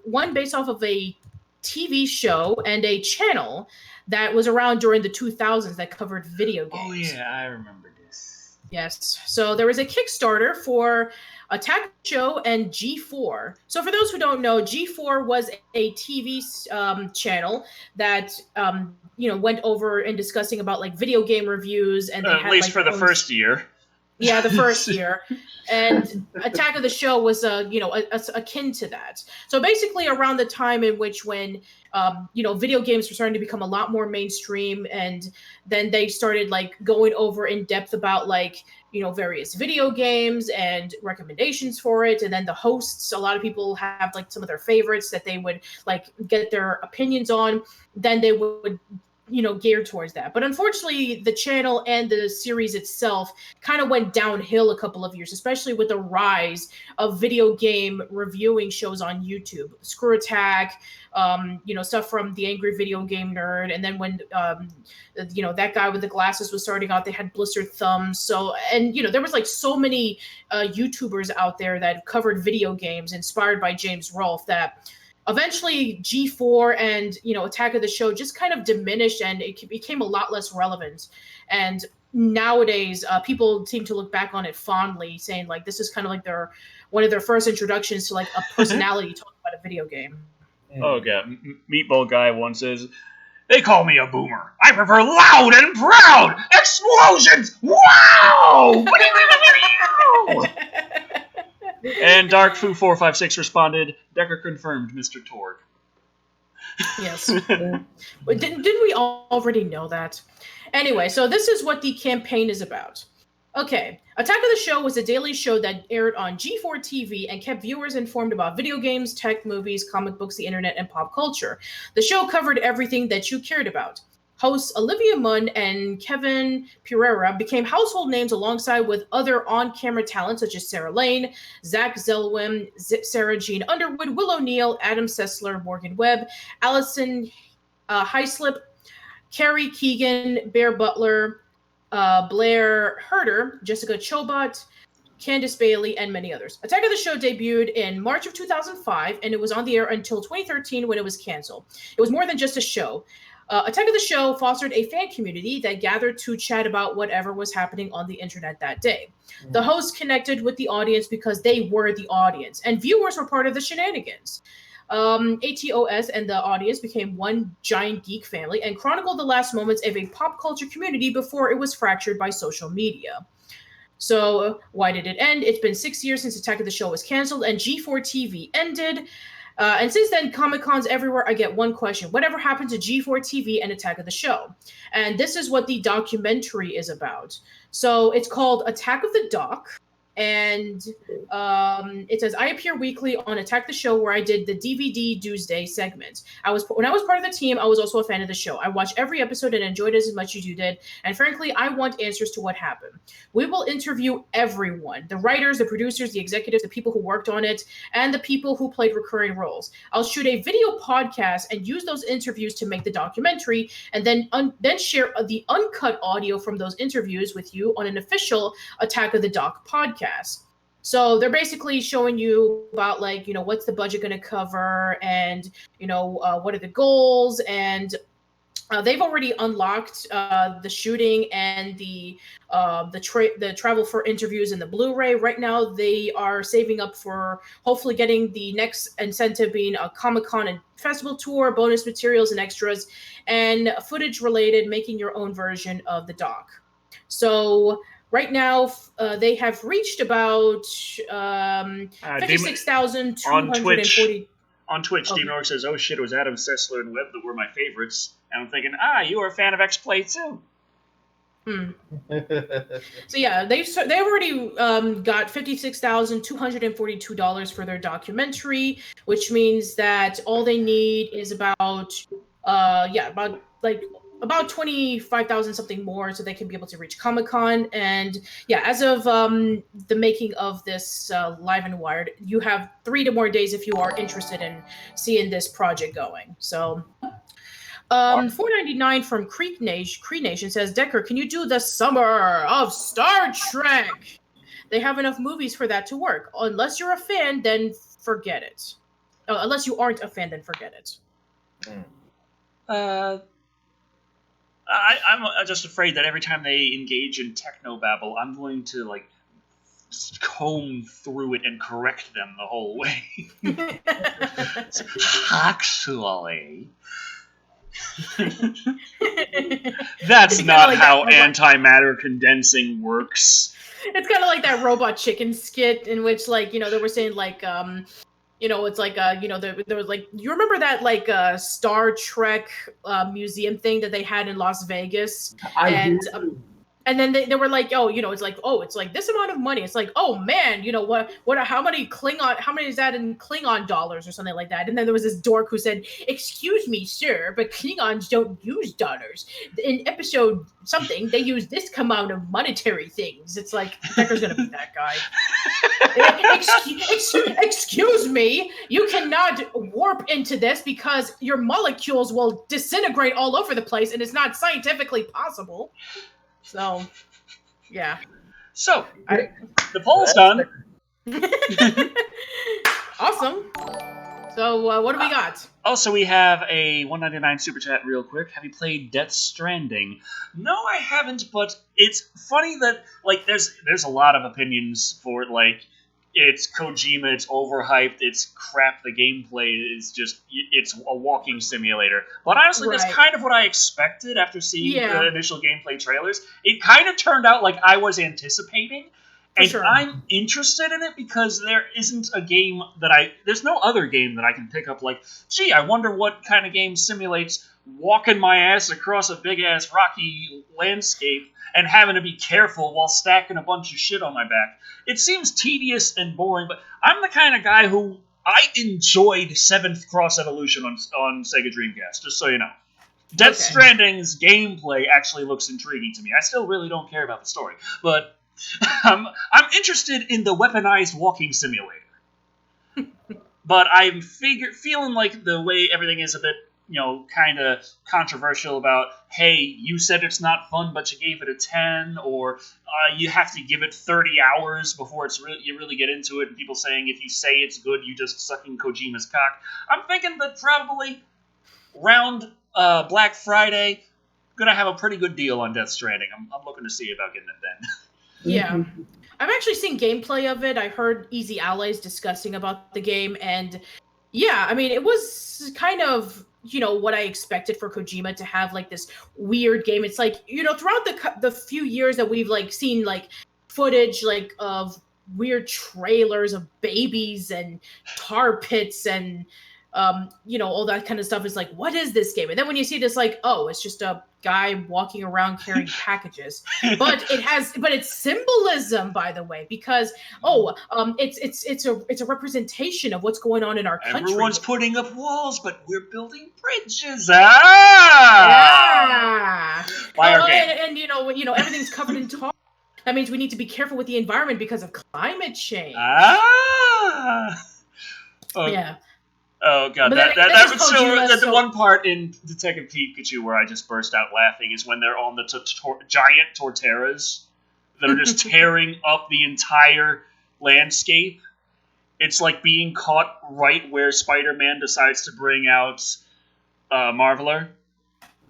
one based off of a TV show and a channel that was around during the 2000s that covered video games. Oh yeah, I remember this. Yes. So there was a Kickstarter for Attack Show and G4. So for those who don't know, G4 was a TV channel that went over and discussing about like video game reviews, and at least for the first year. Yeah, the first year. And Attack of the Show was akin to that. So basically around the time in which when video games were starting to become a lot more mainstream, and then they started like going over in depth about like various video games and recommendations for it. And then the hosts, a lot of people have like some of their favorites that they would like get their opinions on. Then they would geared towards that. But unfortunately, the channel and the series itself kind of went downhill a couple of years, especially with the rise of video game reviewing shows on YouTube. Screw Attack, stuff from the Angry Video Game Nerd. And then when, that guy with the glasses was starting out, they had Blistered Thumbs. So, and, there was like so many YouTubers out there that covered video games inspired by James Rolfe that eventually G4 and Attack of the Show just kind of diminished, and it became a lot less relevant. And nowadays people seem to look back on it fondly, saying like this is kind of like one of their first introductions to like a personality talking about a video game. Oh god, Meatball Guy once says, "They call me a boomer. I prefer loud and proud explosions. Wow!" And Dark Foo 456 responded, "Decker confirmed, Mr. Torg." Yes. But didn't we already know that? Anyway, so this is what the campaign is about. Okay, Attack of the Show was a daily show that aired on G4 TV and kept viewers informed about video games, tech, movies, comic books, the internet, and pop culture. The show covered everything that you cared about. Hosts Olivia Munn and Kevin Pereira became household names alongside with other on-camera talent such as Sarah Lane, Zach Zelwyn, Sarah Jean Underwood, Will O'Neill, Adam Sessler, Morgan Webb, Allison Hyslip, Carrie Keegan, Bear Butler, Blair Herder, Jessica Chobot, Candice Bailey, and many others. Attack of the Show debuted in March of 2005, and it was on the air until 2013 when it was canceled. It was more than just a show. Attack of the Show fostered a fan community that gathered to chat about whatever was happening on the internet that day. The hosts connected with the audience because they were the audience, and viewers were part of the shenanigans. ATOS and the audience became one giant geek family and chronicled the last moments of a pop culture community before it was fractured by social media. So why did it end? It's been 6 years since Attack of the Show was canceled and G4 TV ended. And since then, Comic-Cons everywhere, I get one question. Whatever happened to G4 TV and Attack of the Show? And this is what the documentary is about. So it's called Attack of the Doc. And it says, I appear weekly on Attack the Show, where I did the DVD Doomsday segment. When I was part of the team, I was also a fan of the show. I watched every episode and enjoyed it as much as you did. And frankly, I want answers to what happened. We will interview everyone, the writers, the producers, the executives, the people who worked on it, and the people who played recurring roles. I'll shoot a video podcast and use those interviews to make the documentary, and then share the uncut audio from those interviews with you on an official Attack of the Doc podcast. So they're basically showing you about like, what's the budget going to cover, and, what are the goals, and they've already unlocked the shooting and the travel for interviews and the Blu-ray. Right now, they are saving up for hopefully getting the next incentive being a Comic-Con and festival tour, bonus materials and extras, and footage related, making your own version of the doc. So right now, they have reached about 56,240. On Twitch, Demon Orc says, "Oh shit, it was Adam Sessler and Webb that were my favorites." And I'm thinking, you were a fan of X-Play too. So yeah, they've already got $56,242 for their documentary, which means that all they need is about 25,000 something more, so they can be able to reach Comic-Con. And yeah, as of the making of this Live and Wired, you have 3 more days if you are interested in seeing this project going. So $4.99 from Cree Nation says, Decker, can you do the Summer of Star Trek? they have enough movies for that to work. Unless you're a fan, then forget it. Unless you aren't a fan, then forget it. I'm just afraid that every time they engage in technobabble, I'm going to like comb through it and correct them the whole way. Actually, that's not like how antimatter condensing works. It's kind of like that Robot Chicken skit in which, like, you know, they were saying like, you know, it's like, you know, there was like, you remember that like Star Trek museum thing that they had in Las Vegas? And then they were like, oh, you know, it's like this amount of money. It's like, oh man, you know how many is that in Klingon dollars or something like that? And then there was this dork who said, excuse me, sir, but Klingons don't use dollars. In episode something, they use this amount of monetary things. It's like, Becker's gonna be that guy. Excuse me, you cannot warp into this because your molecules will disintegrate all over the place and it's not scientifically possible. So, yeah. So, the poll's done. Awesome. So, what do we got? Also, we have a $1.99 super chat real quick. Have you played Death Stranding? No, I haven't, but it's funny that, like, there's a lot of opinions for it, like, it's Kojima, it's overhyped, it's crap, the gameplay is just, it's a walking simulator. But honestly, that's kind of what I expected after seeing the initial gameplay trailers. It kind of turned out like I was anticipating, and I'm interested in it because there isn't a game there's no other game that I can pick up like, gee, I wonder what kind of game simulates walking my ass across a big-ass rocky landscape and having to be careful while stacking a bunch of shit on my back. It seems tedious and boring, but I'm the kind of guy who I enjoyed 7th Cross Evolution on Sega Dreamcast, just so you know. Death Stranding's gameplay actually looks intriguing to me. I still really don't care about the story, but I'm interested in the weaponized walking simulator. But I'm feeling like the way everything is a bit, you know, kind of controversial about, hey, you said it's not fun, but you gave it a 10, or you have to give it 30 hours before you really get into it, and people saying if you say it's good, you just sucking Kojima's cock. I'm thinking that probably around Black Friday, I'm going to have a pretty good deal on Death Stranding. I'm looking to see about getting it then. Yeah. I've actually seen gameplay of it. I heard Easy Allies discussing about the game, and yeah, I mean, it was kind of, you know, what I expected for Kojima to have, like, this weird game. It's like, you know, throughout the few years that we've, like, seen, like, footage, like, of weird trailers of babies and tar pits and, you know, all that kind of stuff, is like, what is this game? And then when you see this, like, oh, it's just a guy walking around carrying packages. But it's symbolism, by the way, because it's a representation of what's going on in our country. Everyone's putting up walls, but we're building bridges. Yeah. And you know everything's covered in tar. That means we need to be careful with the environment because of climate change. Yeah. Oh god, the one part in Detective Pikachu where I just burst out laughing is when they're on the giant torteras that are just tearing up the entire landscape. It's like being caught right where Spider-Man decides to bring out Marveler.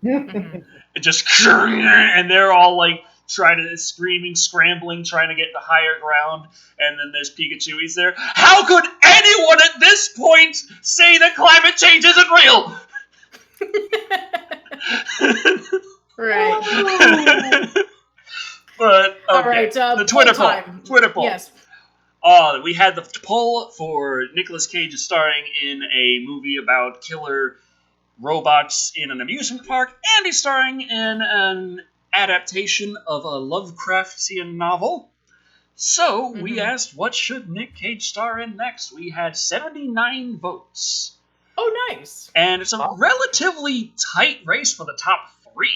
It just and they're all like screaming, scrambling, trying to get to higher ground, and then there's Pikachu. He's there. How could anyone at this point say that climate change isn't real? Right. But okay. All right, the Twitter poll. Twitter poll. Yes. We had the poll for Nicolas Cage starring in a movie about killer robots in an amusement park, and he's starring in an adaptation of a Lovecraftian novel. So we asked, what should Nick Cage star in next? We had 79 votes. Oh, nice. And it's a relatively tight race for the top 3.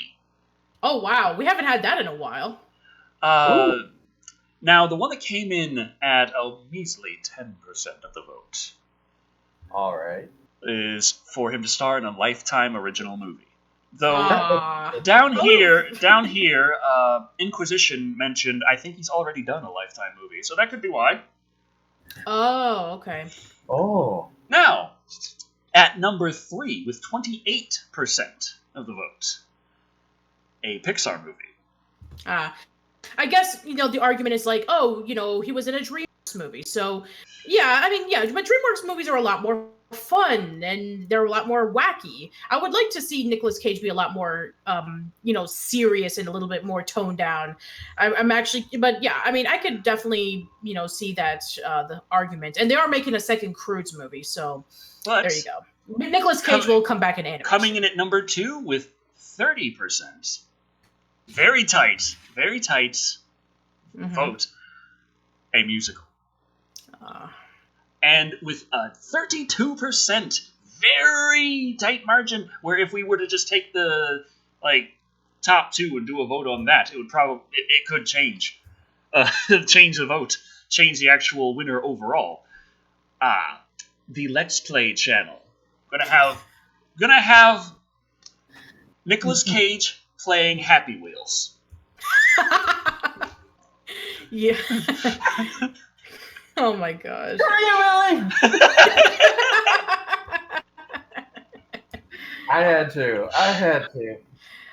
Oh, wow. We haven't had that in a while. Now, the one that came in at a measly 10% of the vote all right, is for him to star in a Lifetime original movie. Though down here, Inquisition mentioned I think he's already done a Lifetime movie, so that could be why. Oh, okay. Oh. Now, at number 3 with 28% of the vote, a Pixar movie. I guess, the argument is like, oh, he was in a DreamWorks movie. So, yeah, I mean, yeah, but DreamWorks movies are a lot more fun and they're a lot more wacky. I would like to see Nicolas Cage be a lot more, serious and a little bit more toned down. I'm actually, but yeah, I mean, I could definitely, see that, the argument. And they are making a second Croods movie, so there you go. Nicolas Cage will come back in animation. Coming in at number 2 with 30%. Very tight vote. A musical. And with a 32% very tight margin, where if we were to just take the top 2 and do a vote on that, it would probably it could change, change the vote, change the actual winner overall. The Let's Play channel gonna have Nicolas Cage playing Happy Wheels. Yeah. Oh my gosh. I had to.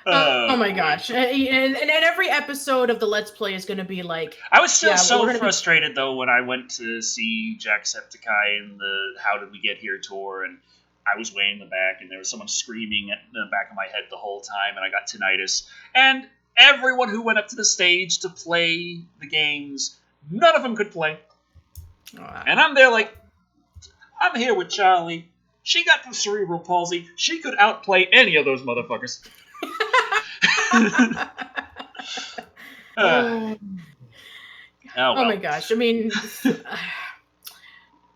Oh my gosh. And every episode of the Let's Play is going to be like... I was still so frustrated, though, when I went to see Jacksepticeye in the How Did We Get Here tour, and I was way in the back, and there was someone screaming at the back of my head the whole time, and I got tinnitus. And everyone who went up to the stage to play the games, none of them could play. And I'm there like, I'm here with Charlie. She got the cerebral palsy. She could outplay any of those motherfuckers. Oh my gosh. I mean,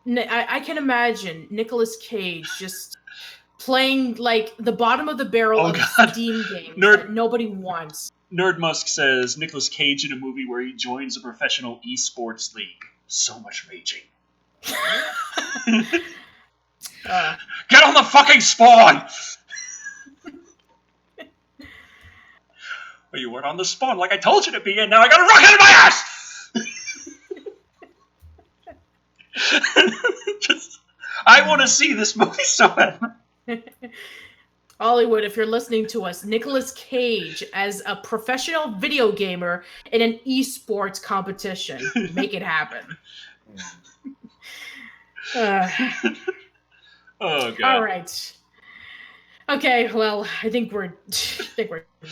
I can imagine Nicolas Cage just playing like the bottom of the barrel of Steam games that nobody wants. Nerd Musk says Nicolas Cage in a movie where he joins a professional esports league. So much raging. Get on the fucking spawn! Well, you weren't on the spawn like I told you to be, and now I got a rocket in my ass! I want to see this movie so bad. Hollywood, if you're listening to us, Nicolas Cage as a professional video gamer in an esports competition. Make it happen. Oh god. All right. Okay, well, I think we're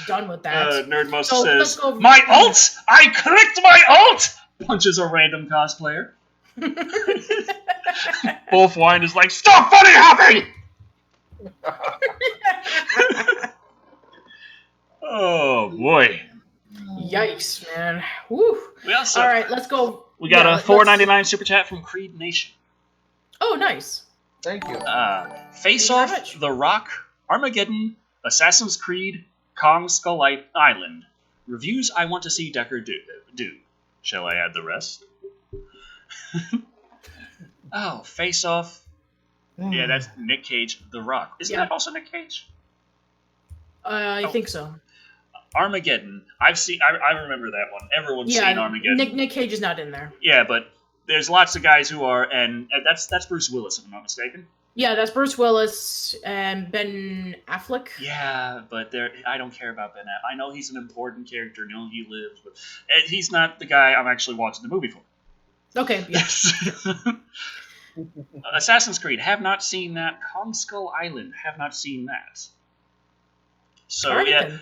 done with that. Nerd Musk says, "My ult! I clicked my ult!" Punches a random cosplayer. Wolfwine is like, "Stop funny hopping!" Oh boy. Yikes, man. Woo. All right, let's go. We got a $4.99 super chat from Creed Nation. Oh, nice. Thank you. Face Off, The Rock, Armageddon, Assassin's Creed, Kong Skull Island. Reviews I want to see Decker do. Shall I add the rest? Oh, Face Off. Yeah, that's Nick Cage, The Rock. Isn't that also Nick Cage? I think so. Armageddon. I remember that one. Everyone's seen Armageddon. Nick Cage is not in there. Yeah, but there's lots of guys who are, and that's Bruce Willis, if I'm not mistaken. Yeah, that's Bruce Willis and Ben Affleck. Yeah, but I don't care about Ben Affleck. I know he's an important character. I know he lives, but he's not the guy I'm actually watching the movie for. Okay. Yes. Assassin's Creed, have not seen that. Kong Skull Island, have not seen that. So yeah,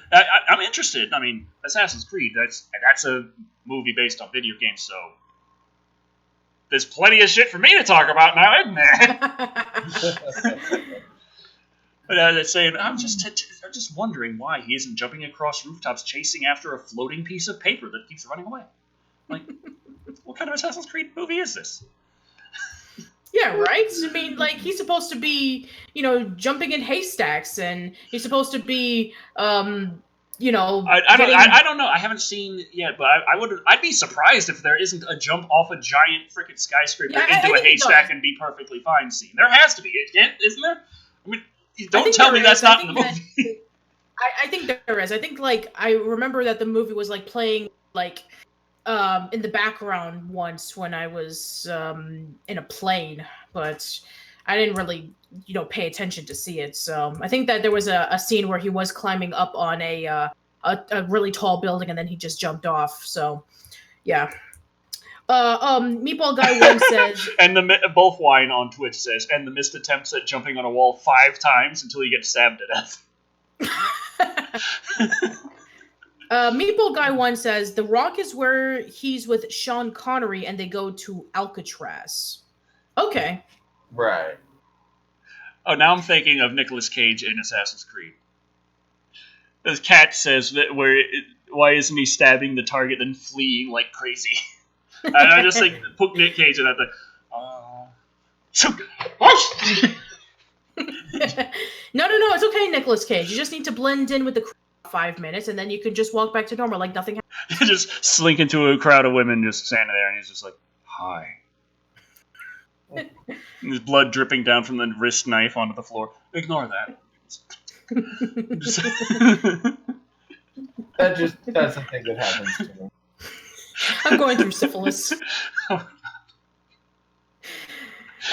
I'm interested. I mean, Assassin's Creed, that's a movie based on video games, so there's plenty of shit for me to talk about now, isn't there? But they're saying, I'm just wondering why he isn't jumping across rooftops chasing after a floating piece of paper that keeps running away. Like, what kind of Assassin's Creed movie is this? Yeah, right? I mean, like, he's supposed to be, jumping in haystacks, and he's supposed to be, I don't know. I haven't seen it yet, but I'd be surprised if there isn't a jump off a giant freaking skyscraper into a haystack and be perfectly fine scene. There has to be. Isn't there? I mean, don't tell me that's not in the movie. I think there is. I think like I remember that the movie was like playing like in the background once when I was in a plane, but I didn't really pay attention to see it. So I think that there was a scene where he was climbing up on a really tall building and then he just jumped off. So yeah. Meatball Guy 1 says, and both wine on Twitch says, and the missed attempts at jumping on a wall 5 times until he gets stabbed to death. Meatball Guy 1 says, The Rock is where he's with Sean Connery and they go to Alcatraz. Okay. Right. Oh, now I'm thinking of Nicolas Cage in Assassin's Creed. The cat says that why isn't he stabbing the target and fleeing like crazy? And I just like put Nick Cage in that thing. No, it's okay, Nicolas Cage. You just need to blend in with the crowd for 5 minutes, and then you can just walk back to normal like nothing happened. Just slink into a crowd of women just standing there, and he's just like, hi. And his blood dripping down from the wrist knife onto the floor. Ignore that. That's the thing that happens to me. I'm going through syphilis.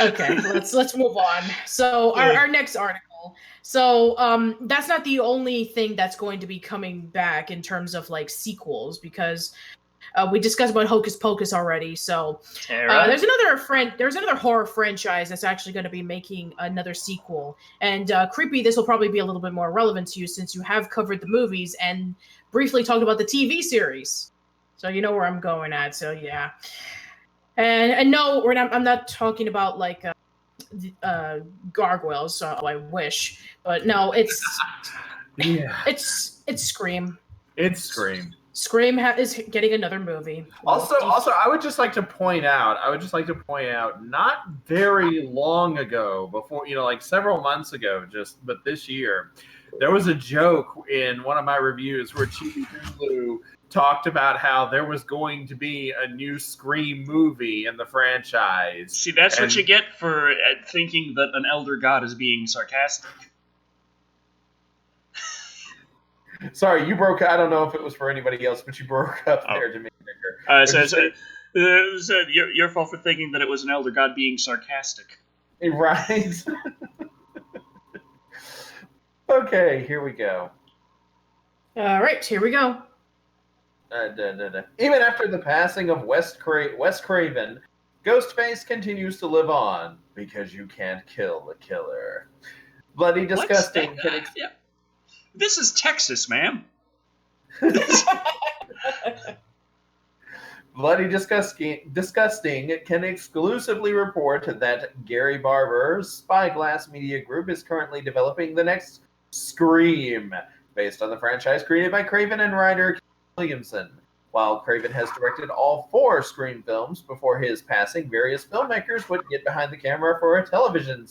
Okay, let's move on. So our next article. So that's not the only thing that's going to be coming back in terms of like sequels, because we discussed about Hocus Pocus already. So there's another horror franchise that's actually going to be making another sequel. And Creepy, this will probably be a little bit more relevant to you since you have covered the movies and briefly talked about the TV series. So you know where I'm going at. So yeah, and no, I'm not talking about like gargoyles. So I wish, but no, it's it's Scream. It's Scream. Scream is getting another movie. Also, I would just like to point out, not very long ago, before like several months ago, but this year, there was a joke in one of my reviews where Chibi Hulu talked about how there was going to be a new Scream movie in the franchise. See, that's what you get for thinking that an elder god is being sarcastic. Sorry, you broke. I don't know if it was for anybody else, but you broke up there to me. Your fault for thinking that it was an elder god being sarcastic. Right. Okay, here we go. All right, here we go. Even after the passing of Wes Craven, Ghostface continues to live on because you can't kill the killer. Bloody Disgusting. This is Texas, ma'am. Bloody Disgusting can exclusively report that Gary Barber's Spyglass Media Group is currently developing the next Scream, based on the franchise created by Craven and writer Williamson. While Craven has directed all 4 Scream films before his passing, various filmmakers would get behind the camera for a television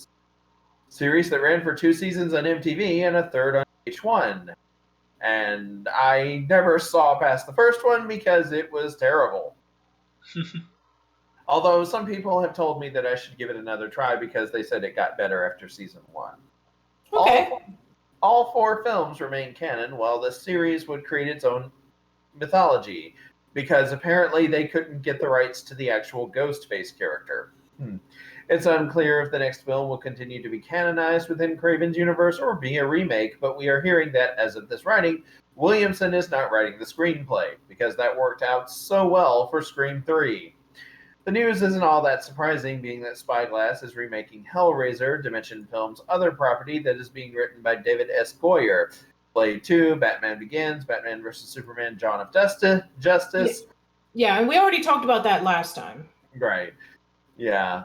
series that ran for 2 seasons on MTV and a third on VH1. And I never saw past the first one because it was terrible. Although some people have told me that I should give it another try because they said it got better after season 1. Okay. All 4 films remain canon, while the series would create its own mythology, because apparently they couldn't get the rights to the actual Ghostface character. It's unclear if the next film will continue to be canonized within Craven's universe or be a remake, but we are hearing that, as of this writing, Williamson is not writing the screenplay, because that worked out so well for Scream 3. The news isn't all that surprising, being that Spyglass is remaking Hellraiser, Dimension Films' other property that is being written by David S. Goyer. Blade 2, Batman Begins, Batman vs. Superman, Dawn of Justice. Yeah, and we already talked about that last time. Right. Yeah.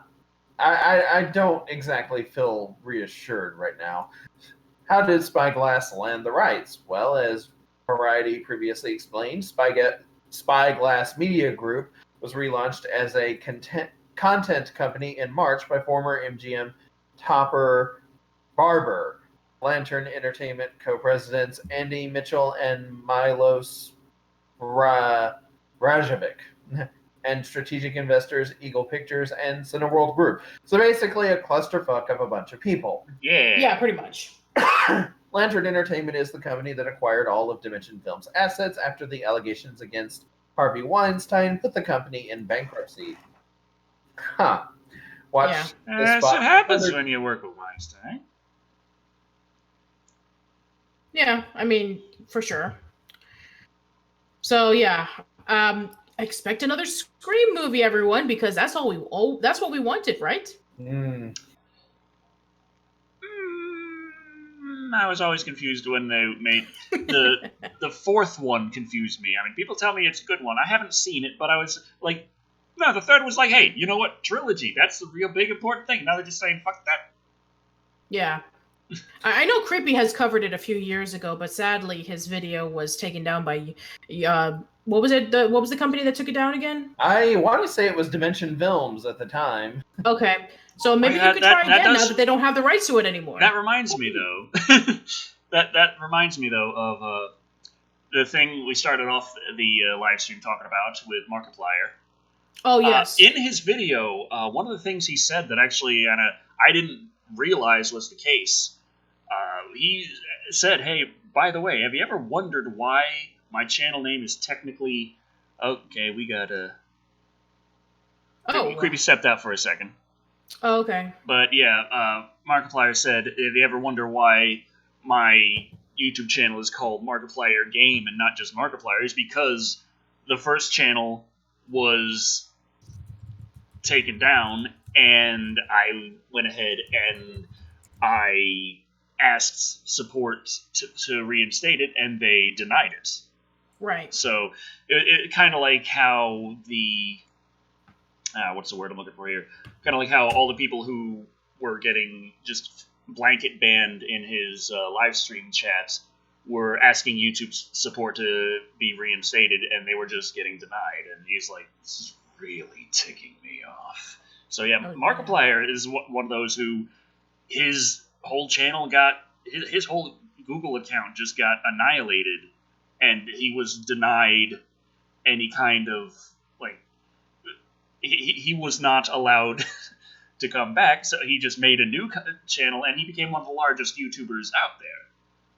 I don't exactly feel reassured right now. How did Spyglass land the rights? Well, as Variety previously explained, Spyglass Media Group was relaunched as a content company in March by former MGM Topper Barber, Lantern Entertainment co-presidents Andy Mitchell and Milos Rajovic, and strategic investors Eagle Pictures and Cineworld Group. So basically a clusterfuck of a bunch of people. Yeah. Yeah, pretty much. Lantern Entertainment is the company that acquired all of Dimension Films' assets after the allegations against Harvey Weinstein put the company in bankruptcy. Huh. Watch the That's what spot. happens when you work with Weinstein. Yeah, I mean, for sure. So yeah, expect another Scream movie, everyone, because that's what we wanted, right? I was always confused when they made the fourth one. Confused me. I mean, people tell me it's a good one. I haven't seen it, but I was like, no. The third was like, hey, you know what? Trilogy. That's the real big important thing. Now they're just saying, fuck that. Yeah. I know Creepy has covered it a few years ago, but sadly his video was taken down by what was it? What was the company that took it down again? I want to say it was Dimension Films at the time. Okay, so maybe you could try again now that they don't have the rights to it anymore. That reminds me though. that reminds me though of the thing we started off the live stream talking about with Markiplier. Oh yes. In his video, one of the things he said that actually I didn't realize was the case. He said, "Hey, by the way, have you ever wondered why my channel name is technically?" Okay, we got Creepy stepped out for a second. Oh, okay. But yeah, Markiplier said, "If you ever wonder why my YouTube channel is called Markiplier Game and not just Markiplier, is because the first channel was taken down, and I went ahead and I asked support to reinstate it, and they denied it." Right. So it kind of like how the what's the word I'm looking for here? Kind of like how all the people who were getting just blanket banned in his live stream chats were asking YouTube support to be reinstated, and they were just getting denied. And he's like, "This is really ticking me off." So yeah, Markiplier is one of those who his whole channel got his whole Google account just got annihilated, and he was denied any kind of like he was not allowed to come back. So he just made a new channel, and he became one of the largest YouTubers out there.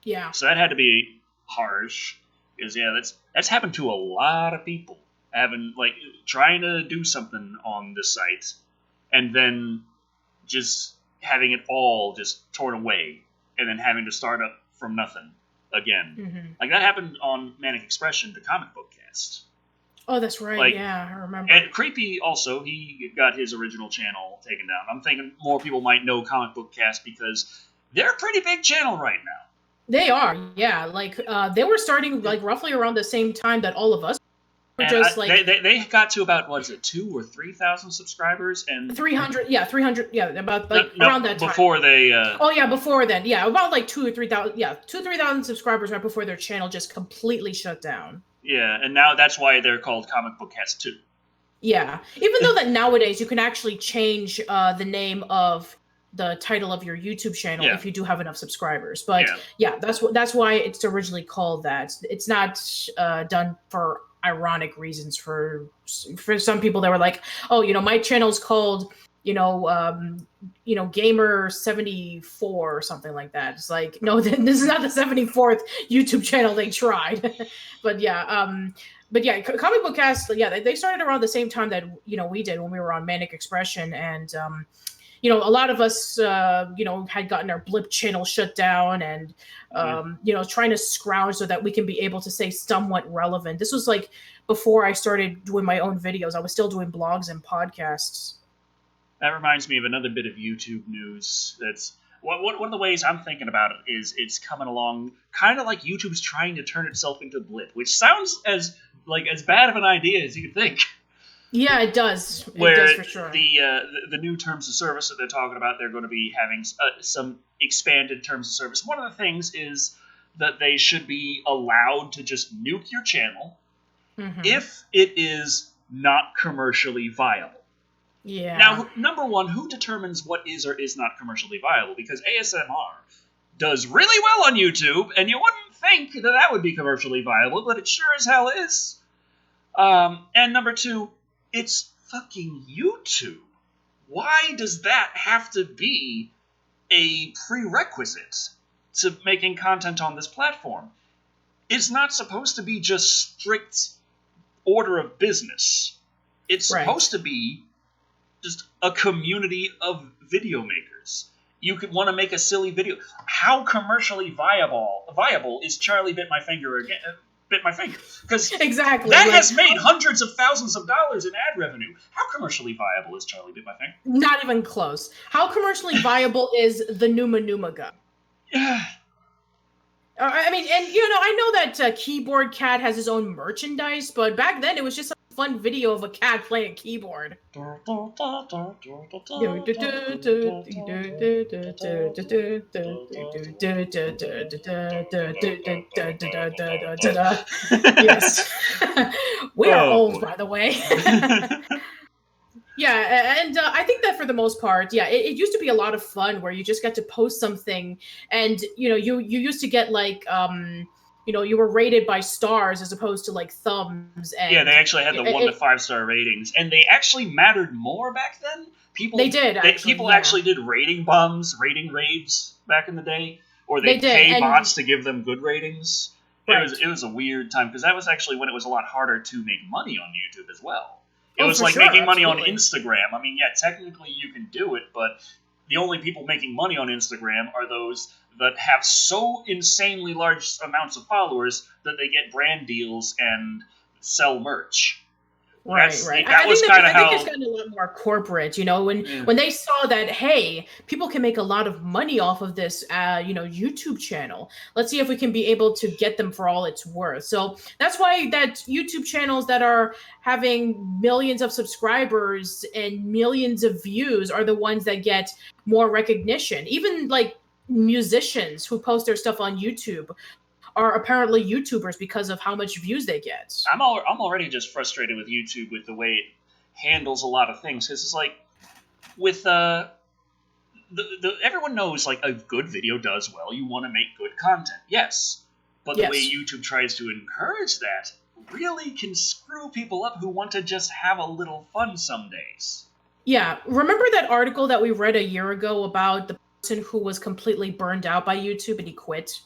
Yeah. So that had to be harsh, because yeah, that's happened to a lot of people. Having like trying to do something on this site, and then just having it all just torn away, and then having to start up from nothing again. Mm-hmm. Like that happened on Manic Expression, the comic book cast. Oh, that's right. Like, yeah, I remember. And Creepy also, he got his original channel taken down. I'm thinking more people might know Comic Book Cast because they're a pretty big channel right now. They are, yeah. Like they were starting like roughly around the same time that all of us. Just like they got to about 2,000 or 3,000 subscribers, and 300, yeah, 300, yeah, about like around that time. Before they. Oh yeah, before then, yeah, about like 2,000 or 3,000, yeah, 2,000 or 3,000 subscribers right before their channel just completely shut down. Yeah, and now that's why they're called Comic Book Cast 2. Yeah, even though that nowadays you can actually change the name of the title of your YouTube channel if you do have enough subscribers. But yeah, that's why it's originally called that. It's not done for ironic reasons for some people that were like, oh, my channel's called Gamer 74 or something like that. It's like, no, this is not the 74th YouTube channel they tried. But yeah, Comic Book Cast, yeah, they started around the same time that we did when we were on Manic Expression, and a lot of us had gotten our Blip channel shut down, and trying to scrounge so that we can be able to stay somewhat relevant. This was like before I started doing my own videos. I was still doing blogs and podcasts. That reminds me of another bit of YouTube news. That's one of the ways I'm thinking about it is it's coming along kind of like YouTube's trying to turn itself into Blip, which sounds as bad of an idea as you could think. Yeah, it does. Where it does for sure. The new terms of service that they're talking about, they're going to be having some expanded terms of service. One of the things is that they should be allowed to just nuke your channel if it is not commercially viable. Yeah. Now, number one, who determines what is or is not commercially viable? Because ASMR does really well on YouTube, and you wouldn't think that would be commercially viable, but it sure as hell is. And number two, it's fucking YouTube. Why does that have to be a prerequisite? to making content on this platform. It's not supposed to be just strict order of business. It's supposed to be just a community of video makers. You could want to make a silly video. How commercially viable is Charlie Bit My Finger again? Bit My Finger, because exactly that has made hundreds of thousands of dollars in ad revenue. How commercially viable is Charlie Bit My Finger? Not even close. How commercially viable is the Numa gun? I mean, and I know that Keyboard Cat has his own merchandise, but back then it was just a fun video of a cat playing a keyboard. Yes. We are old, by the way. Yeah, and I think that for the most part, it used to be a lot of fun where you just got to post something, and you used to get like you were rated by stars as opposed to like thumbs. And yeah, they actually had the 1 to 5 star ratings, and they actually mattered more back then. People actually did rating bums, rating raves back in the day, or they pay bots to give them good ratings. Right. It was a weird time because that was actually when it was a lot harder to make money on YouTube as well. It was like making money on Instagram. I mean, yeah, technically you can do it, but the only people making money on Instagram are those that have so insanely large amounts of followers that they get brand deals and sell merch. Right. That was kind of how. I think it's gotten a lot more corporate, when they saw that, hey, people can make a lot of money off of this, YouTube channel. Let's see if we can be able to get them for all it's worth. So that's why that YouTube channels that are having millions of subscribers and millions of views are the ones that get more recognition. Even like musicians who post their stuff on YouTube are apparently YouTubers because of how much views they get. I'm already just frustrated with YouTube with the way it handles a lot of things. Because it's like with everyone knows like a good video does well. You want to make good content, yes, but the way YouTube tries to encourage that really can screw people up who want to just have a little fun some days. Yeah, remember that article that we read a year ago about the person who was completely burned out by YouTube and he quit?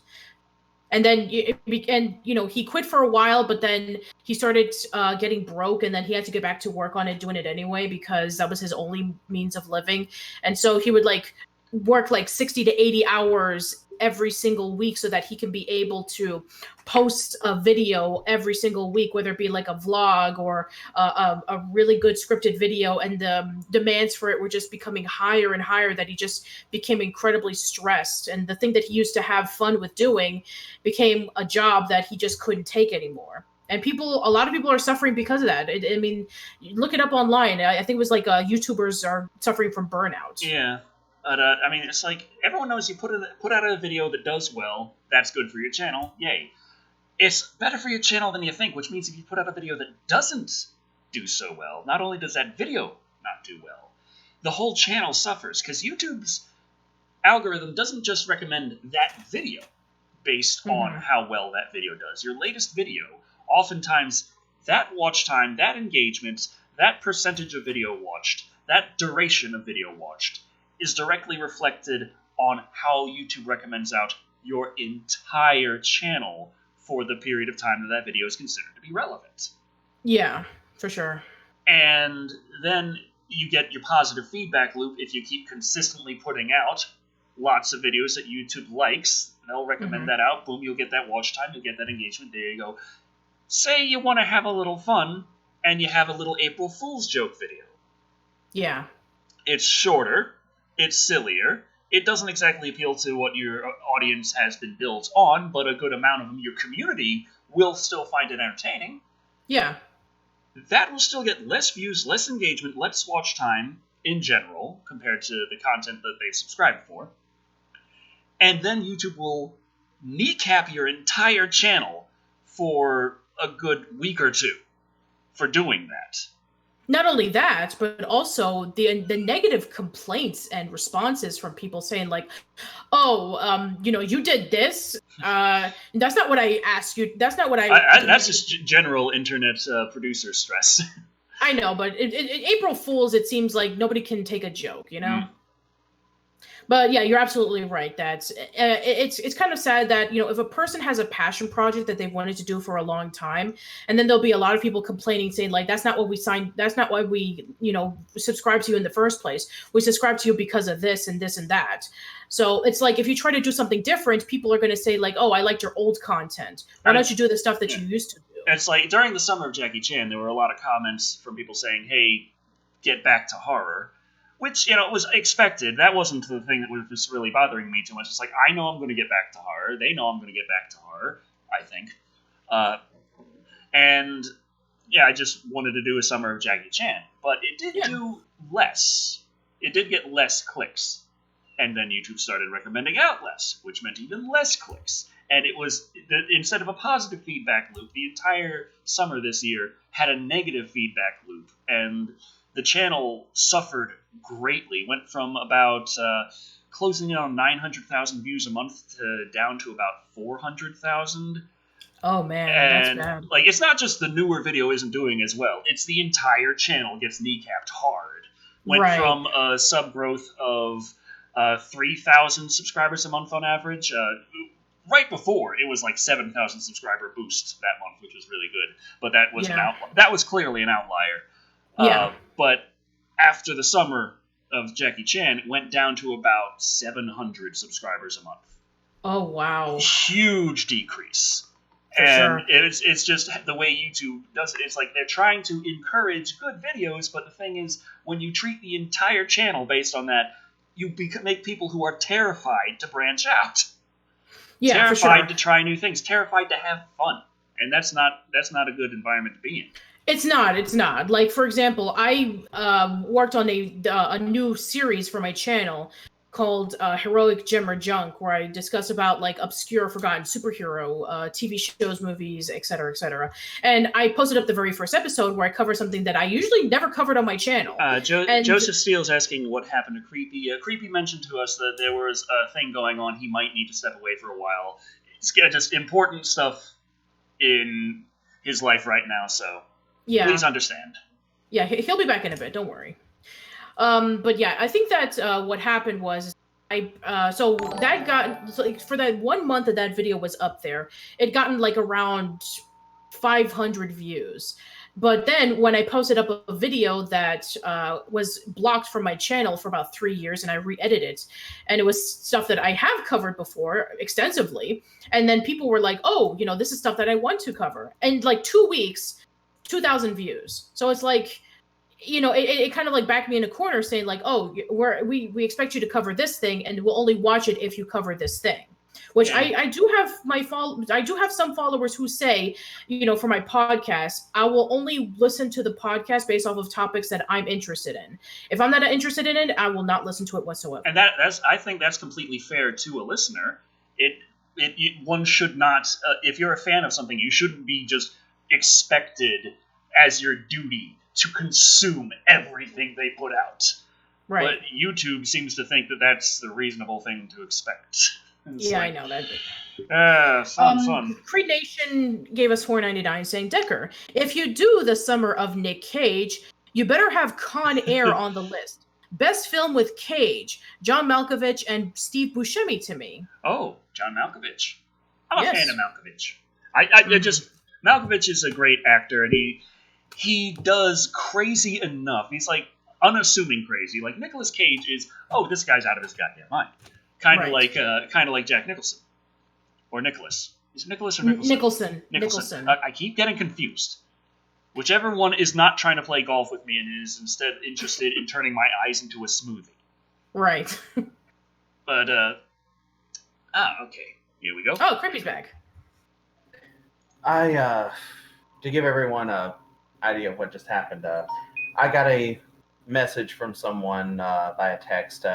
And then, he quit for a while, but then he started getting broke, and then he had to get back to work on it, doing it anyway, because that was his only means of living. And so he would work 60 to 80 hours every single week so that he can be able to post a video every single week, whether it be like a vlog or a really good scripted video. And the demands for it were just becoming higher and higher, that he just became incredibly stressed. And the thing that he used to have fun with doing became a job that he just couldn't take anymore. And a lot of people are suffering because of that. I mean, look it up online. I think it was YouTubers are suffering from burnout. Yeah. But, I mean, it's like, everyone knows you put out a video that does well, that's good for your channel, yay. It's better for your channel than you think, which means if you put out a video that doesn't do so well, not only does that video not do well, the whole channel suffers, because YouTube's algorithm doesn't just recommend that video based on how well that video does. Your latest video, oftentimes, that watch time, that engagement, that percentage of video watched, that duration of video watched, is directly reflected on how YouTube recommends out your entire channel for the period of time that video is considered to be relevant. Yeah, for sure. And then you get your positive feedback loop if you keep consistently putting out lots of videos that YouTube likes. They'll recommend that out. Boom, you'll get that watch time. You'll get that engagement. There you go. Say you want to have a little fun, and you have a little April Fool's joke video. Yeah. It's shorter. It's sillier. It doesn't exactly appeal to what your audience has been built on, but a good amount of them, your community, will still find it entertaining. Yeah. That will still get less views, less engagement, less watch time in general, compared to the content that they subscribe for. And then YouTube will kneecap your entire channel for a good week or two for doing that. Not only that, but also the negative complaints and responses from people saying you did this. That's not what I asked you. That's not what that's just general internet producer stress. I know, but April Fools, it seems like nobody can take a joke, But yeah, you're absolutely right. That it's kind of sad that if a person has a passion project that they've wanted to do for a long time, and then there'll be a lot of people complaining, saying like, "That's not what we signed. That's not why we subscribe to you in the first place. We subscribe to you because of this and this and that." So it's like if you try to do something different, people are going to say like, "Oh, I liked your old content. Why don't you do the stuff that you used to do?" It's like during the summer of Jackie Chan, there were a lot of comments from people saying, "Hey, get back to horror." Which, was expected. That wasn't the thing that was really bothering me too much. It's like, I know I'm going to get back to horror. They know I'm going to get back to horror, I think. And, yeah, I just wanted to do a summer of Jackie Chan. But it did do less. It did get less clicks. And then YouTube started recommending out less, which meant even less clicks. And it was, instead of a positive feedback loop, the entire summer this year had a negative feedback loop. And the channel suffered greatly. Went from about closing in on 900,000 views a month to down to about 400,000. Oh man, and, that's bad. Like, it's not just the newer video isn't doing as well. It's the entire channel gets kneecapped hard. Went from a sub growth of 3,000 subscribers a month on average. Right before, it was like 7,000 subscriber boost that month, which was really good. But that was that was clearly an outlier. But after the summer of Jackie Chan, it went down to about 700 subscribers a month. Oh, wow. Huge decrease. For sure. it's just the way YouTube does it. It's like they're trying to encourage good videos, but the thing is, when you treat the entire channel based on that, you make people who are terrified to branch out. Yeah, terrified to try new things, terrified to have fun. And that's not a good environment to be in. It's not. Like, for example, I worked on a new series for my channel called Heroic Gem or Junk, where I discuss about like obscure, forgotten superhero TV shows, movies, etc., etc. And I posted up the very first episode where I cover something that I usually never covered on my channel. Joseph Steele's asking what happened to Creepy. Creepy mentioned to us that there was a thing going on. He might need to step away for a while. It's just important stuff in his life right now, so please understand. Yeah, he'll be back in a bit. Don't worry. But yeah, I think that what happened was so that got for that 1 month that video was up there, it gotten like around 500 views. But then when I posted up a video that was blocked from my channel for about 3 years, and I re-edited it, and it was stuff that I have covered before extensively, and then people were like, "Oh, this is stuff that I want to cover," and like 2 weeks, 2,000 views. So it's like, it kind of like backed me in a corner, saying like, "Oh, we expect you to cover this thing, and we'll only watch it if you cover this thing." Which I do have I do have some followers who say, for my podcast, I will only listen to the podcast based off of topics that I'm interested in. If I'm not interested in it, I will not listen to it whatsoever. And I think that's completely fair to a listener. One should not, if you're a fan of something, you shouldn't be just expected as your duty to consume everything they put out. Right. But YouTube seems to think that that's the reasonable thing to expect. Yeah, I know that. Fun. Creed Nation gave us $4.99 saying, "Decker, if you do the summer of Nick Cage, you better have Con Air on the list. Best film with Cage, John Malkovich, and Steve Buscemi to me." Oh, John Malkovich. I'm a fan of Malkovich. I just Malkovich is a great actor, and he does crazy enough. He's like unassuming crazy. Like Nicolas Cage is, this guy's out of his goddamn mind. Kind of like Jack Nicholson. Or Nicholas. Is it Nicholas or Nicholson? Nicholson. I keep getting confused. Whichever one is not trying to play golf with me and is instead interested in turning my eyes into a smoothie. Right. But, okay. Here we go. Oh, Crippy's back. To give everyone a idea of what just happened, I got a message from someone via text.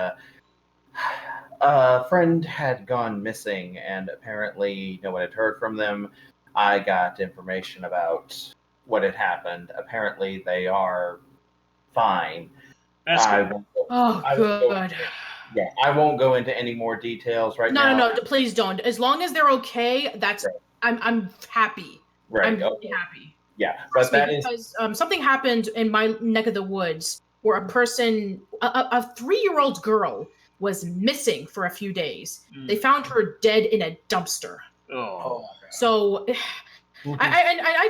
A friend had gone missing, and apparently no one had heard from them. I got information about what had happened. Apparently they are fine. That's good. Good. Yeah, I won't go into any more details now. No, please don't. As long as they're okay, that's right. I'm happy. Right. I'm really happy. Yeah, but that because something happened in my neck of the woods where a 3-year-old girl was missing for a few days. Mm. They found her dead in a dumpster. Oh. So I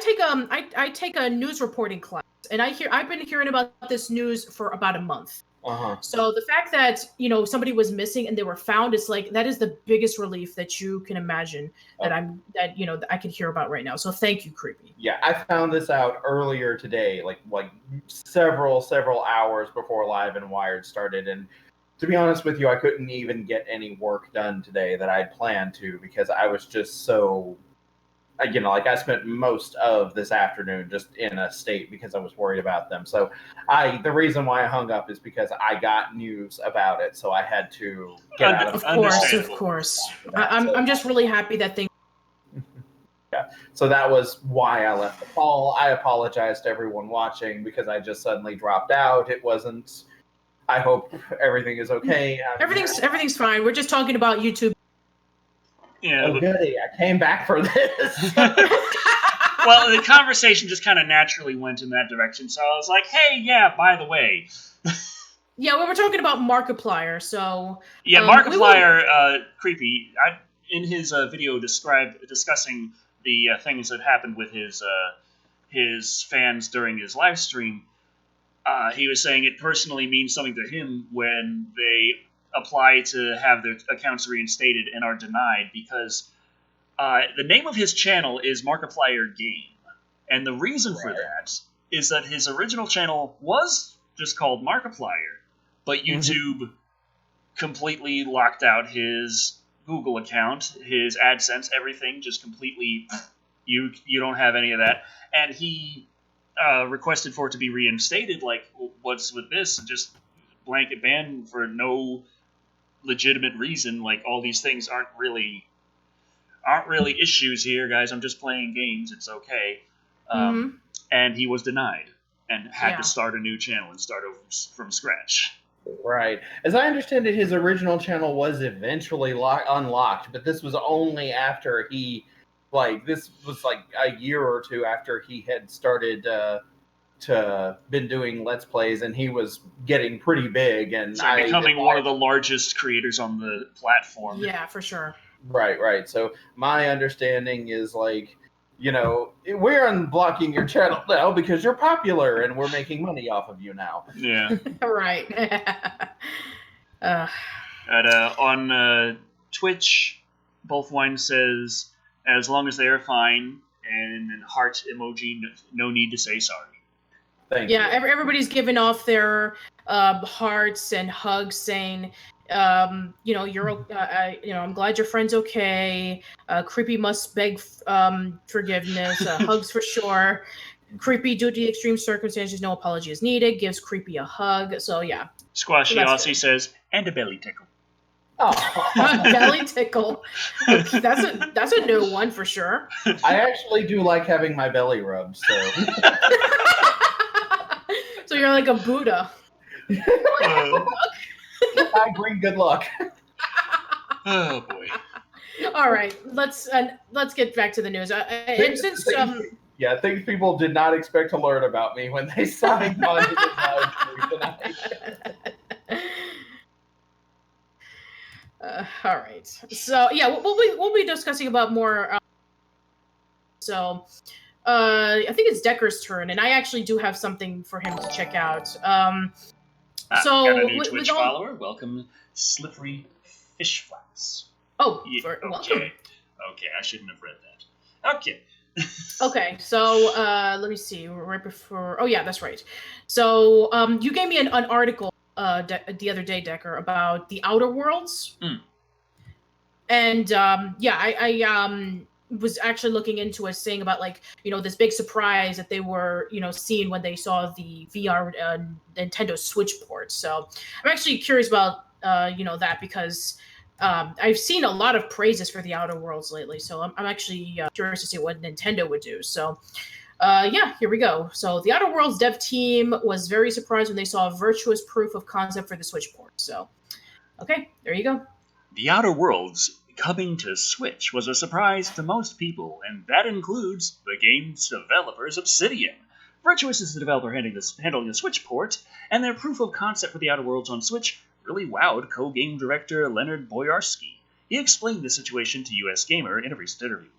take a news reporting class, and I've been hearing about this news for about a month. So the fact that somebody was missing and they were found, is like, that is the biggest relief that you can imagine that I can hear about right now. So thank you, Creepy. Yeah, I found this out earlier today, like several hours before Live and Wired started, and to be honest with you, I couldn't even get any work done today that I'd planned to, because I was just so, I spent most of this afternoon just in a state because I was worried about them. So the reason why I hung up is because I got news about it, so I had to get out of it. Of course. I'm just really happy that things. Yeah. So that was why I left the call. I apologize to everyone watching because I just suddenly dropped out. It wasn't. I hope everything is okay. Everything's fine. We're just talking about YouTube. Yeah. Oh, goody. I came back for this. Well, the conversation just kind of naturally went in that direction, so I was like, hey, yeah, by the way. Yeah, we were talking about Markiplier, so... Yeah, Markiplier, Creepy, in his video discussing the things that happened with his fans during his live stream, he was saying it personally means something to him when they apply to have their accounts reinstated and are denied, because the name of his channel is Markiplier Game. And the reason for that is that his original channel was just called Markiplier, but YouTube completely locked out his Google account, his AdSense, everything, just completely, you don't have any of that. And he requested for it to be reinstated, like, what's with this? Just blanket ban for no legitimate reason. Like, all these things aren't really issues here, guys. I'm just playing games. It's okay. And he was denied and had to start a new channel and start over from scratch. Right. As I understand it, his original channel was eventually unlocked, but this was only after he, this was like a year or two after he had started been doing Let's Plays, and he was getting pretty big. And so becoming one of the largest creators on the platform. Yeah, for sure. Right. So my understanding is, we're unblocking your channel now because you're popular and we're making money off of you now. Yeah. Right. On Twitch, Bothwine says, as long as they are fine, and an heart emoji, no need to say sorry. Thank you. Everybody's giving off their hearts and hugs, saying, I'm glad your friend's okay. Creepy must beg forgiveness. Hugs for sure. Creepy, due to the extreme circumstances, no apology is needed. Gives Creepy a hug. So yeah. Squashy Aussie says, and a belly tickle. Oh, a belly tickle. Okay, that's a new one for sure. I actually do like having my belly rubbed. So. So you're like a Buddha. I bring good luck. Oh boy! All right, let's get back to the news. And since things people did not expect to learn about me when they signed on to this live stream tonight. All right, so yeah, we'll be discussing about more. I think it's Decker's turn, and I actually do have something for him to check out. So got a new Twitch follower. Welcome, Slippery Fish Flats. Oh, welcome. Okay, I shouldn't have read that. Okay. Okay, so let me see. Right before. Oh yeah, that's right. So you gave me an article the other day, Decker, about the Outer Worlds. And I was actually looking into it, saying about this big surprise that they were seeing when they saw the VR Nintendo Switch port. So I'm actually curious about that, because I've seen a lot of praises for the Outer Worlds lately. So I'm actually curious to see what Nintendo would do. So here we go. So the Outer Worlds dev team was very surprised when they saw a virtuous proof of concept for the Switch port. So okay, there you go. The Outer Worlds coming to Switch was a surprise to most people, and that includes the game's developers, Obsidian. Virtuous is the developer handling the Switch port, and their proof of concept for the Outer Worlds on Switch really wowed co-game director Leonard Boyarsky. He explained the situation to US Gamer in a recent interview.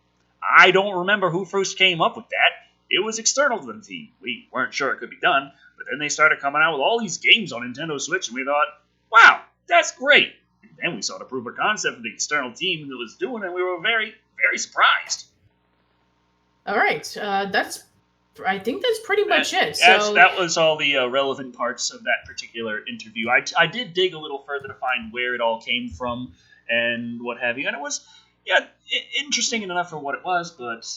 I don't remember who first came up with that. It was external to the team. We weren't sure it could be done, but then they started coming out with all these games on Nintendo Switch, and we thought, wow, that's great. And then we saw the proof of concept from the external team that was doing it, and we were very, very surprised. All right, I think that's pretty much it. So that was all the relevant parts of that particular interview. I did dig a little further to find where it all came from and what have you, and it was interesting enough for what it was, but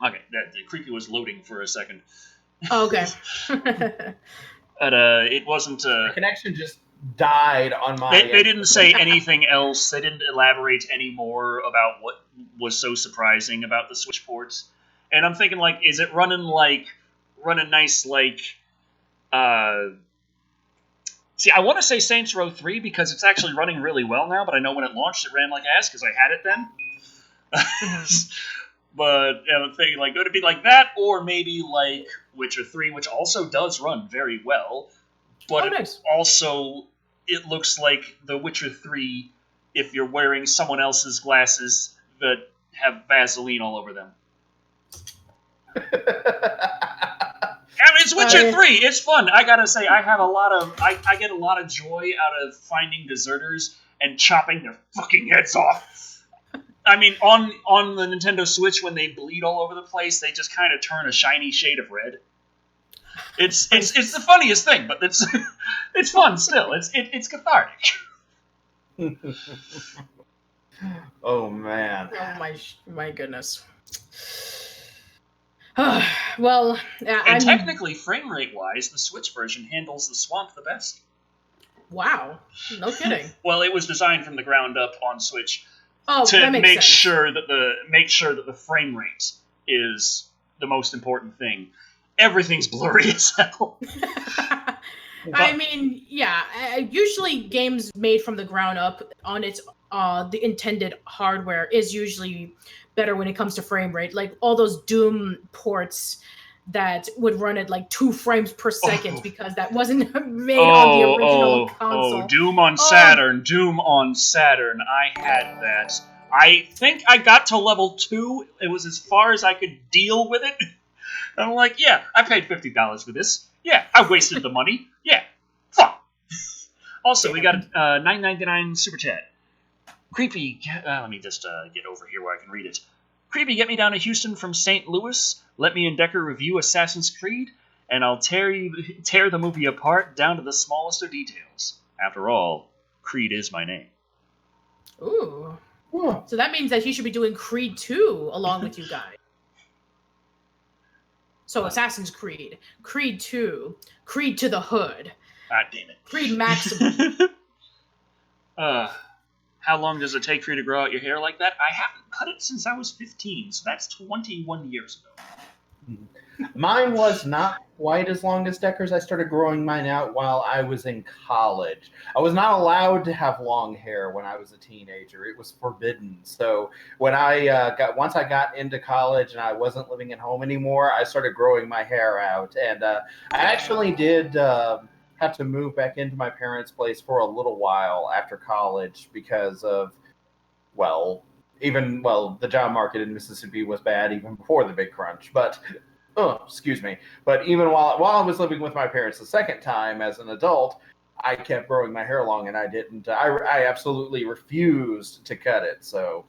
okay, the creepy was loading for a second. Oh, okay. But it wasn't. The connection just died on my. They didn't say anything else. They didn't elaborate any more about what was so surprising about the Switch ports. And I'm thinking, like, is it running nice, like, see, I want to say Saints Row 3 because it's actually running really well now, but I know when it launched it ran like ass because I had it then. But I'm thinking, like, would it be like that, or maybe like Witcher 3, which also does run very well, but nice. It looks like the Witcher 3 if you're wearing someone else's glasses that have Vaseline all over them. I mean, it's Witcher 3. It's fun. I gotta say, I get a lot of joy out of finding deserters and chopping their fucking heads off. I mean, on the Nintendo Switch, when they bleed all over the place, they just kind of turn a shiny shade of red. It's the funniest thing, but it's it's fun still. It's cathartic. Oh man. Oh my goodness. Well, and technically, frame rate wise, the Switch version handles the swamp the best. Wow, no kidding. Well, it was designed from the ground up on Switch to make sure that the frame rate is the most important thing. Everything's blurry as hell. I mean, yeah. Usually, games made from the ground up on its the intended hardware is usually better when it comes to frame rate. Like all those Doom ports that would run at like 2 frames per second because that wasn't made on the original console. Doom on Saturn. Doom on Saturn. I had that. I think I got to level 2. It was as far as I could deal with it. I'm like, yeah, I paid $50 for this. Yeah, I wasted the money. Yeah, fuck. Also, we got a $9.99 super chat. Creepy, let me just get over here where I can read it. Creepy, get me down to Houston from St. Louis. Let me and Decker review Assassin's Creed, and I'll tear the movie apart down to the smallest of details. After all, Creed is my name. Ooh. So that means that he should be doing Creed 2 along with you guys. So Assassin's Creed, Creed 2, Creed to the Hood. God damn it. Creed Maximum. How long does it take for you to grow out your hair like that? I haven't cut it since I was 15, so that's 21 years ago. Mine was not quite as long as Decker's. I started growing mine out while I was in college. I was not allowed to have long hair when I was a teenager. It was forbidden. So when once I got into college and I wasn't living at home anymore, I started growing my hair out. And I actually did have to move back into my parents' place for a little while after college because of, the job market in Mississippi was bad even before the big crunch. But excuse me. But even while I was living with my parents the second time as an adult, I kept growing my hair long, and I didn't. I absolutely refused to cut it. So.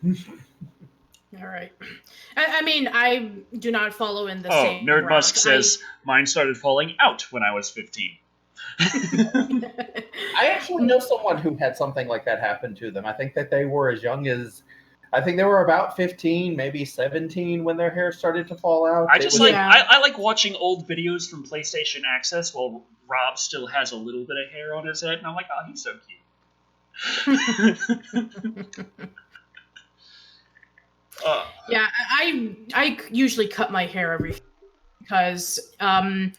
All right. I mean, I do not follow in the same. Nerd Musk says mine started falling out when I was 15. I actually know someone who had something like that happen to them. I think that they were as young as. I think they were about 15, maybe 17 when their hair started to fall out. I like watching old videos from PlayStation Access while Rob still has a little bit of hair on his head, and I'm like, oh, he's so cute. Yeah, I usually cut my hair because I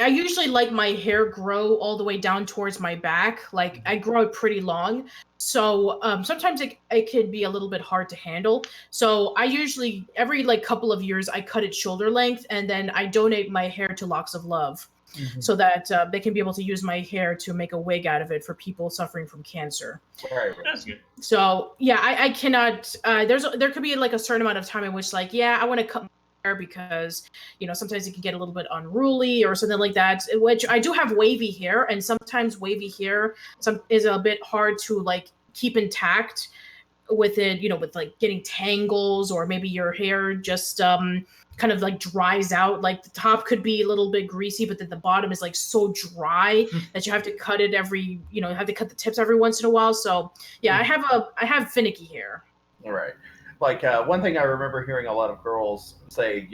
usually like my hair grow all the way down towards my back. Like I grow it pretty long. So sometimes it could be a little bit hard to handle. So I usually, every couple of years, I cut it shoulder length, and then I donate my hair to Locks of Love. so that they can be able to use my hair to make a wig out of it for people suffering from cancer. Right. That's good. So yeah, I cannot. There could be like a certain amount of time in which like I want to cut my hair because sometimes it can get a little bit unruly or something like that. Which I do have wavy hair, and sometimes wavy hair is a bit hard to like keep intact with it. With like getting tangles, or maybe your hair just kind of like dries out. Like the top could be a little bit greasy, but then the bottom is like so dry that you have to cut it have to cut the tips every once in a while. So yeah, I have finicky hair. All right. Like one thing I remember hearing a lot of girls say,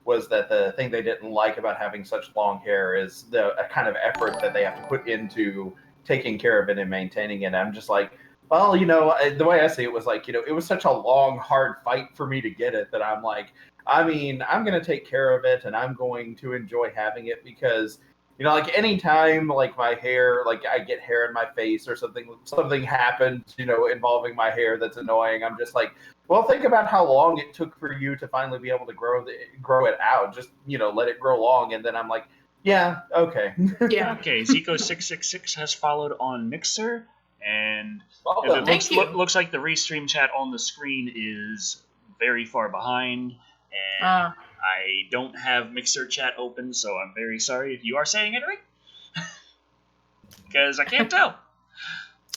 was that the thing they didn't like about having such long hair is the kind of effort that they have to put into taking care of it and maintaining it. I'm just like, well, the way I see it was like, it was such a long, hard fight for me to get it that I'm like, I mean, I'm going to take care of it and I'm going to enjoy having it because, like anytime like my hair, like I get hair in my face or something happens, involving my hair that's annoying. I'm just like, well, think about how long it took for you to finally be able to grow it out. Just, let it grow long. And then I'm like, yeah, okay. Yeah. Okay, Zico666 has followed on Mixer. And Welcome. looks like the restream chat on the screen is very far behind. And I don't have Mixer chat open, so I'm very sorry if you are saying anything. Because I can't tell.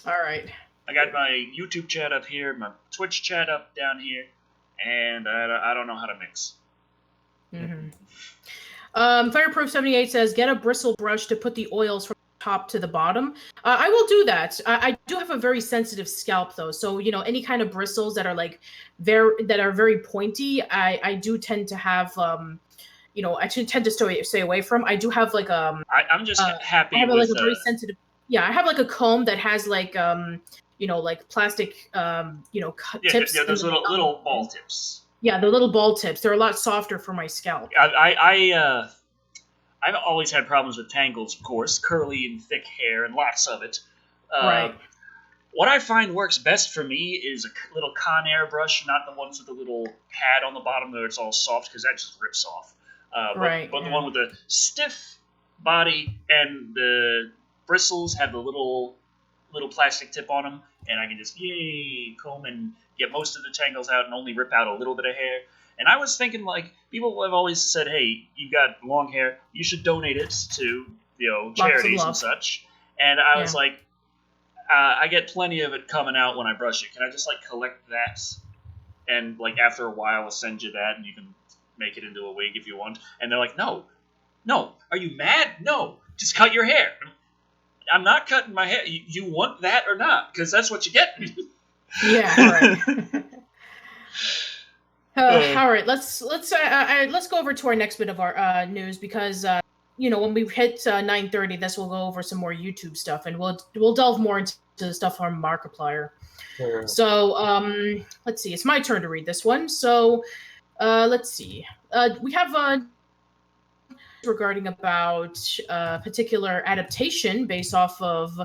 All right. I got my YouTube chat up here, my Twitch chat up down here, and I don't know how to mix. Mm-hmm. Fireproof78 says, get a bristle brush to put the oils from the top to the bottom. I will do that. I do have a very sensitive scalp, though. So, any kind of bristles that are like very pointy, I do tend to have, I tend to stay away from. I do have like I'm just happy. I have with, like a very sensitive. Yeah, I have like a comb that has like like plastic tips. Yeah, those little ball tips. Yeah, the little ball tips. They're a lot softer for my scalp. I've always had problems with tangles, of course, curly and thick hair and lots of it. Right. What I find works best for me is a little Conair brush, not the ones with the little pad on the bottom where it's all soft, because that just rips off. But the one with the stiff body and the bristles have the little plastic tip on them, and I can just comb and get most of the tangles out and only rip out a little bit of hair. And I was thinking, like, people have always said, hey, you've got long hair, you should donate it to, charities and such. And I was like, I get plenty of it coming out when I brush it. Can I just, like, collect that? And, like, after a while, I'll send you that, and you can make it into a wig if you want. And they're like, no, are you mad? No, just cut your hair. I'm not cutting my hair. You want that or not? Because that's what you get. Yeah, right. All right, let's go over to our next bit of our news, because when we hit 9:30, this will go over some more YouTube stuff, and we'll delve more into the stuff on Markiplier. Sure. So let's see, it's my turn to read this one. So let's see, we have regarding about a particular adaptation based off of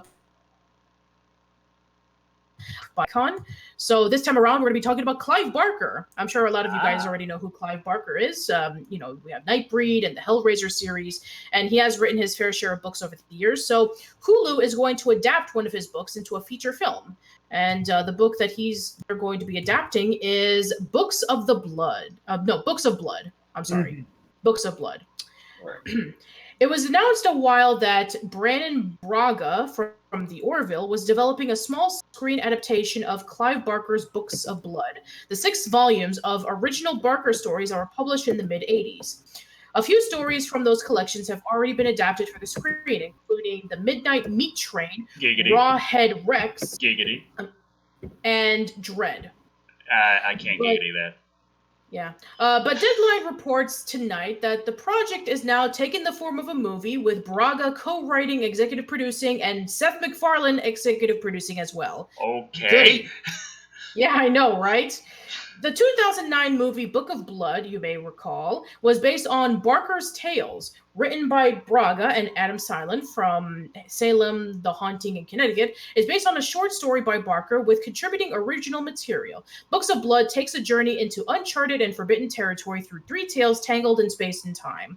Icon. So this time around, we're going to be talking about Clive Barker. I'm sure a lot of you guys already know who Clive Barker is. We have Nightbreed and the Hellraiser series, and he has written his fair share of books over the years. So Hulu is going to adapt one of his books into a feature film. And the book that they're going to be adapting is Books of Blood. I'm sorry. Mm-hmm. Books of Blood. Right. It was announced a while that Brannon Braga from the Orville was developing a small screen adaptation of Clive Barker's Books of Blood. The 6 volumes of original Barker stories are published in the mid-'80s. A few stories from those collections have already been adapted for the screen, including The Midnight Meat Train, Giggity. Rawhead Rex, Giggity. and Dread. I can't giggity that. Yeah. But Deadline reports tonight that the project is now taking the form of a movie, with Braga co-writing, executive producing, and Seth MacFarlane executive producing as well. Okay. Good. Yeah, I know, right? The 2009 movie Book of Blood, you may recall, was based on Barker's tales, written by Braga and Adam Silent from Salem, The Haunting in Connecticut. Is based on a short story by Barker with contributing original material. Books of Blood takes a journey into uncharted and forbidden territory through 3 tales tangled in space and time.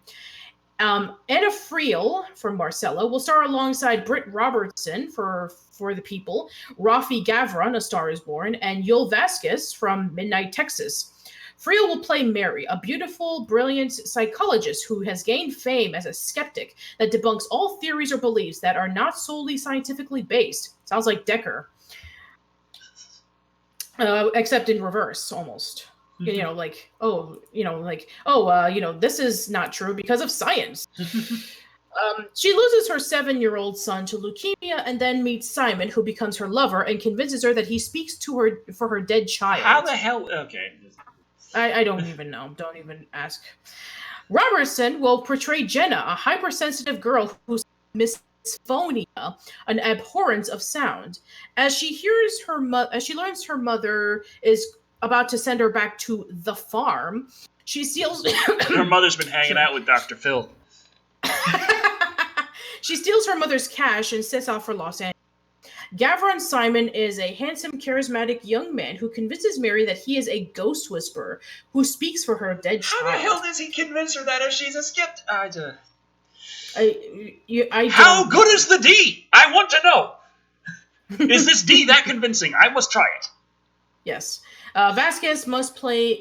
Anna Friel from Marcella will star alongside Britt Robertson for The People, Rafi Gavron, A Star Is Born, and Yul Vasquez from Midnight Texas. Friel will play Mary, a beautiful, brilliant psychologist who has gained fame as a skeptic that debunks all theories or beliefs that are not solely scientifically based. Sounds like Decker. Except in reverse, almost. You know, like, this is not true because of science. She loses her 7-year-old son to leukemia and then meets Simon, who becomes her lover and convinces her that he speaks to her for her dead child. How the hell? Okay. I don't even know. Don't even ask. Robertson will portray Jenna, a hypersensitive girl who's misophonia, an abhorrence of sound. As she learns her mother is about to send her back to the farm, she steals. Her mother's been hanging out with Dr. Phil. She steals her mother's cash and sets off for Los Angeles. Gavron Simon is a handsome, charismatic young man who convinces Mary that he is a ghost whisperer who speaks for her dead child. How the hell does he convince her that if she's a skeptic? How good is the D? I want to know. Is this D that convincing? I must try it. Yes. Vasquez will play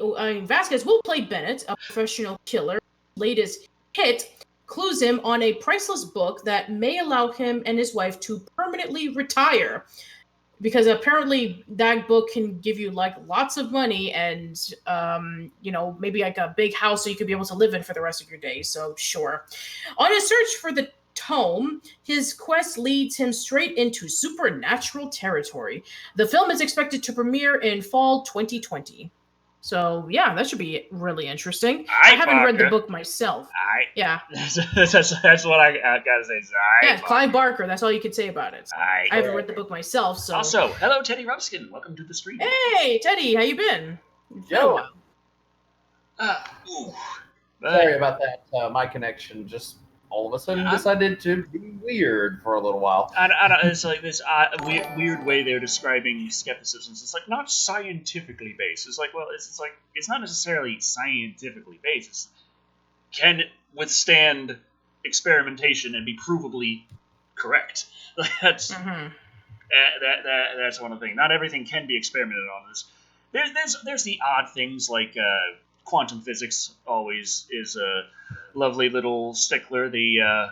Bennett, a professional killer. Latest hit clues him on a priceless book that may allow him and his wife to permanently retire. Because apparently that book can give you like lots of money and, maybe like a big house so you could be able to live in for the rest of your days. So sure. On his search for the tome, his quest leads him straight into supernatural territory. The film is expected to premiere in fall 2020. So yeah, that should be really interesting. I haven't read the book myself. Yeah. That's what I gotta say. Yeah, Clive Barker. That's all you could say about it. I haven't read the book myself. So also, hello, Teddy Rumskin. Welcome to the stream. Hey, Teddy, how you been? Yo. Sorry about that. My connection just all of a sudden decided to be weird for a little while. It's like this weird way they're describing skepticism. It's like not scientifically based. It's like, well, it's not necessarily scientifically based. It's, can it withstand experimentation and be provably correct? That's that's one of the things. Not everything can be experimented on. There's the odd things like quantum physics always is a lovely little stickler. The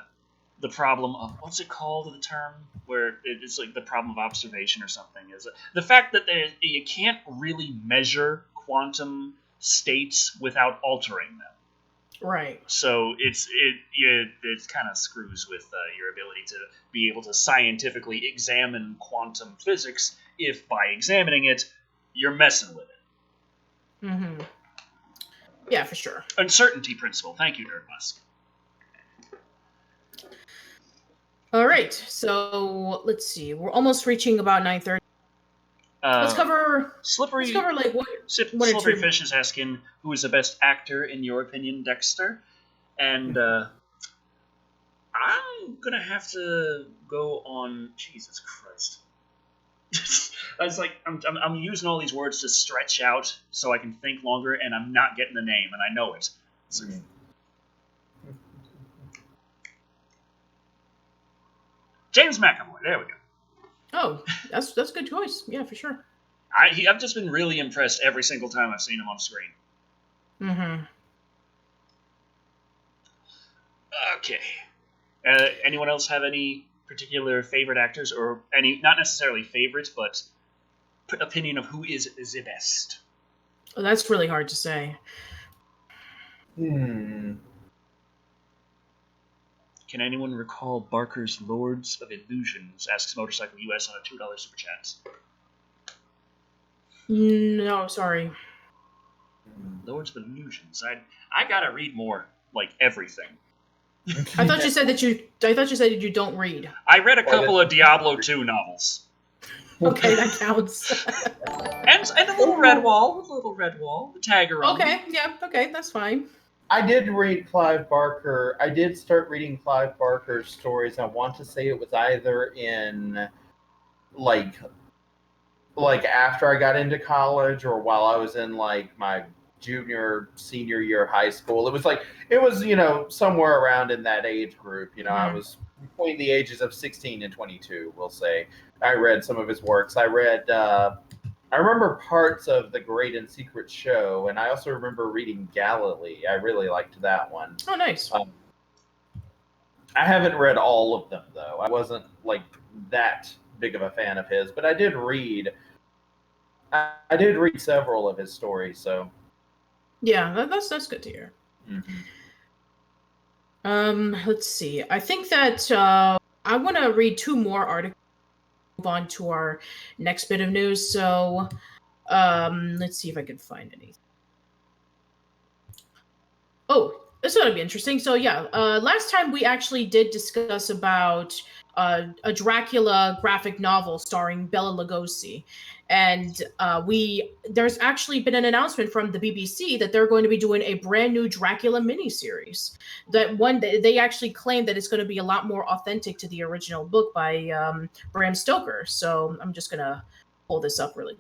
problem of what's it called? The term where it's like the problem of observation or something is the fact that you can't really measure quantum states without altering them. Right. So it kind of screws with your ability to be able to scientifically examine quantum physics if by examining it you're messing with it. Mm-hmm. Yeah, for sure. Uncertainty principle. Thank you, Nerd Musk. All right, so let's see. We're almost reaching about 9:30. Let's cover like what? Slippery Fish is asking who is the best actor in your opinion, Dexter, and I'm gonna have to go on. Jesus Christ. I was like, I'm using all these words to stretch out so I can think longer, and I'm not getting the name, and I know it. So, James McAvoy. There we go. Oh, that's a good choice. Yeah, for sure. I've just been really impressed every single time I've seen him on screen. Mm-hmm. Okay. Anyone else have any particular favorite actors, or any, not necessarily favorite, but opinion of who is the best? Oh, that's really hard to say. Can anyone recall Barker's Lords of Illusions? Asks Motorcycle US on a $2 super chat. No, sorry. Lords of Illusions. I gotta read more, like everything. I thought you said that you don't read. I read a couple of Diablo 2 novels. Okay, that counts. and a little red wall, the tagger on. Okay, yeah, okay, that's fine. I did read Clive Barker. I did start reading Clive Barker's stories. I want to say it was either in like after I got into college or while I was in like my junior, senior year of high school. It was, somewhere around in that age group. I was between the ages of 16 and 22, we'll say. I read some of his works. I remember parts of The Great and Secret Show, and I also remember reading Galilee. I really liked that one. Oh, nice. I haven't read all of them, though. I wasn't, that big of a fan of his, but I did read several of his stories, so... Yeah, that's good to hear. Mm-hmm. Let's see. I think that I want to read 2 more articles. Move on to our next bit of news. So, let's see if I can find anything. Oh, this is going to be interesting. So, yeah, last time we actually did discuss about a Dracula graphic novel starring Bela Lugosi. And there's actually been an announcement from the BBC that they're going to be doing a brand new Dracula miniseries. They actually claim that it's going to be a lot more authentic to the original book by Bram Stoker. So I'm just going to pull this up really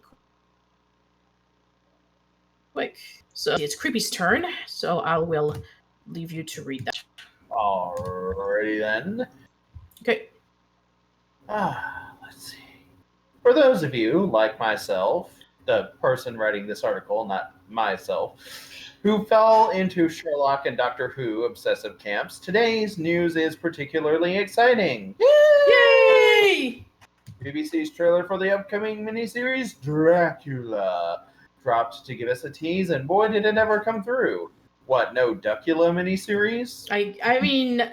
quick. So it's Creepy's turn. So I will leave you to read that. Alrighty then. Okay. Let's see. For those of you, like myself, the person writing this article, not myself, who fell into Sherlock and Doctor Who obsessive camps, today's news is particularly exciting. Yay! BBC's trailer for the upcoming miniseries Dracula dropped to give us a tease, and boy, did it ever come through. What, no Duckula miniseries? I mean,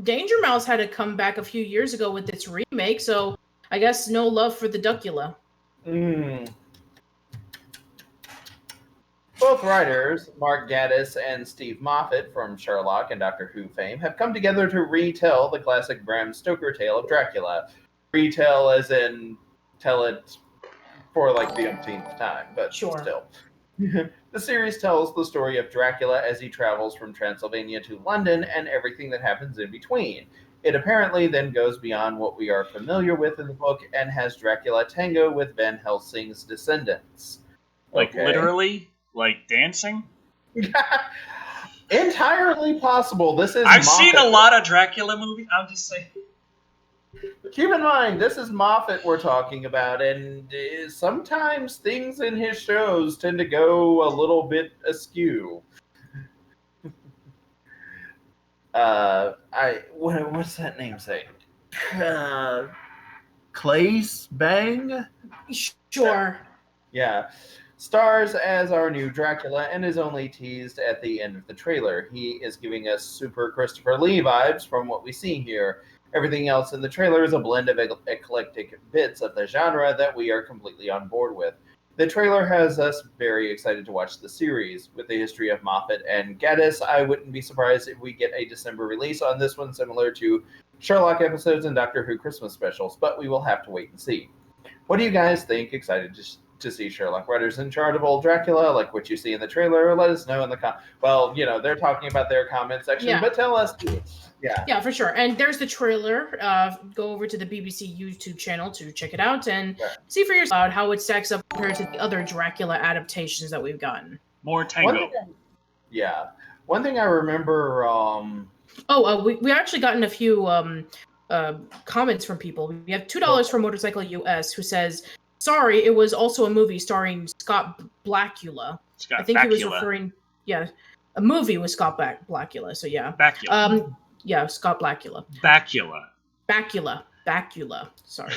Danger Mouse had to come back a few years ago with its remake, so I guess no love for the Duckula. Both writers, Mark Gatiss and Steve Moffat from Sherlock and Doctor Who fame, have come together to retell the classic Bram Stoker tale of Dracula. Retell as in tell it for the umpteenth time, but sure. Still. The series tells the story of Dracula as he travels from Transylvania to London and everything that happens in between. It apparently then goes beyond what we are familiar with in the book and has Dracula tango with Van Helsing's descendants. Literally? Like dancing? Entirely possible. I've seen a lot of Dracula movies. I'm just saying. Keep in mind, this is Moffat we're talking about, and sometimes things in his shows tend to go a little bit askew. What's that name say? Clace Bang? Sure. Yeah. Stars as our new Dracula and is only teased at the end of the trailer. He is giving us super Christopher Lee vibes from what we see here. Everything else in the trailer is a blend of eclectic bits of the genre that we are completely on board with. The trailer has us very excited to watch the series. With the history of Moffat and Gatiss, I wouldn't be surprised if we get a December release on this one, similar to Sherlock episodes and Doctor Who Christmas specials, but we will have to wait and see. What do you guys think? Excited to see Sherlock writers in charge of old Dracula, like what you see in the trailer? Let us know in the Well, they're talking about their comment section, but tell us too. Yeah, for sure. And there's the trailer. Go over to the BBC YouTube channel to check it out and see for yourself how it stacks up compared to the other Dracula adaptations that we've gotten. More tango. One thing I remember. We actually gotten a few comments from people. We have $2 from Motorcycle US who says, "Sorry, it was also a movie starring Scott Bakula." I think he was referring, a movie with Scott Bakula. So yeah, Bakula. Yeah, Scott Bakula. Bakula. Sorry.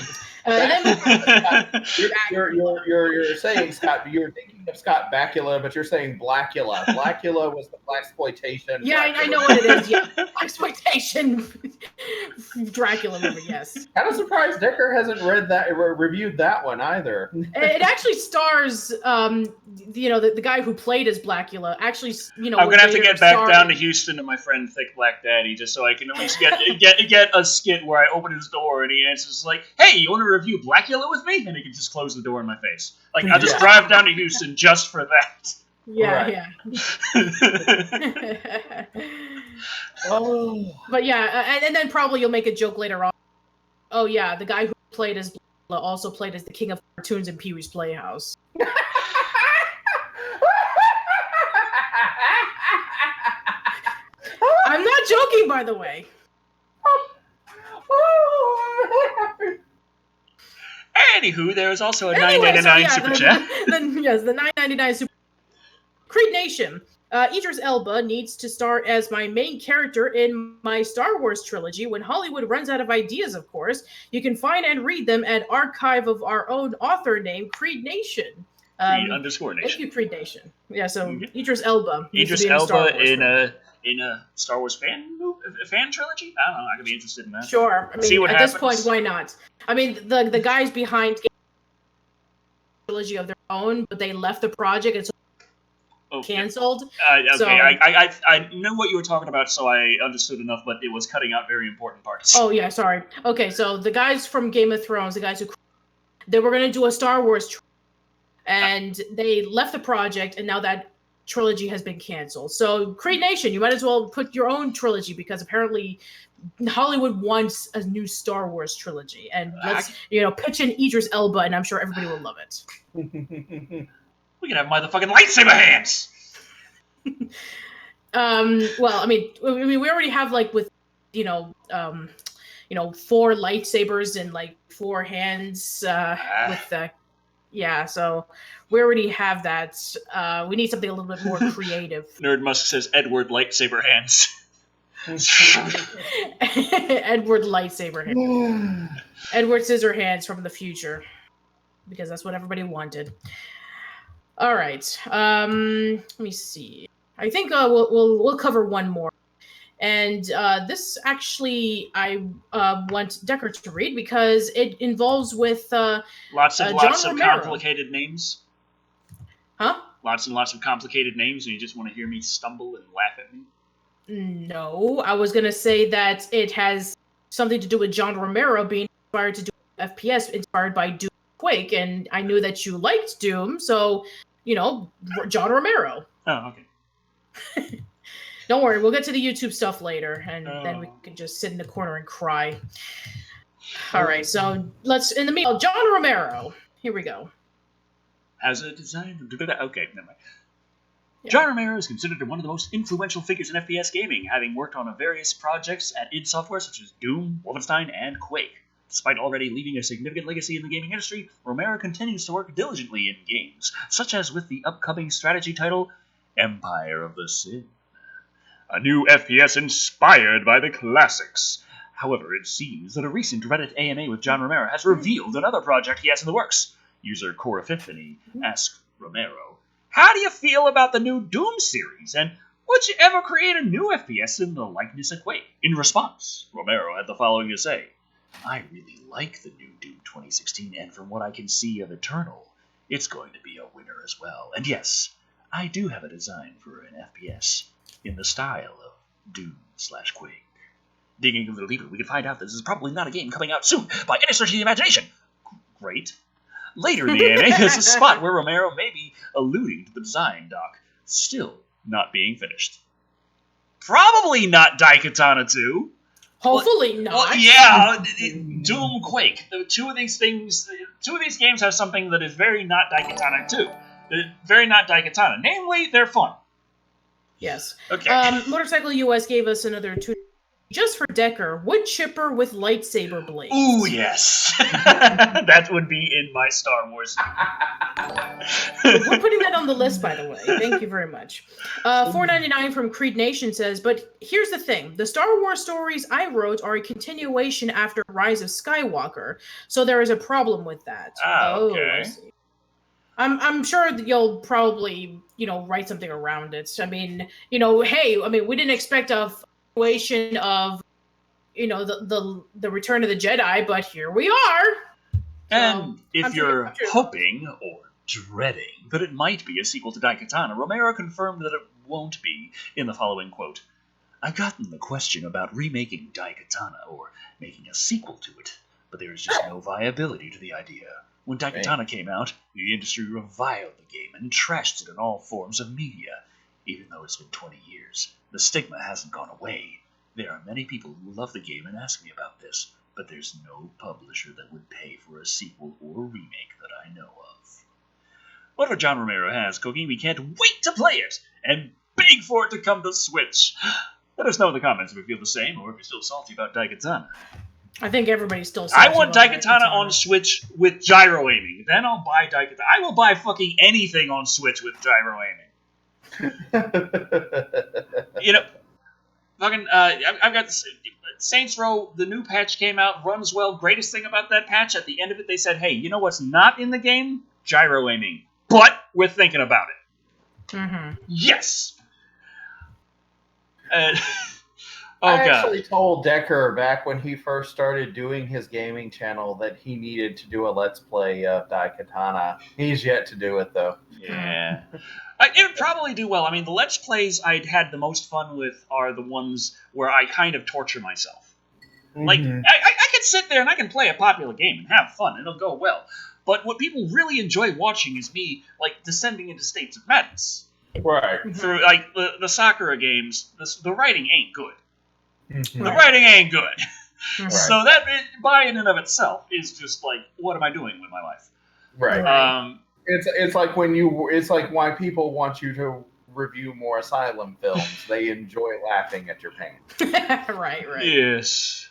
You're saying Scott. You're thinking of Scott Bakula, but you're saying Blackula. Blackula was the blaxploitation. Yeah, I know what it is. Yeah, blaxploitation Dracula movie. Yes. Kind of surprised Decker hasn't reviewed that one either. It actually stars, the guy who played as Blackula. Actually, I'm gonna have to get back down to Houston to my friend Thick Black Daddy just so I can at least get a skit where I open his door and he answers like, "Hey, you want to review Blackula with me?" And he can just close the door in my face. I'll just drive down to Houston just for that. Yeah. But yeah, and then probably you'll make a joke later on. Oh yeah, the guy who played as Blackula also played as the king of cartoons in Pee-wee's Playhouse. joking, by the way. Anywho, there is also a $9.99 super chat. Yes, the $9.99 super. Creed Nation. Idris Elba needs to star as my main character in my Star Wars trilogy when Hollywood runs out of ideas, of course. You can find and read them at archive of our own author named Creed Nation. Creed_Nation. Thank you, Creed Nation. Yeah, so Idris Elba. Idris Elba in a Star Wars fan trilogy? I don't know. I could be interested in that. Sure. I mean, see what at happens. This point, why not? I mean, the guys behind trilogy of their own, but they left the project and so canceled. Okay, so, I knew what you were talking about, so I understood enough, but it was cutting out very important parts. Oh yeah, sorry. Okay, so the guys from Game of Thrones, the guys who they were going to do a Star Wars trilogy, and they left the project, and now that trilogy has been canceled. So Creed Nation, you might as well put your own trilogy because apparently Hollywood wants a new Star Wars trilogy, and let's pitch in Idris Elba, and I'm sure everybody will love it. We can have motherfucking lightsaber hands. Well, I mean, we already have with 4 lightsabers and 4 hands with the. Yeah, so we already have that. We need something a little bit more creative. Nerd Musk says Edward lightsaber hands. Edward lightsaber hands. Edward scissor hands from the future, because that's what everybody wanted. All right. Let me see. I think we'll cover one more, and this actually I want Decker to read because it involves with lots of Romero. complicated names. Huh? Lots and lots of complicated names, and you just want to hear me stumble and laugh at me? No, I was gonna say that it has something to do with John Romero being inspired to do FPS inspired by Doom Quake, and I knew that you liked Doom, so John Romero. Oh, okay. Don't worry, we'll get to the YouTube stuff later, and then we can just sit in the corner and cry. All right, so let's in the meantime, John Romero. Here we go. As a designer, okay, never mind. Yeah. John Romero is considered one of the most influential figures in FPS gaming, having worked on various projects at id Software such as Doom, Wolfenstein, and Quake. Despite already leaving a significant legacy in the gaming industry, Romero continues to work diligently in games, such as with the upcoming strategy title Empire of the Sin, a new FPS inspired by the classics. However, it seems that a recent Reddit AMA with John Romero has revealed another project he has in the works. User Core Epiphany asks Romero, "How do you feel about the new Doom series, and would you ever create a new FPS in the likeness of Quake?" In response, Romero had the following to say, "I really like the new Doom 2016, and from what I can see of Eternal, it's going to be a winner as well. And yes, I do have a design for an FPS in the style of Doom/Quake. Digging a little deeper, we can find out this is probably not a game coming out soon by any stretch of the imagination." Great. Later in the AMA, there's a spot where Romero may be alluding to the design doc still not being finished. Probably not Daikatana 2. Hopefully not. Well, yeah, Doom, Quake. The two of these games have something that is very not Daikatana 2. Very not Daikatana. Namely, they're fun. Yes. Okay. Motorcycle US gave us another 2. Just for Decker, wood chipper with lightsaber blades. Ooh, yes. That would be in my Star Wars. We're putting that on the list, by the way. Thank you very much. $4.99 from Creed Nation says, but here's the thing. The Star Wars stories I wrote are a continuation after Rise of Skywalker, so there is a problem with that. Okay. I see. I'm sure that you'll probably, write something around it. I mean, we didn't expect a situation of the Return of the Jedi, but here we are. And if you're hoping or dreading that it might be a sequel to Daikatana, Romero confirmed that it won't be in the following quote: "I've gotten the question about remaking Daikatana or making a sequel to it, but there is just no viability to the idea. When Daikatana came out, the industry reviled the game and trashed it in all forms of media. Even though it's been 20 years, the stigma hasn't gone away. There are many people who love the game and ask me about this, but there's no publisher that would pay for a sequel or remake that I know of." Whatever John Romero has cooking, we can't wait to play it, and beg for it to come to Switch. Let us know in the comments if you feel the same, or if you're still salty about Daikatana. I think everybody's still I salty want about Daikatana on Switch with gyro aiming. Then I'll buy Daikatana. I will buy fucking anything on Switch with gyro aiming. You know, fucking, I've got Saints Row, the new patch came out, runs well. Greatest thing about that patch, at the end of it, they said, hey, you know what's not in the game? Gyro aiming. But we're thinking about it. Mm-hmm. Yes! I actually told Decker back when he first started doing his gaming channel that he needed to do a Let's Play of Daikatana. He's yet to do it, though. Yeah. It would probably do well. I mean, the Let's Plays I'd had the most fun with are the ones where I kind of torture myself. Mm-hmm. Like, I can sit there and I can play a popular game and have fun, and it'll go well. But what people really enjoy watching is me, like, descending into states of madness. Right. Through, like, the Sakura games, the writing ain't good. Mm-hmm. The writing ain't good. Right. So that, by in and of itself, is just like, what am I doing with my life? Right. It's like it's like why people want you to review more Asylum films. They enjoy laughing at your pain. Right. Yes.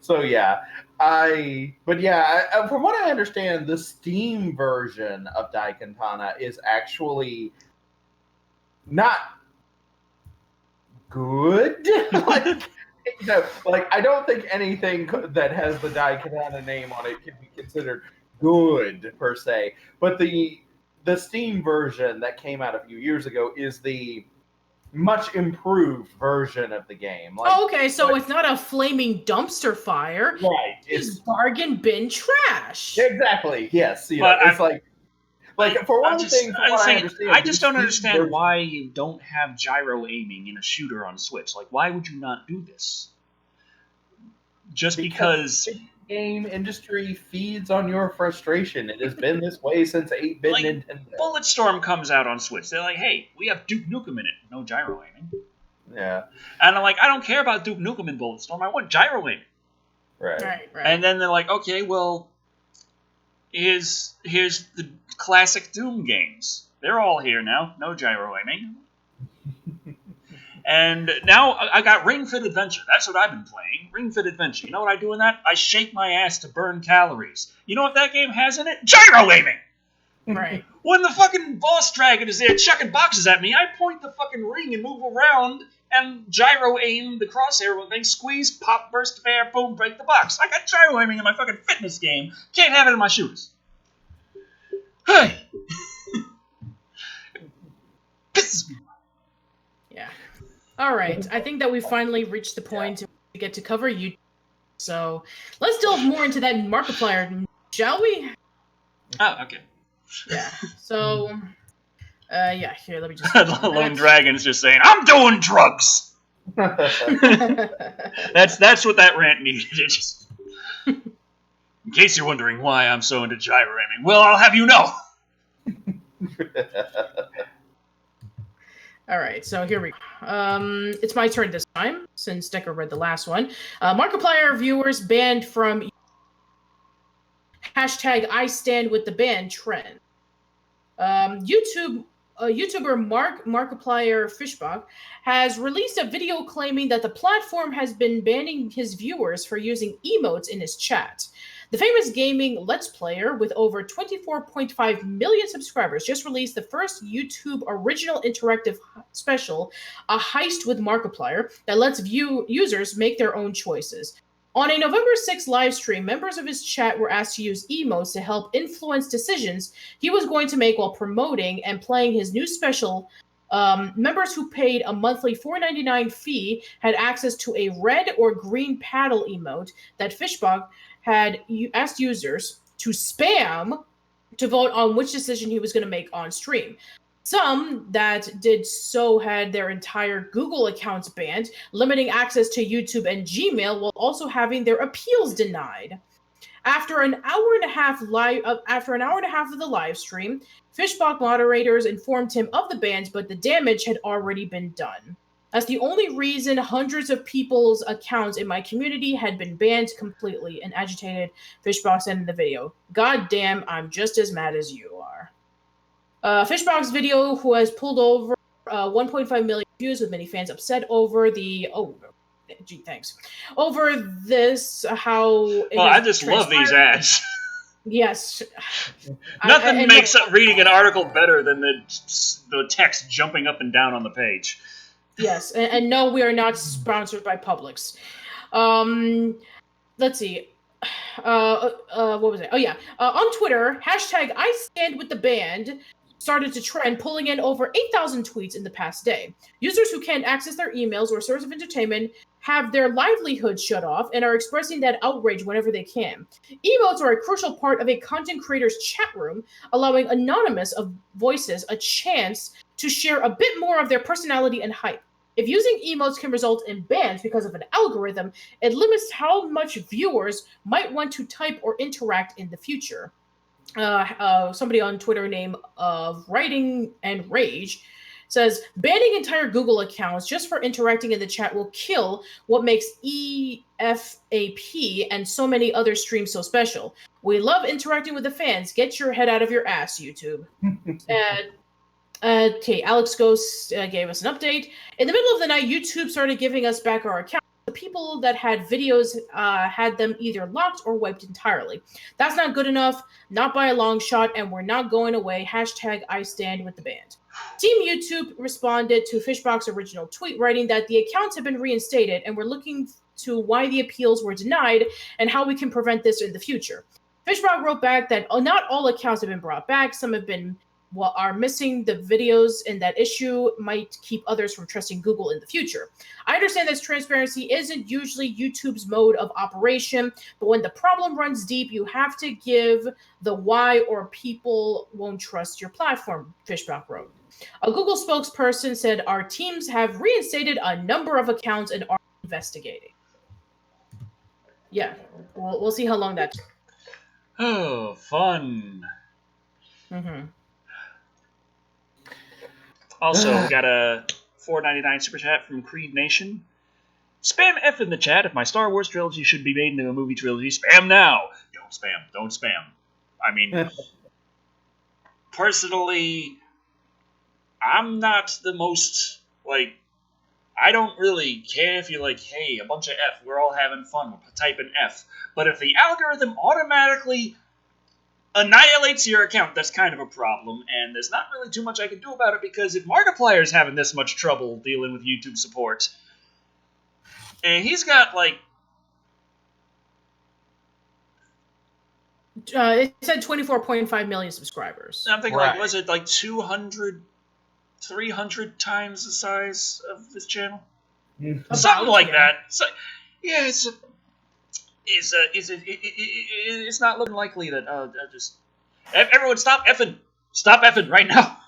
So yeah, from what I understand, the Steam version of Daikatana is actually not good. I don't think anything that has the Daikatana name on it can be considered good per se. But the Steam version that came out a few years ago is the much improved version of the game. Okay, so it's not a flaming dumpster fire. Right. It's bargain bin trash. Exactly. Yes. It's for one thing, I just don't understand why you don't have gyro aiming in a shooter on Switch. Like, why would you not do this? Just because the game industry feeds on your frustration. It has been this way since 8-bit Nintendo. Bulletstorm comes out on Switch. They're like, hey, we have Duke Nukem in it. No gyro aiming. Yeah. And I'm like, I don't care about Duke Nukem in Bulletstorm. I want gyro aiming. Right. And then they're like, okay, well, here's the classic Doom games. They're all here now. No gyro aiming. And now I got Ring Fit Adventure. That's what I've been playing. Ring Fit Adventure. You know what I do in that? I shake my ass to burn calories. You know what that game has in it? Gyro aiming! Right. When the fucking boss dragon is there chucking boxes at me, I point the fucking ring and move around and gyro aim the crosshair thing, squeeze, pop, burst of air, boom, break the box. I got gyro aiming in my fucking fitness game. Can't have it in my shooters. Hey! Pisses me off. Yeah. All right. I think that we finally reached the point to get to cover YouTube. So let's delve more into that Markiplier, shall we? Oh, okay. Yeah. So, here, let me just... Lone Dragon's just saying, I'm doing drugs! That's what that rant needed. In case you're wondering why I'm so into gyro aiming, well, I'll have you know. All right, so here we go. It's my turn this time, since Decker read the last one. Markiplier viewers banned from hashtag I stand with the ban trend. YouTuber Markiplier Fishbach has released a video claiming that the platform has been banning his viewers for using emotes in his chat. The famous gaming Let's Player with over 24.5 million subscribers just released the first YouTube original interactive special, A Heist with Markiplier, that lets users make their own choices. On a November 6th live stream, members of his chat were asked to use emotes to help influence decisions he was going to make while promoting and playing his new special. Members who paid a monthly $4.99 fee had access to a red or green paddle emote that Fishbach had asked users to spam to vote on which decision he was going to make on stream. Some that did so had their entire Google accounts banned, limiting access to YouTube and Gmail, while also having their appeals denied. After an hour and a half of the live stream, Fishbach moderators informed him of the bans, but the damage had already been done. That's the only reason hundreds of people's accounts in my community had been banned completely, and agitated Fishbach said in the video. God damn, I'm just as mad as you are. Fishbach's video, who has pulled over 1.5 million views, with many fans upset over the over this. How Well, I just love these ads. Yes. Nothing makes reading an article better than the text jumping up and down on the page. Yes, and no, we are not sponsored by Publix. Let's see. What was it? Oh yeah. On Twitter, hashtag I stand with the band started to trend, pulling in over 8,000 tweets in the past day. Users who can't access their emails or source of entertainment have their livelihoods shut off and are expressing that outrage whenever they can. Emotes are a crucial part of a content creator's chat room, allowing anonymous of voices a chance to share a bit more of their personality and hype. If using emotes can result in bans because of an algorithm, it limits how much viewers might want to type or interact in the future. Somebody on Twitter named Writing and Rage says, banning entire Google accounts just for interacting in the chat will kill what makes EFAP and so many other streams so special. We love interacting with the fans. Get your head out of your ass, YouTube. Okay, Alex Ghost gave us an update. In the middle of the night, YouTube started giving us back our accounts. The people that had videos had them either locked or wiped entirely. That's not good enough, not by a long shot, and we're not going away. Hashtag I stand with the band. Team YouTube responded to Fishbox's original tweet, writing that the accounts have been reinstated, and we're looking to why the appeals were denied and how we can prevent this in the future. Fishbox wrote back that not all accounts have been brought back. Some have been are missing the videos, and that issue might keep others from trusting Google in the future. I understand that transparency isn't usually YouTube's mode of operation, but when the problem runs deep, you have to give the why or people won't trust your platform, Fishbach wrote. A Google spokesperson said, our teams have reinstated a number of accounts and are investigating. Yeah, we'll see how long that takes. Oh, fun. Mm-hmm. Also, we got a $4.99 super chat from Creed Nation. Spam F in the chat if my Star Wars trilogy should be made into a movie trilogy. Spam now! Don't spam. Don't spam. I mean, personally, I'm not the most, I don't really care if you're like, hey, a bunch of F, we're all having fun, we're typing F. But if the algorithm automatically annihilates your account, that's kind of a problem, and there's not really too much I can do about it, because if Markiplier's having this much trouble dealing with YouTube support, and he's got, it said 24.5 million subscribers. I'm thinking, was it 200, 300 times the size of this channel? Something like that. So, yeah, it's not looking likely that just everyone stop effing right now.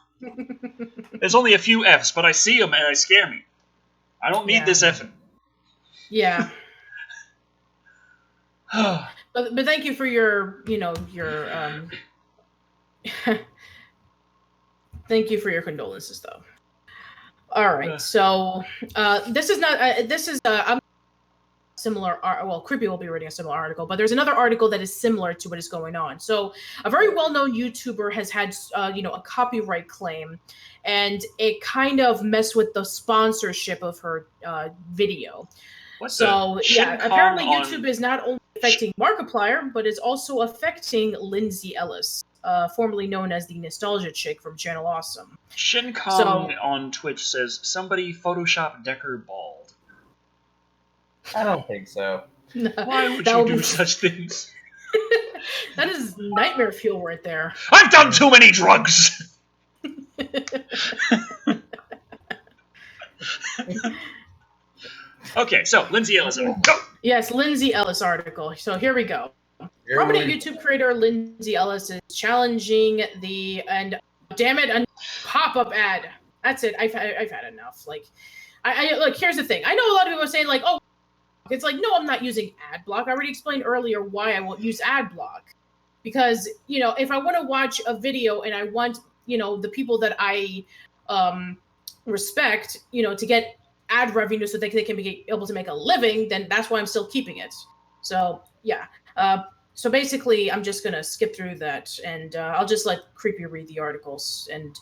There's only a few F's, but I see them and they scare me. I don't need this effing. Yeah. but thank you for your thank you for your condolences, though. All right, so this is I'm similar. Well, Creepy will be reading a similar article, but there's another article that is similar to what is going on. So, a very well-known YouTuber has had, a copyright claim, and it kind of messed with the sponsorship of her video. Apparently YouTube is not only affecting Markiplier, but is also affecting Lindsay Ellis, formerly known as the Nostalgia Chick from Channel Awesome. Shin Kong on Twitch says, somebody Photoshop Decker bald. I don't think so. No, why would you do such things? That is nightmare fuel right there. I've done too many drugs! Okay, so Lindsay Ellis. Go! Yes, Lindsay Ellis article. So here we go. Prominent YouTube creator Lindsay Ellis is challenging a pop-up ad. That's it. I've had enough. Look, here's the thing. I know a lot of people are saying oh, it's no, I'm not using ad block. I already explained earlier why I won't use ad block. Because, if I want to watch a video and I want, the people that I respect, to get ad revenue so they can be able to make a living, then that's why I'm still keeping it. So, yeah. So basically, I'm just going to skip through that, and I'll just let Creepy read the articles, and,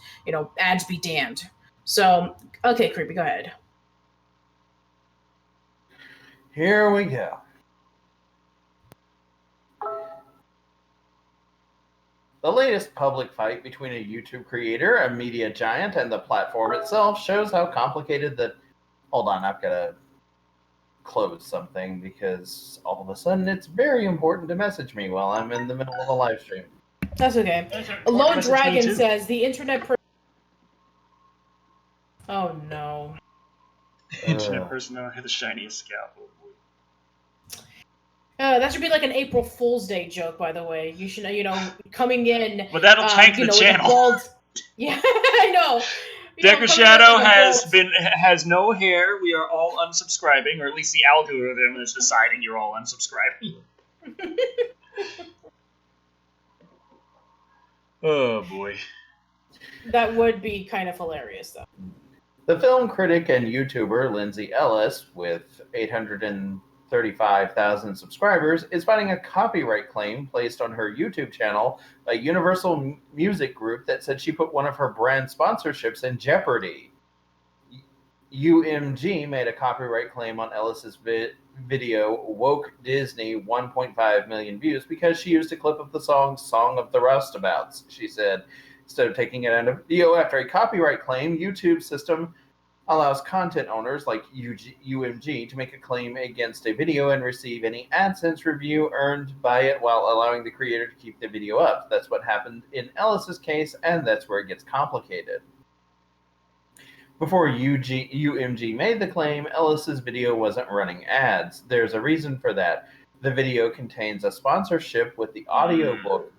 ads be damned. So, okay, Creepy, go ahead. Here we go. The latest public fight between a YouTube creator, a media giant, and the platform itself shows how complicated the... Hold on, I've got to close something because all of a sudden it's very important to message me while I'm in the middle of a live stream. That's okay. Lone Dragon says the internet... Oh, no. Internet personnel had the shiniest scalp. That should be like an April Fool's Day joke, by the way. You should, coming in. But that'll tank the channel. Yeah, I know. Decker Shadow has no hair. We are all unsubscribing, or at least the algorithm is deciding you're all unsubscribing. Oh boy. That would be kind of hilarious, though. The film critic and YouTuber Lindsay Ellis, with 835,000 subscribers, is fighting a copyright claim placed on her YouTube channel by Universal Music Group that said she put one of her brand sponsorships in jeopardy. UMG made a copyright claim on Ellis's video Woke Disney 1.5 million views because she used a clip of the song of the Roustabouts, she said. Instead of taking it out of video after a copyright claim, YouTube system allows content owners like UMG to make a claim against a video and receive any AdSense review earned by it while allowing the creator to keep the video up. That's what happened in Ellis's case, and that's where it gets complicated. Before UMG made the claim, Ellis's video wasn't running ads. There's a reason for that. The video contains a sponsorship with the audiobook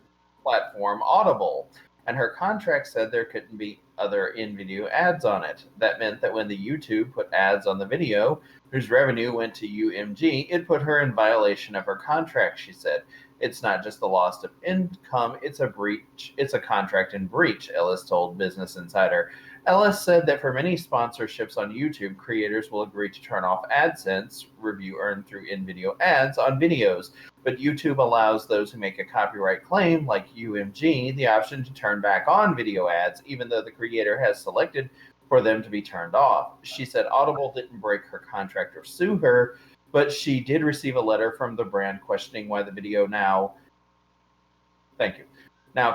platform Audible, and her contract said there couldn't be other in-video ads on it. That meant that when the YouTube put ads on the video, whose revenue went to UMG, it put her in violation of her contract, she said. It's not just the loss of income, it's a breach. It's a contract in breach, Ellis told Business Insider. Ellis said that for many sponsorships on YouTube, creators will agree to turn off AdSense review earned through in-video ads on videos, but YouTube allows those who make a copyright claim, like UMG, the option to turn back on video ads, even though the creator has selected for them to be turned off. She said Audible didn't break her contract or sue her, but she did receive a letter from the brand questioning why the video now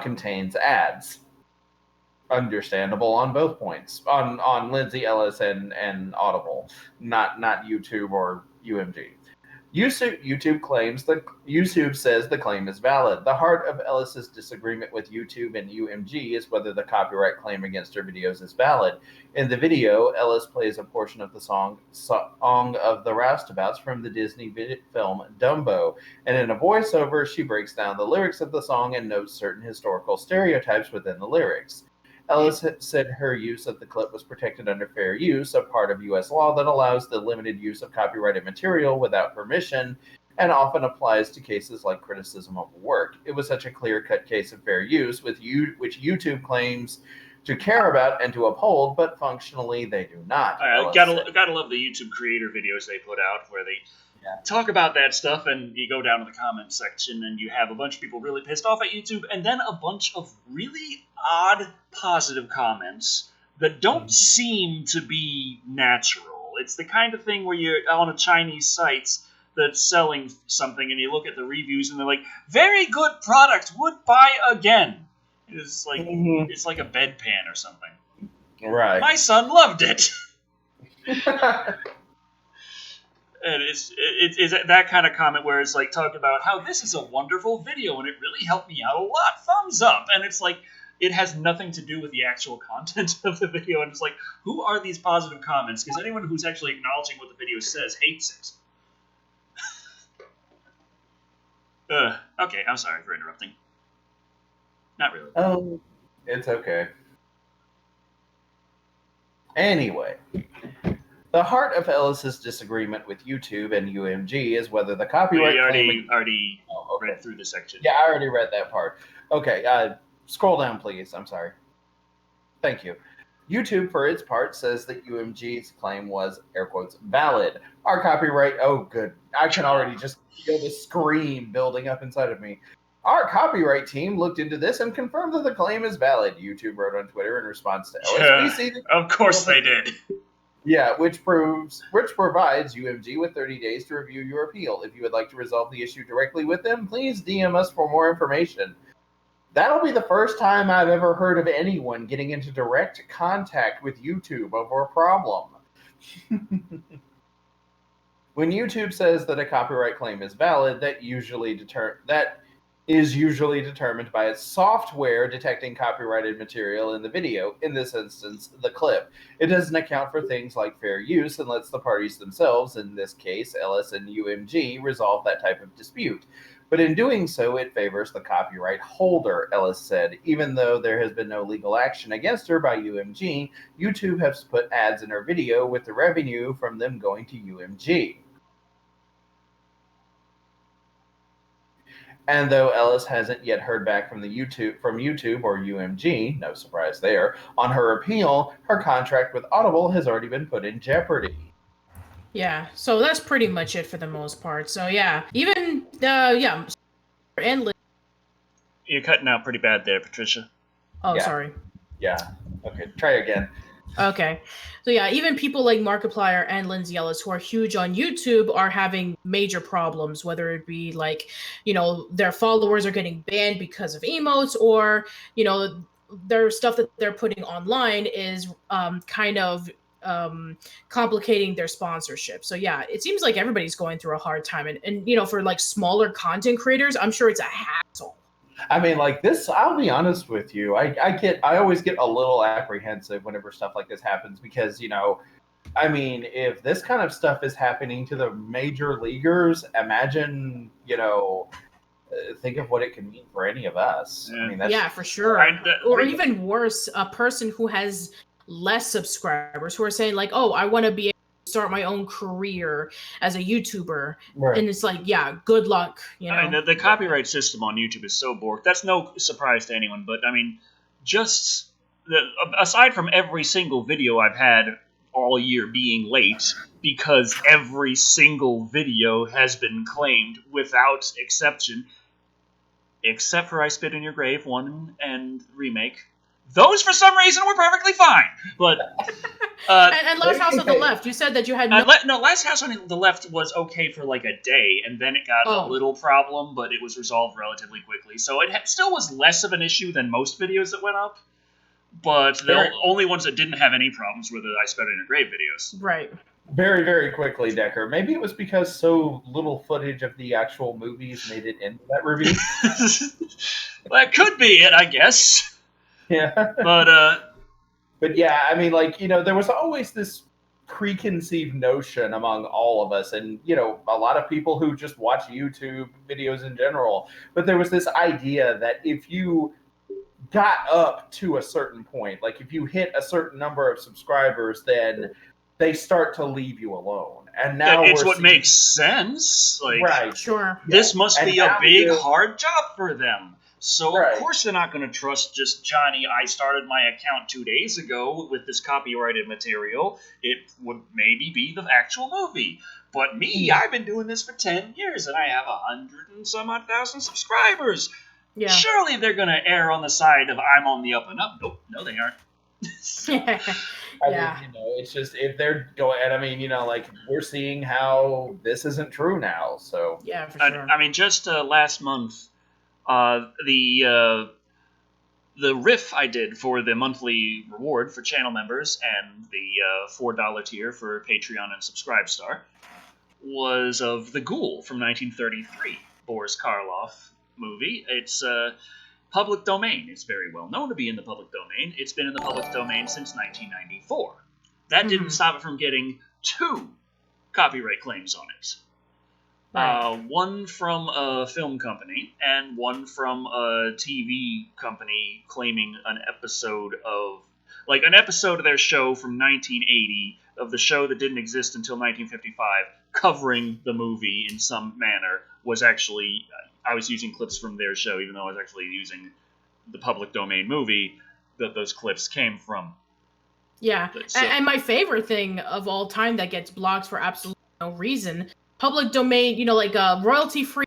contains ads. Understandable on both points, on Lindsay Ellis and Audible, not YouTube or UMG. YouTube says the claim is valid. The heart of Ellis's disagreement with YouTube and UMG is whether the copyright claim against her videos is valid. In the video, Ellis plays a portion of the song of the Roustabouts from the Disney film Dumbo, and in a voiceover, she breaks down the lyrics of the song and notes certain historical stereotypes within the lyrics. Ellis said her use of the clip was protected under fair use, a part of U.S. law that allows the limited use of copyrighted material without permission and often applies to cases like criticism of work. It was such a clear-cut case of fair use, which YouTube claims to care about and to uphold, but functionally they do not. Gotta love the YouTube creator videos they put out where they talk about that stuff, and you go down to the comment section and you have a bunch of people really pissed off at YouTube, and then a bunch of really odd positive comments that don't seem to be natural. It's the kind of thing where you're on a Chinese site that's selling something and you look at the reviews and they're like, very good product, would buy again. It's like It's like a bedpan or something. Right. My son loved it. And it's that kind of comment where it's like talking about how this is a wonderful video and it really helped me out a lot. Thumbs up. And it's like, it has nothing to do with the actual content of the video. And it's like, who are these positive comments? Because anyone who's actually acknowledging what the video says hates it. Okay, I'm sorry for interrupting. Not really. Oh, it's okay. Anyway. The heart of Ellis's disagreement with YouTube and UMG is whether the copyright already read through the section. Yeah, I already read that part. Okay, scroll down, please. I'm sorry. Thank you. YouTube, for its part, says that UMG's claim was, air quotes, valid. Our copyright... Oh, good. I can already just feel the scream building up inside of me. Our copyright team looked into this and confirmed that the claim is valid, YouTube wrote on Twitter in response to Ellis. Yeah, We see that of course they did. Yeah, which provides UMG with 30 days to review your appeal. If you would like to resolve the issue directly with them, please DM us for more information. That'll be the first time I've ever heard of anyone getting into direct contact with YouTube over a problem. When YouTube says that a copyright claim is valid, that is usually determined by its software detecting copyrighted material in the video, in this instance, the clip. It doesn't account for things like fair use and lets the parties themselves, in this case, Ellis and UMG, resolve that type of dispute. But in doing so, it favors the copyright holder, Ellis said. Even though there has been no legal action against her by UMG, YouTube has put ads in her video with the revenue from them going to UMG. And though Ellis hasn't yet heard back from YouTube or UMG, no surprise there, on her appeal, her contract with Audible has already been put in jeopardy. Yeah, so that's pretty much it for the most part. So yeah, even and You're cutting out pretty bad there, Patricia. oh, Yeah. sorry. Yeah. Okay, try again. Okay. So yeah, even people like Markiplier and Lindsay Ellis, who are huge on YouTube, are having major problems, whether it be like, their followers are getting banned because of emotes, or, their stuff that they're putting online is kind of complicating their sponsorship. So yeah, it seems like everybody's going through a hard time. And for like smaller content creators, I'm sure it's a hassle. I mean, like this, I'll be honest with you. I always get a little apprehensive whenever stuff like this happens because, I mean, if this kind of stuff is happening to the major leaguers, imagine, think of what it could mean for any of us. Yeah. I mean, that's, for sure. Or even worse, a person who has less subscribers who are saying like, oh, I want to be able to start my own career as a YouTuber. Right. And it's like, yeah, good luck. I mean, the copyright system on YouTube is so borked. That's no surprise to anyone, but I mean, aside from every single video I've had all year being late, because every single video has been claimed without exception, except for I Spit in Your Grave 1 and Remake. Those, for some reason, were perfectly fine. But and Last House on the Left, you said that you had Last House on the Left was okay for like a day, and then it got a little problem, but it was resolved relatively quickly. So it still was less of an issue than most videos that went up. But the only ones that didn't have any problems were the I Spit in Your Grave videos. Right. Very, very quickly, Decker. Maybe it was because so little footage of the actual movies made it into that review. That could be it, I guess. Yeah. But yeah, I mean, like, there was always this preconceived notion among all of us and, a lot of people who just watch YouTube videos in general. But there was this idea that if you got up to a certain point, like if you hit a certain number of subscribers, then they start to leave you alone. And now it's what makes sense. Like, right, sure. This must be a big, hard job for them. So, of course, they're not going to trust just Johnny. I started my account 2 days ago with this copyrighted material. It would maybe be the actual movie. But me, I've been doing this for 10 years, and I have 100 and some odd thousand subscribers. Yeah. Surely they're going to err on the side of I'm on the up and up. Nope, no, they aren't. I mean, it's just if they're going, and I mean, like we're seeing how this isn't true now. So yeah, for sure. I mean, just last month, the riff I did for the monthly reward for channel members and the $4 tier for Patreon and Subscribestar was of The Ghoul from 1933, Boris Karloff movie. It's public domain. It's very well known to be in the public domain. It's been in the public domain since 1994. That didn't stop it from getting 2 copyright claims on it. Right. One from a film company and one from a TV company claiming an episode of their show from 1980 of the show that didn't exist until 1955 covering the movie in some manner was actually, I was using clips from their show even though I was actually using the public domain movie that those clips came from. Yeah, and my favorite thing of all time that gets blocked for absolutely no reason, public domain, like royalty free,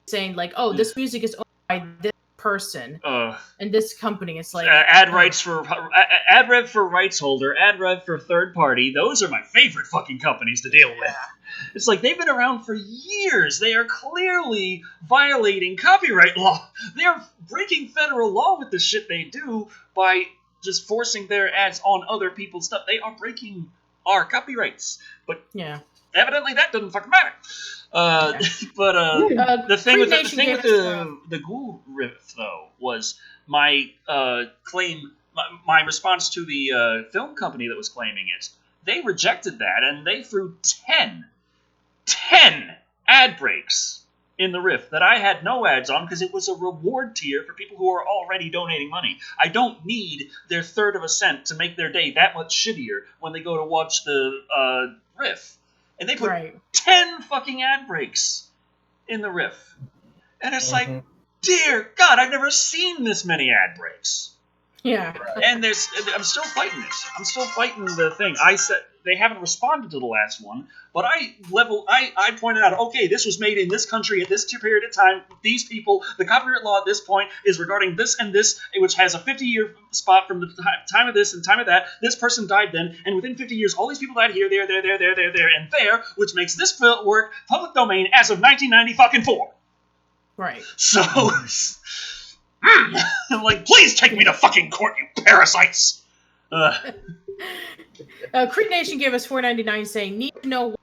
saying like, oh, this music is owned by this person Uh, and this company. It's like ad rights for ad rev for rights holder, ad rev for third party. Those are my favorite fucking companies to deal with. It's like they've been around for years. They are clearly violating copyright law. They are breaking federal law with the shit they do by just forcing their ads on other people's stuff. They are breaking our copyrights. But yeah. evidently that doesn't fucking matter. Yeah. But the thing with Creed the ghoul riff though was my claim, my response to the film company that was claiming it. They rejected that and they threw 10 ad breaks in the riff that I had no ads on because it was a reward tier for people who are already donating money. I don't need their third of a cent to make their day that much shittier when they go to watch the riff. And they put 10 fucking ad breaks in the riff. And it's like, dear God, I've never seen this many ad breaks. Yeah. And I'm still fighting this. I'm still fighting the thing. I said they haven't responded to the last one, but I pointed out, okay, this was made in this country at this period of time. These people, the copyright law at this point is regarding this and this, which has a 50-year spot from the time of this and time of that. This person died then, and within 50 years, all these people died here, there, and there, which makes this work public domain as of 1994. Right. So. I'm like, please take me to fucking court, you parasites! Creed Nation gave us $4.99 saying, need to know,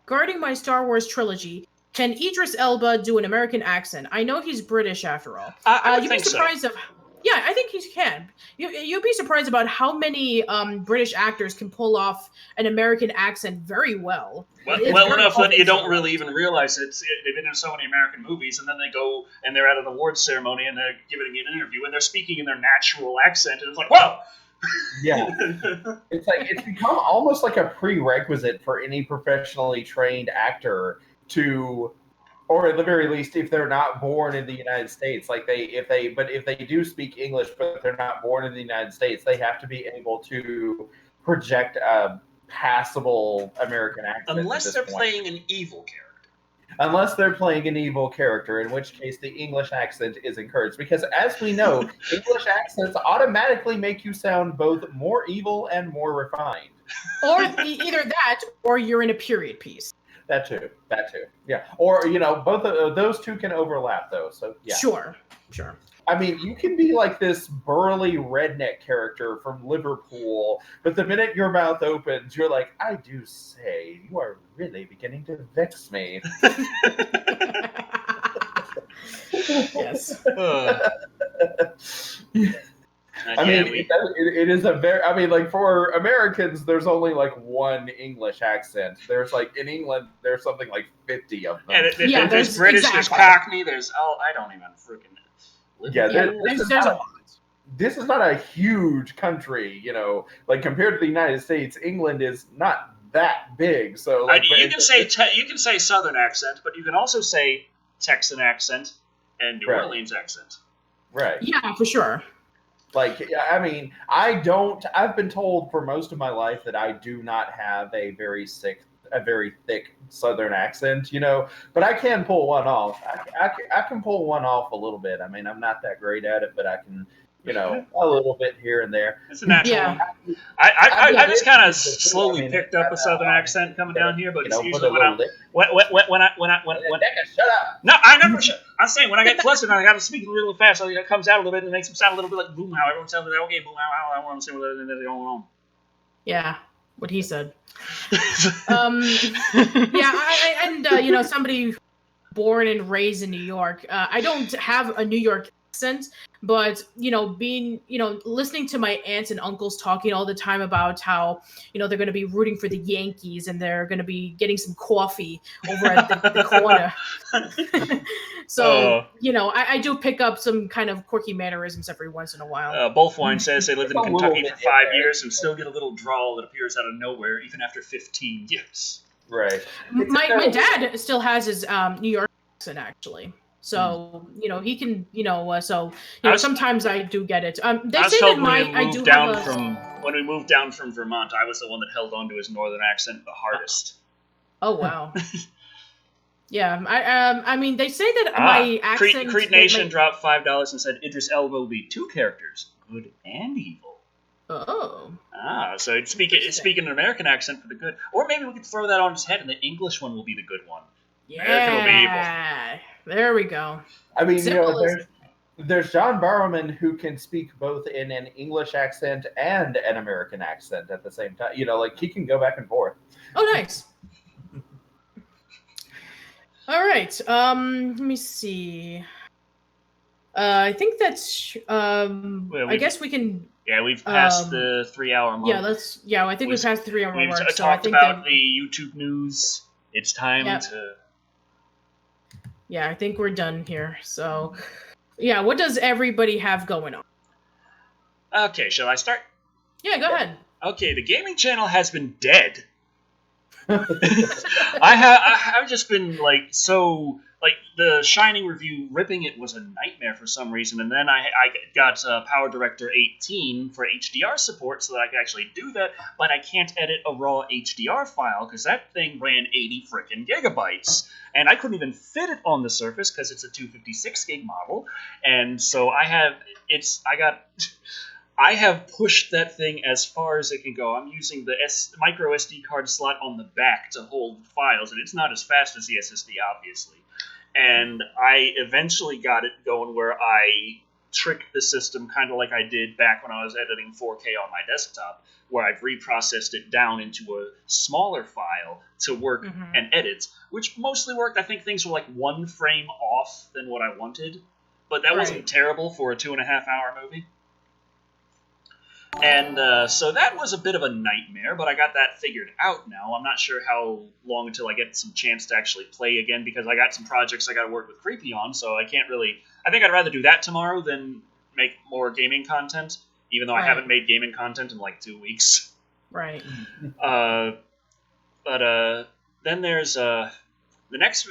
regarding my Star Wars trilogy, can Idris Elba do an American accent? I know he's British after all. I would think so. Yeah, I think he can. You'd be surprised about how many British actors can pull off an American accent very well. Well enough that you don't really even realize it. They've been in so many American movies, and then they go and they're at an awards ceremony and they're giving an interview and they're speaking in their natural accent, and it's like, whoa! Yeah. It's become almost like a prerequisite for any professionally trained actor to, or at the very least, if they're not born in the United States, if they do speak English, but they're not born in the United States, they have to be able to project a passable American accent. Unless they're playing an evil character. Unless they're playing an evil character, in which case the English accent is encouraged. Because as we know, English accents automatically make you sound both more evil and more refined. Or either that, or you're in a period piece. That too. Yeah. Or, both of those two can overlap, though. So, yeah. Sure. I mean, you can be like this burly redneck character from Liverpool, but the minute your mouth opens, you're like, I do say, you are really beginning to vex me. Yes. I mean, it is a very, I mean, like for Americans, there's only like one English accent. There's like, in England, there's something like 50 of them. Yeah, there's British, there's Cockney, there's, I don't even freaking know. Yeah, this is not a huge country, like compared to the United States, England is not that big. So like, you can say Southern accent, but you can also say Texan accent and New Orleans accent. Right. Yeah, for sure. Like, I mean, I've been told for most of my life that I do not have a very thick Southern accent, but I can pull one off. I can pull one off a little bit. I mean, I'm not that great at it, but I can, a little bit here and there. It's a natural. Yeah. I just kind of slowly picked up a Southern accent coming down here, but it's usually when I shut up. No, I never. I'm saying when I get flustered, I got to speak really fast, so it comes out a little bit and it makes them sound a little bit like boom how. Everyone sounds like, okay, boom how. I want to say what they're going on. Yeah, what he said. Somebody born and raised in New York. I don't have a New York accent, but listening to my aunts and uncles talking all the time about how they're going to be rooting for the Yankees and they're going to be getting some coffee over at the corner. So I do pick up some kind of quirky mannerisms every once in a while. Bullfwine says they lived in Kentucky for 5 years and still get a little drawl that appears out of nowhere even after 15 years. Right. My dad still has his New York accent actually. So, he can, sometimes I do get it. They say that when we moved down from Vermont, I was the one that held on to his northern accent the hardest. Oh, wow. Yeah, I mean, they say that my accent. Creed Nation dropped $5 and said Idris Elba will be 2 characters, good and evil. Oh. So it's speaking an American accent for the good, or maybe we could throw that on his head, and the English one will be the good one. Yeah. American will be evil. There we go. I mean, there's John Barrowman who can speak both in an English accent and an American accent at the same time. Like he can go back and forth. Oh, nice. All right. Let me see. I think that's. I guess we can. Yeah, we've passed the 3-hour mark. Yeah, I think we've passed the 3-hour mark. We've talked about the YouTube news. It's time to. Yeah, I think we're done here. So, yeah, what does everybody have going on? Okay, shall I start? Yeah, go ahead. Okay, the gaming channel has been dead. I have just been the Shining review, ripping it was a nightmare for some reason, and then I got Power Director 18 for HDR support so that I could actually do that, but I can't edit a raw HDR file because that thing ran 80 frickin' gigabytes, and I couldn't even fit it on the Surface because it's a 256 gig model, and so I have pushed that thing as far as it can go. I'm using the micro SD card slot on the back to hold files, and it's not as fast as the SSD, obviously. And I eventually got it going where I tricked the system, kind of like I did back when I was editing 4K on my desktop, where I've reprocessed it down into a smaller file to work and edit, which mostly worked. I think things were like 1 frame off than what I wanted, but that wasn't terrible for a 2.5-hour movie. And so that was a bit of a nightmare, but I got that figured out now. I'm not sure how long until I get some chance to actually play again, because I got some projects I got to work with Creepy on, so I can't really... I think I'd rather do that tomorrow than make more gaming content, even though I haven't made gaming content in like 2 weeks. Right. But then there's... the next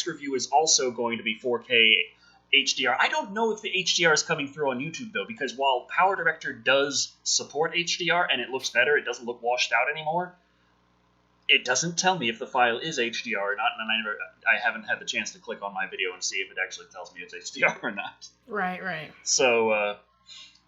review is also going to be 4K HDR. I don't know if the HDR is coming through on YouTube, though, because while Power Director does support HDR and it looks better, it doesn't look washed out anymore, it doesn't tell me if the file is HDR or not, and I haven't had the chance to click on my video and see if it actually tells me it's HDR or not. Right. So,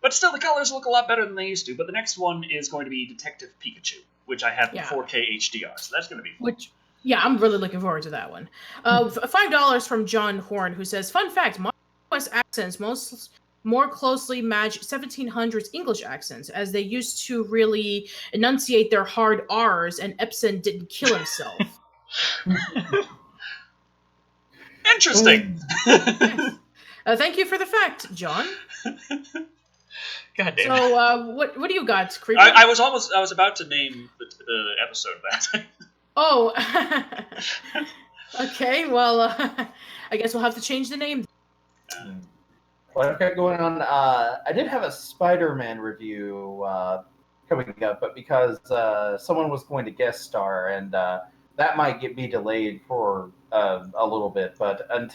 but still, the colors look a lot better than they used to, but the next one is going to be Detective Pikachu, which I have 4K HDR, so that's going to be fun. Yeah, I'm really looking forward to that one. $5 from John Horn, who says, "Fun fact: modern US accents more closely match 1700s English accents, as they used to really enunciate their hard R's, and Epson didn't kill himself." Interesting. Thank you for the fact, John. God damn. So, what do you got, Creepy? I was about to name the episode that. Oh, okay. Well, I guess we'll have to change the name. What I've got going on, I did have a Spider-Man review coming up, but because someone was going to guest star, and that might be delayed for a little bit. But in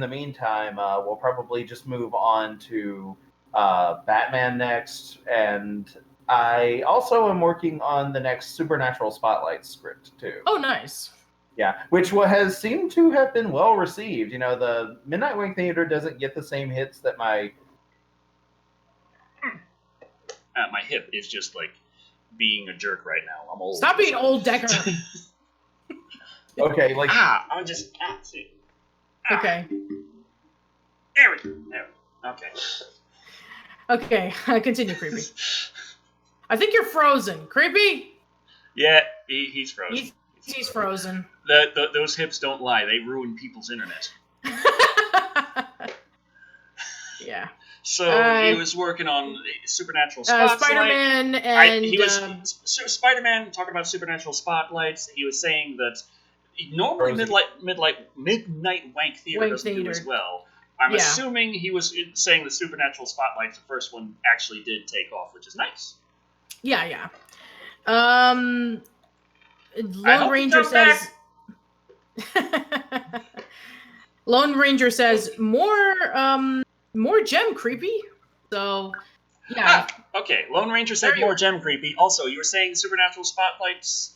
the meantime, we'll probably just move on to Batman next, and I also am working on the next Supernatural Spotlight script, too. Oh, nice. Yeah, which has seemed to have been well received. The Midnight Wing Theater doesn't get the same hits that my... my hip is just, being a jerk right now. I'm old. Stop being old, Decker. Okay, I'm just... see. Okay. There we go. Okay. Okay, continue, Creepy. I think you're frozen. Creepy? Yeah, he's frozen. He's frozen. Those hips don't lie. They ruin people's internet. Yeah. So he was working on Supernatural Spotlight. Spider-Man and... Spider-Man, talking about Supernatural Spotlights, he was saying that normally Midnight Wank Theater doesn't do as well. I'm assuming he was saying the Supernatural Spotlights, the first one, actually did take off, which is nice. Yeah. Lone Ranger says... Lone Ranger says, more gem creepy. So, yeah. Okay, Lone Ranger said more gem creepy. Also, you were saying Supernatural Spotlights...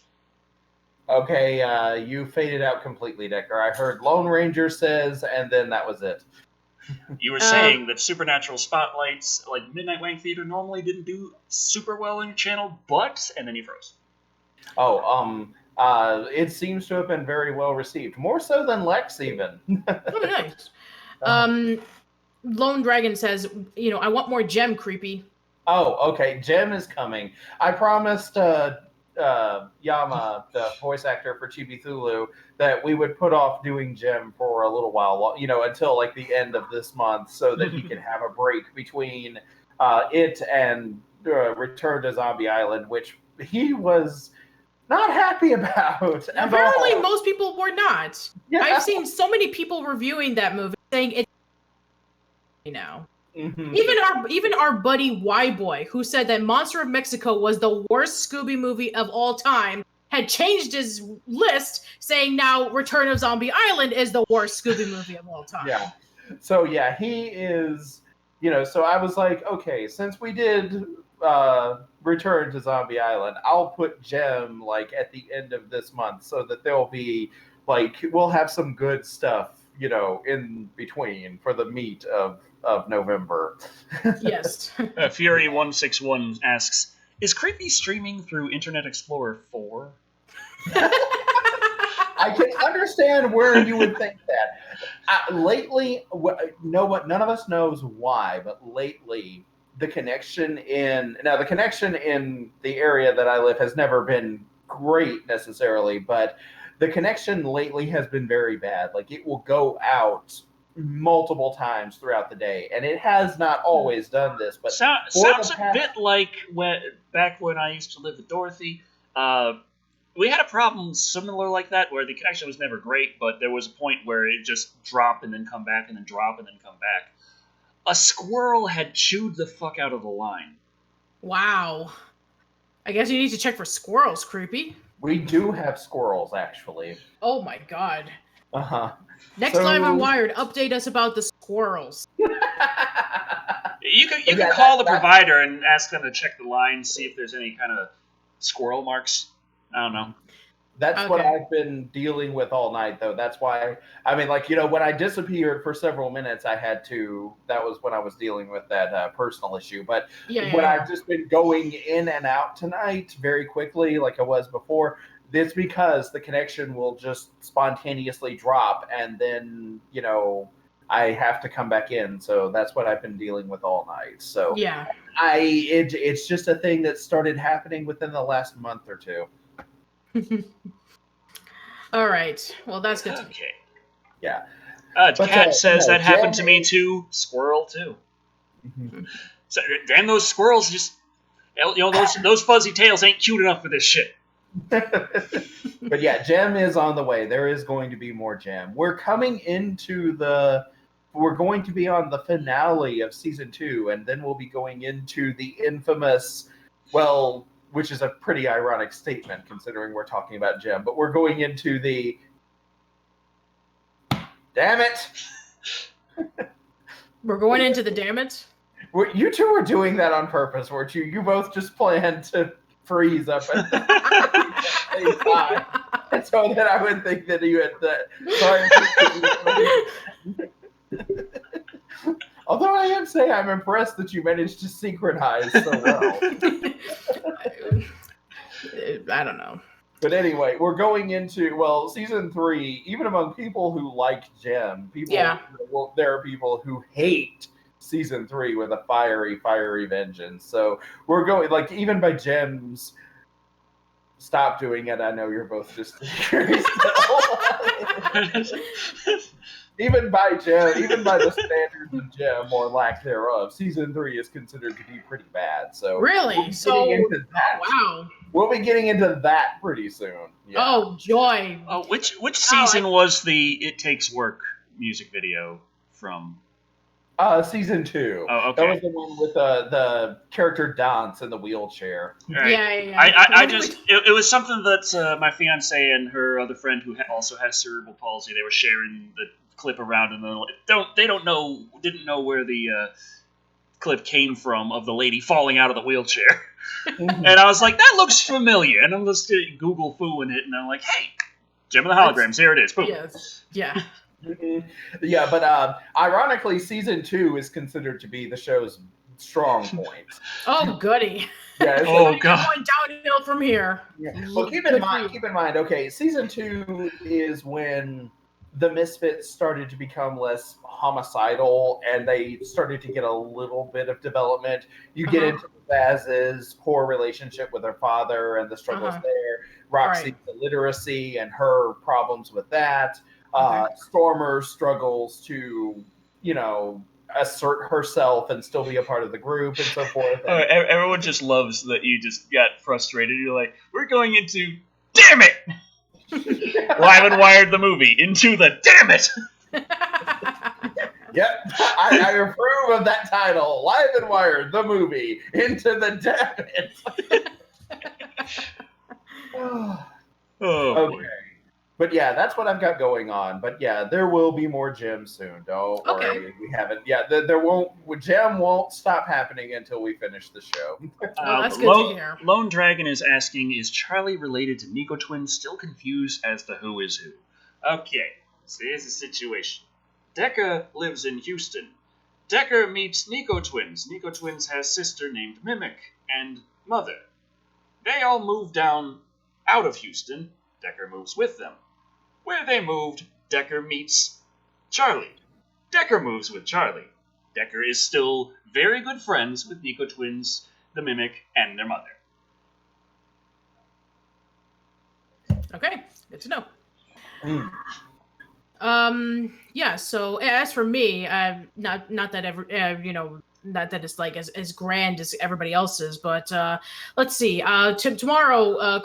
Okay, you faded out completely, Decker. I heard Lone Ranger says, and then that was it. You were saying that Supernatural Spotlights, like Midnight Wank Theater, normally didn't do super well on your channel, but... And then you froze. It seems to have been very well received. More so than Lex, even. Oh, nice. Lone Dragon says, I want more Gem, creepy. Oh, okay. Gem is coming. I promised Yama, the voice actor for Chibi Thulu, that we would put off doing Gem for a little while, until like the end of this month, so that he can have a break between it and Return to Zombie Island, which he was not happy about. Apparently, most people were not. Yeah. I've seen so many people reviewing that movie saying it's now. Mm-hmm. Even our buddy Y Boy, who said that Monster of Mexico was the worst Scooby movie of all time, had changed his list, saying now Return of Zombie Island is the worst Scooby movie of all time. Yeah. So yeah, he is. So I was like, okay, since we did Return to Zombie Island, I'll put Gem like at the end of this month, so that there'll be like we'll have some good stuff, in between for the meat of November. Yes. Fury161 asks, is Creepy streaming through Internet Explorer 4? I can understand where you would think that. Lately, none of us knows why, but lately the connection in the area that I live has never been great necessarily, but the connection lately has been very bad. Like it will go out multiple times throughout the day, and it has not always done this. But sounds a bit like back when I used to live with Dorothy. We had a problem similar like that, where the connection was never great, but there was a point where it just dropped and then come back and then drop and then come back. A squirrel had chewed the fuck out of the line. Wow. I guess you need to check for squirrels, creepy. We do have squirrels, actually. Oh my god. Uh-huh. Next time on Wired, update us about the squirrels. You can call the provider and ask them to check the line, see if there's any kind of squirrel marks. I don't know. That's what I've been dealing with all night, though. That's why, when I disappeared for several minutes, that was when I was dealing with that personal issue. But I've just been going in and out tonight very quickly, like I was before, it's because the connection will just spontaneously drop, and then, I have to come back in. So that's what I've been dealing with all night. So yeah, it's just a thing that started happening within the last month or two. All right. Well, that's good. Okay. Yeah. Cat says that happened to me too. Squirrel too. Mm-hmm. So, damn, those squirrels just, those fuzzy tails ain't cute enough for this shit. But yeah, Gem is on the way. There is going to be more Gem. We're going to be on the finale of season 2, and then we'll be going into the infamous, which is a pretty ironic statement considering we're talking about Gem, but we're going into the... Damn it! We're going into the damn it? You two were doing that on purpose, weren't you? You both just planned to freeze up at the same time. And so that I would think that you had that. Although I am saying I'm impressed that you managed to synchronize so well. I don't know. But anyway, we're going into, season 3, even among people who like Gem, there are people who hate season 3 with a fiery, fiery vengeance. So we're going, even by Gem's, stop doing it. I know you're both just curious. Even by the standards of Gem or lack thereof, season 3 is considered to be pretty bad. So really, wow, we'll be getting into that pretty soon. Yeah. Oh joy! Oh, which season was the "It Takes Work" music video from? Season 2. Oh, okay. That was the one with the character Dance in the wheelchair. Right. Yeah. It was something that my fiance and her other friend who also has cerebral palsy, they were sharing the clip around, and didn't know where the clip came from of the lady falling out of the wheelchair. And I was like, that looks familiar. And I'm just Google fooing it, and I'm like, hey, Gem of the Holograms, here it is. Boom. Yes. Yeah. Yeah, but ironically, season 2 is considered to be the show's strong point. Oh, goody. Yeah, it's Oh, God. Going downhill from here. Yeah. Well, keep in mind, okay, season 2 is when the Misfits started to become less homicidal, and they started to get a little bit of development. You get into Baz's poor relationship with her father and the struggles there. Roxy's illiteracy and her problems with that. Stormer struggles to, assert herself and still be a part of the group and so forth. And everyone just loves that you just got frustrated. You're like, we're going into, damn it! Live and Wired the movie, into the damn it! Yep, I approve of that title. Live and Wired the movie, into the damn it! Okay. But yeah, that's what I've got going on. But yeah, there will be more Gem soon. Don't worry, we haven't. Yeah, Gem won't stop happening until we finish the show. That's good to hear. Lone Dragon is asking, is Charlie related to Nico Twins? Still confused as to who is who. Okay, so here's the situation. Decker lives in Houston. Decker meets Nico Twins. Nico Twins has sister named Mimic and mother. They all move down out of Houston. Decker moves with them. Where they moved, Decker meets Charlie. Decker moves with Charlie. Decker is still very good friends with Nico Twins, the Mimic, and their mother. Okay, good to know. Yeah, so as for me, not that ever, not that it's like as grand as everybody else's, but let's see. Tomorrow,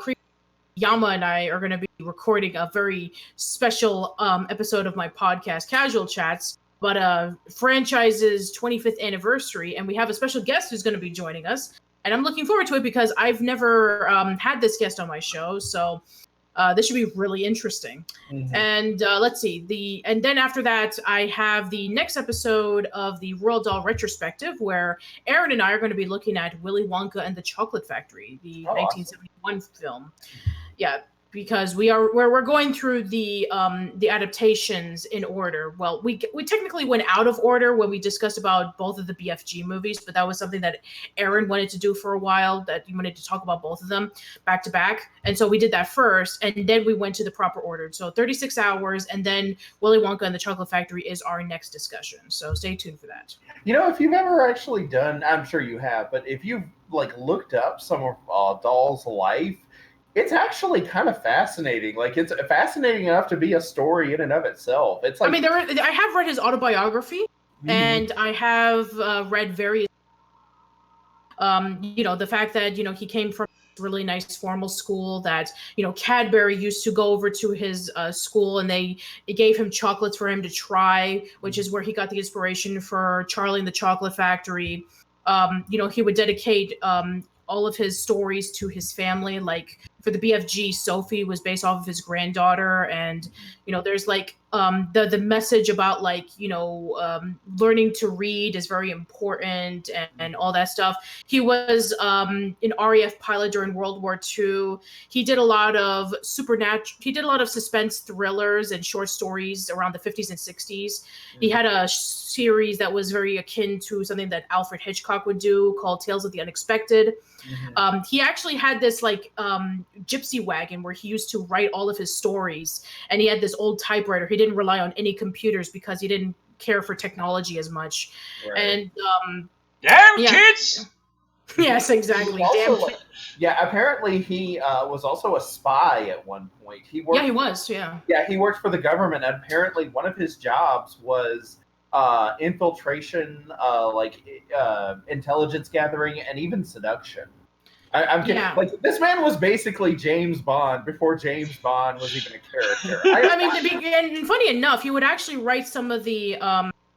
Yama and I are going to be recording a very special episode of my podcast, Casual Chats, but franchise's 25th anniversary, and we have a special guest who's going to be joining us, and I'm looking forward to it because I've never had this guest on my show, so this should be really interesting. And let's see, and then after that, I have the next episode of the Roald Dahl retrospective, where Aaron and I are going to be looking at Willy Wonka and the Chocolate Factory, the 1971 film. Yeah, because we're going through the adaptations in order. Well, we technically went out of order when we discussed about both of the BFG movies, but that was something that Aaron wanted to do for a while, that he wanted to talk about both of them back to back. And so we did that first, and then we went to the proper order. So 36 hours, and then Willy Wonka and the Chocolate Factory is our next discussion. So stay tuned for that. If you've ever actually done, I'm sure you have, but if you've looked up some of Dahl's life, it's actually kind of fascinating. It's fascinating enough to be a story in and of itself. It's like, I have read his autobiography, and I have read various, the fact that, he came from a really nice formal school, that, Cadbury used to go over to his school, and it gave him chocolates for him to try, which is where he got the inspiration for Charlie and the Chocolate Factory. He would dedicate all of his stories to his family. Like for the BFG, Sophie was based off of his granddaughter, and there's the message about learning to read is very important, and all that stuff. He was an RAF pilot during World War II. He did a lot of suspense thrillers and short stories around the 50s and 60s. He had a series that was very akin to something that Alfred Hitchcock would do, called Tales of the Unexpected. He actually had this gypsy wagon where he used to write all of his stories, and he had this old typewriter. He didn't rely on any computers because he didn't care for technology as much. And damn kids. Yes, exactly. Apparently he was also a spy at one point. He was. Yeah, he worked for the government, and apparently one of his jobs was infiltration, intelligence gathering, and even seduction. I'm kidding. Yeah. This man was basically James Bond before James Bond was even a character. And funny enough, he would actually write some of the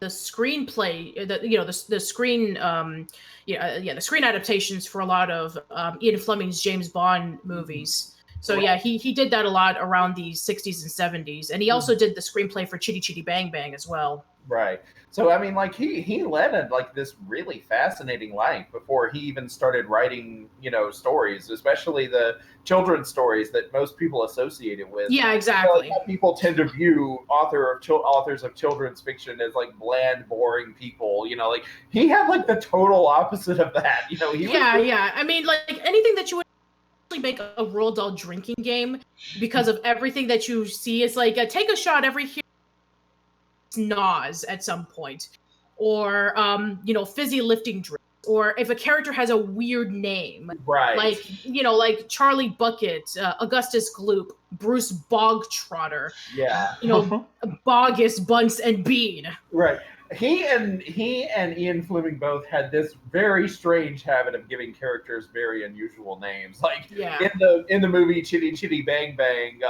screenplay, the screen, the screen adaptations for a lot of Ian Fleming's James Bond movies. So yeah, he did that a lot around the 60s and 70s, and he also did the screenplay for Chitty Chitty Bang Bang as well. Right. So I mean, like he led like this really fascinating life before he even started writing, stories, especially the children's stories that most people associate it with. Yeah, exactly. Like, people tend to view authors of children's fiction as like bland, boring people. Like he had like the total opposite of that. Yeah. I mean, like anything that you would make a Roald Dahl drinking game because of everything that you see. It's like take a shot every here. Nas at some point, or fizzy lifting drinks, or if a character has a weird name, right? Like Charlie Bucket, Augustus Gloop, Bruce Bogtrotter, yeah, Bogus, Bunce, and Bean. Right. He and Ian Fleming both had this very strange habit of giving characters very unusual names. Like in the movie Chitty Chitty Bang Bang.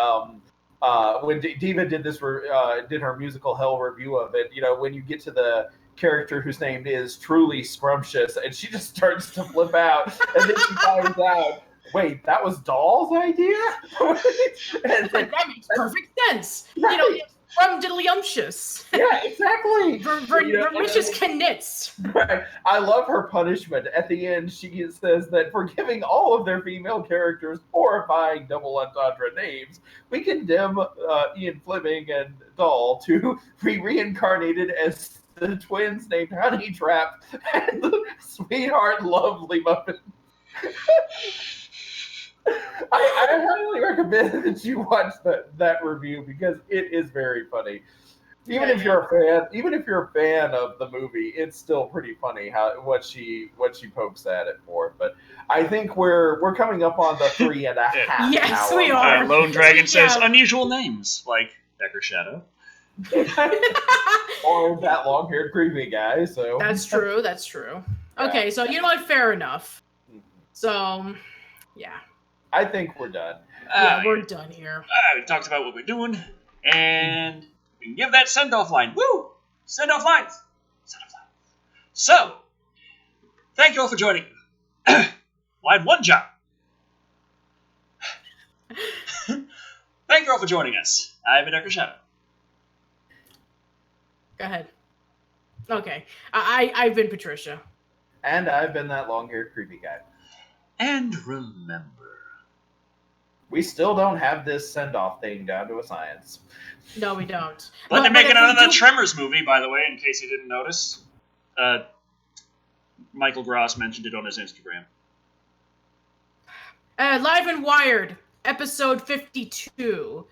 When Diva did did her musical Hell review of it, when you get to the character whose name is truly scrumptious, and she just starts to flip out, and then she finds out, wait, that was Doll's idea? And that makes perfect sense. Right. From Diddlyumptious. Yeah, exactly. Vermicious Knits. Right. I love her punishment. At the end, she says that for giving all of their female characters horrifying double entendre names, we condemn Ian Fleming and Doll to be reincarnated as the twins named Honey Trap and the Sweetheart Lovely Muppet. I highly recommend that you watch that review because it is very funny. Even if you're a fan of the movie, it's still pretty funny what she pokes at it for. But I think we're coming up on the 3.5 Yes, hour. we are. Lone Dragon says unusual names like Decker Shadow. Or that long-haired creepy guy. So that's true. Okay, so you know what? Fair enough. So, yeah. I think we're done. We're done here. We talked about what we're doing, and we can give that send-off line. Woo! Send-off lines! So, thank you all for joining. Well, I had one job. Thank you all for joining us. I've been Decker Shadow. Go ahead. Okay. I've been Patricia. And I've been that long-haired creepy guy. And remember, we still don't have this send-off thing down to a science. No, we don't. But they're making another Tremors movie, by the way, in case you didn't notice. Michael Gross mentioned it on his Instagram. Live and Wired, episode 52.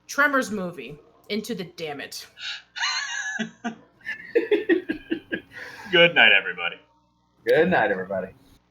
Tremors movie. Into the Dammit. Good night, everybody. Good night, everybody.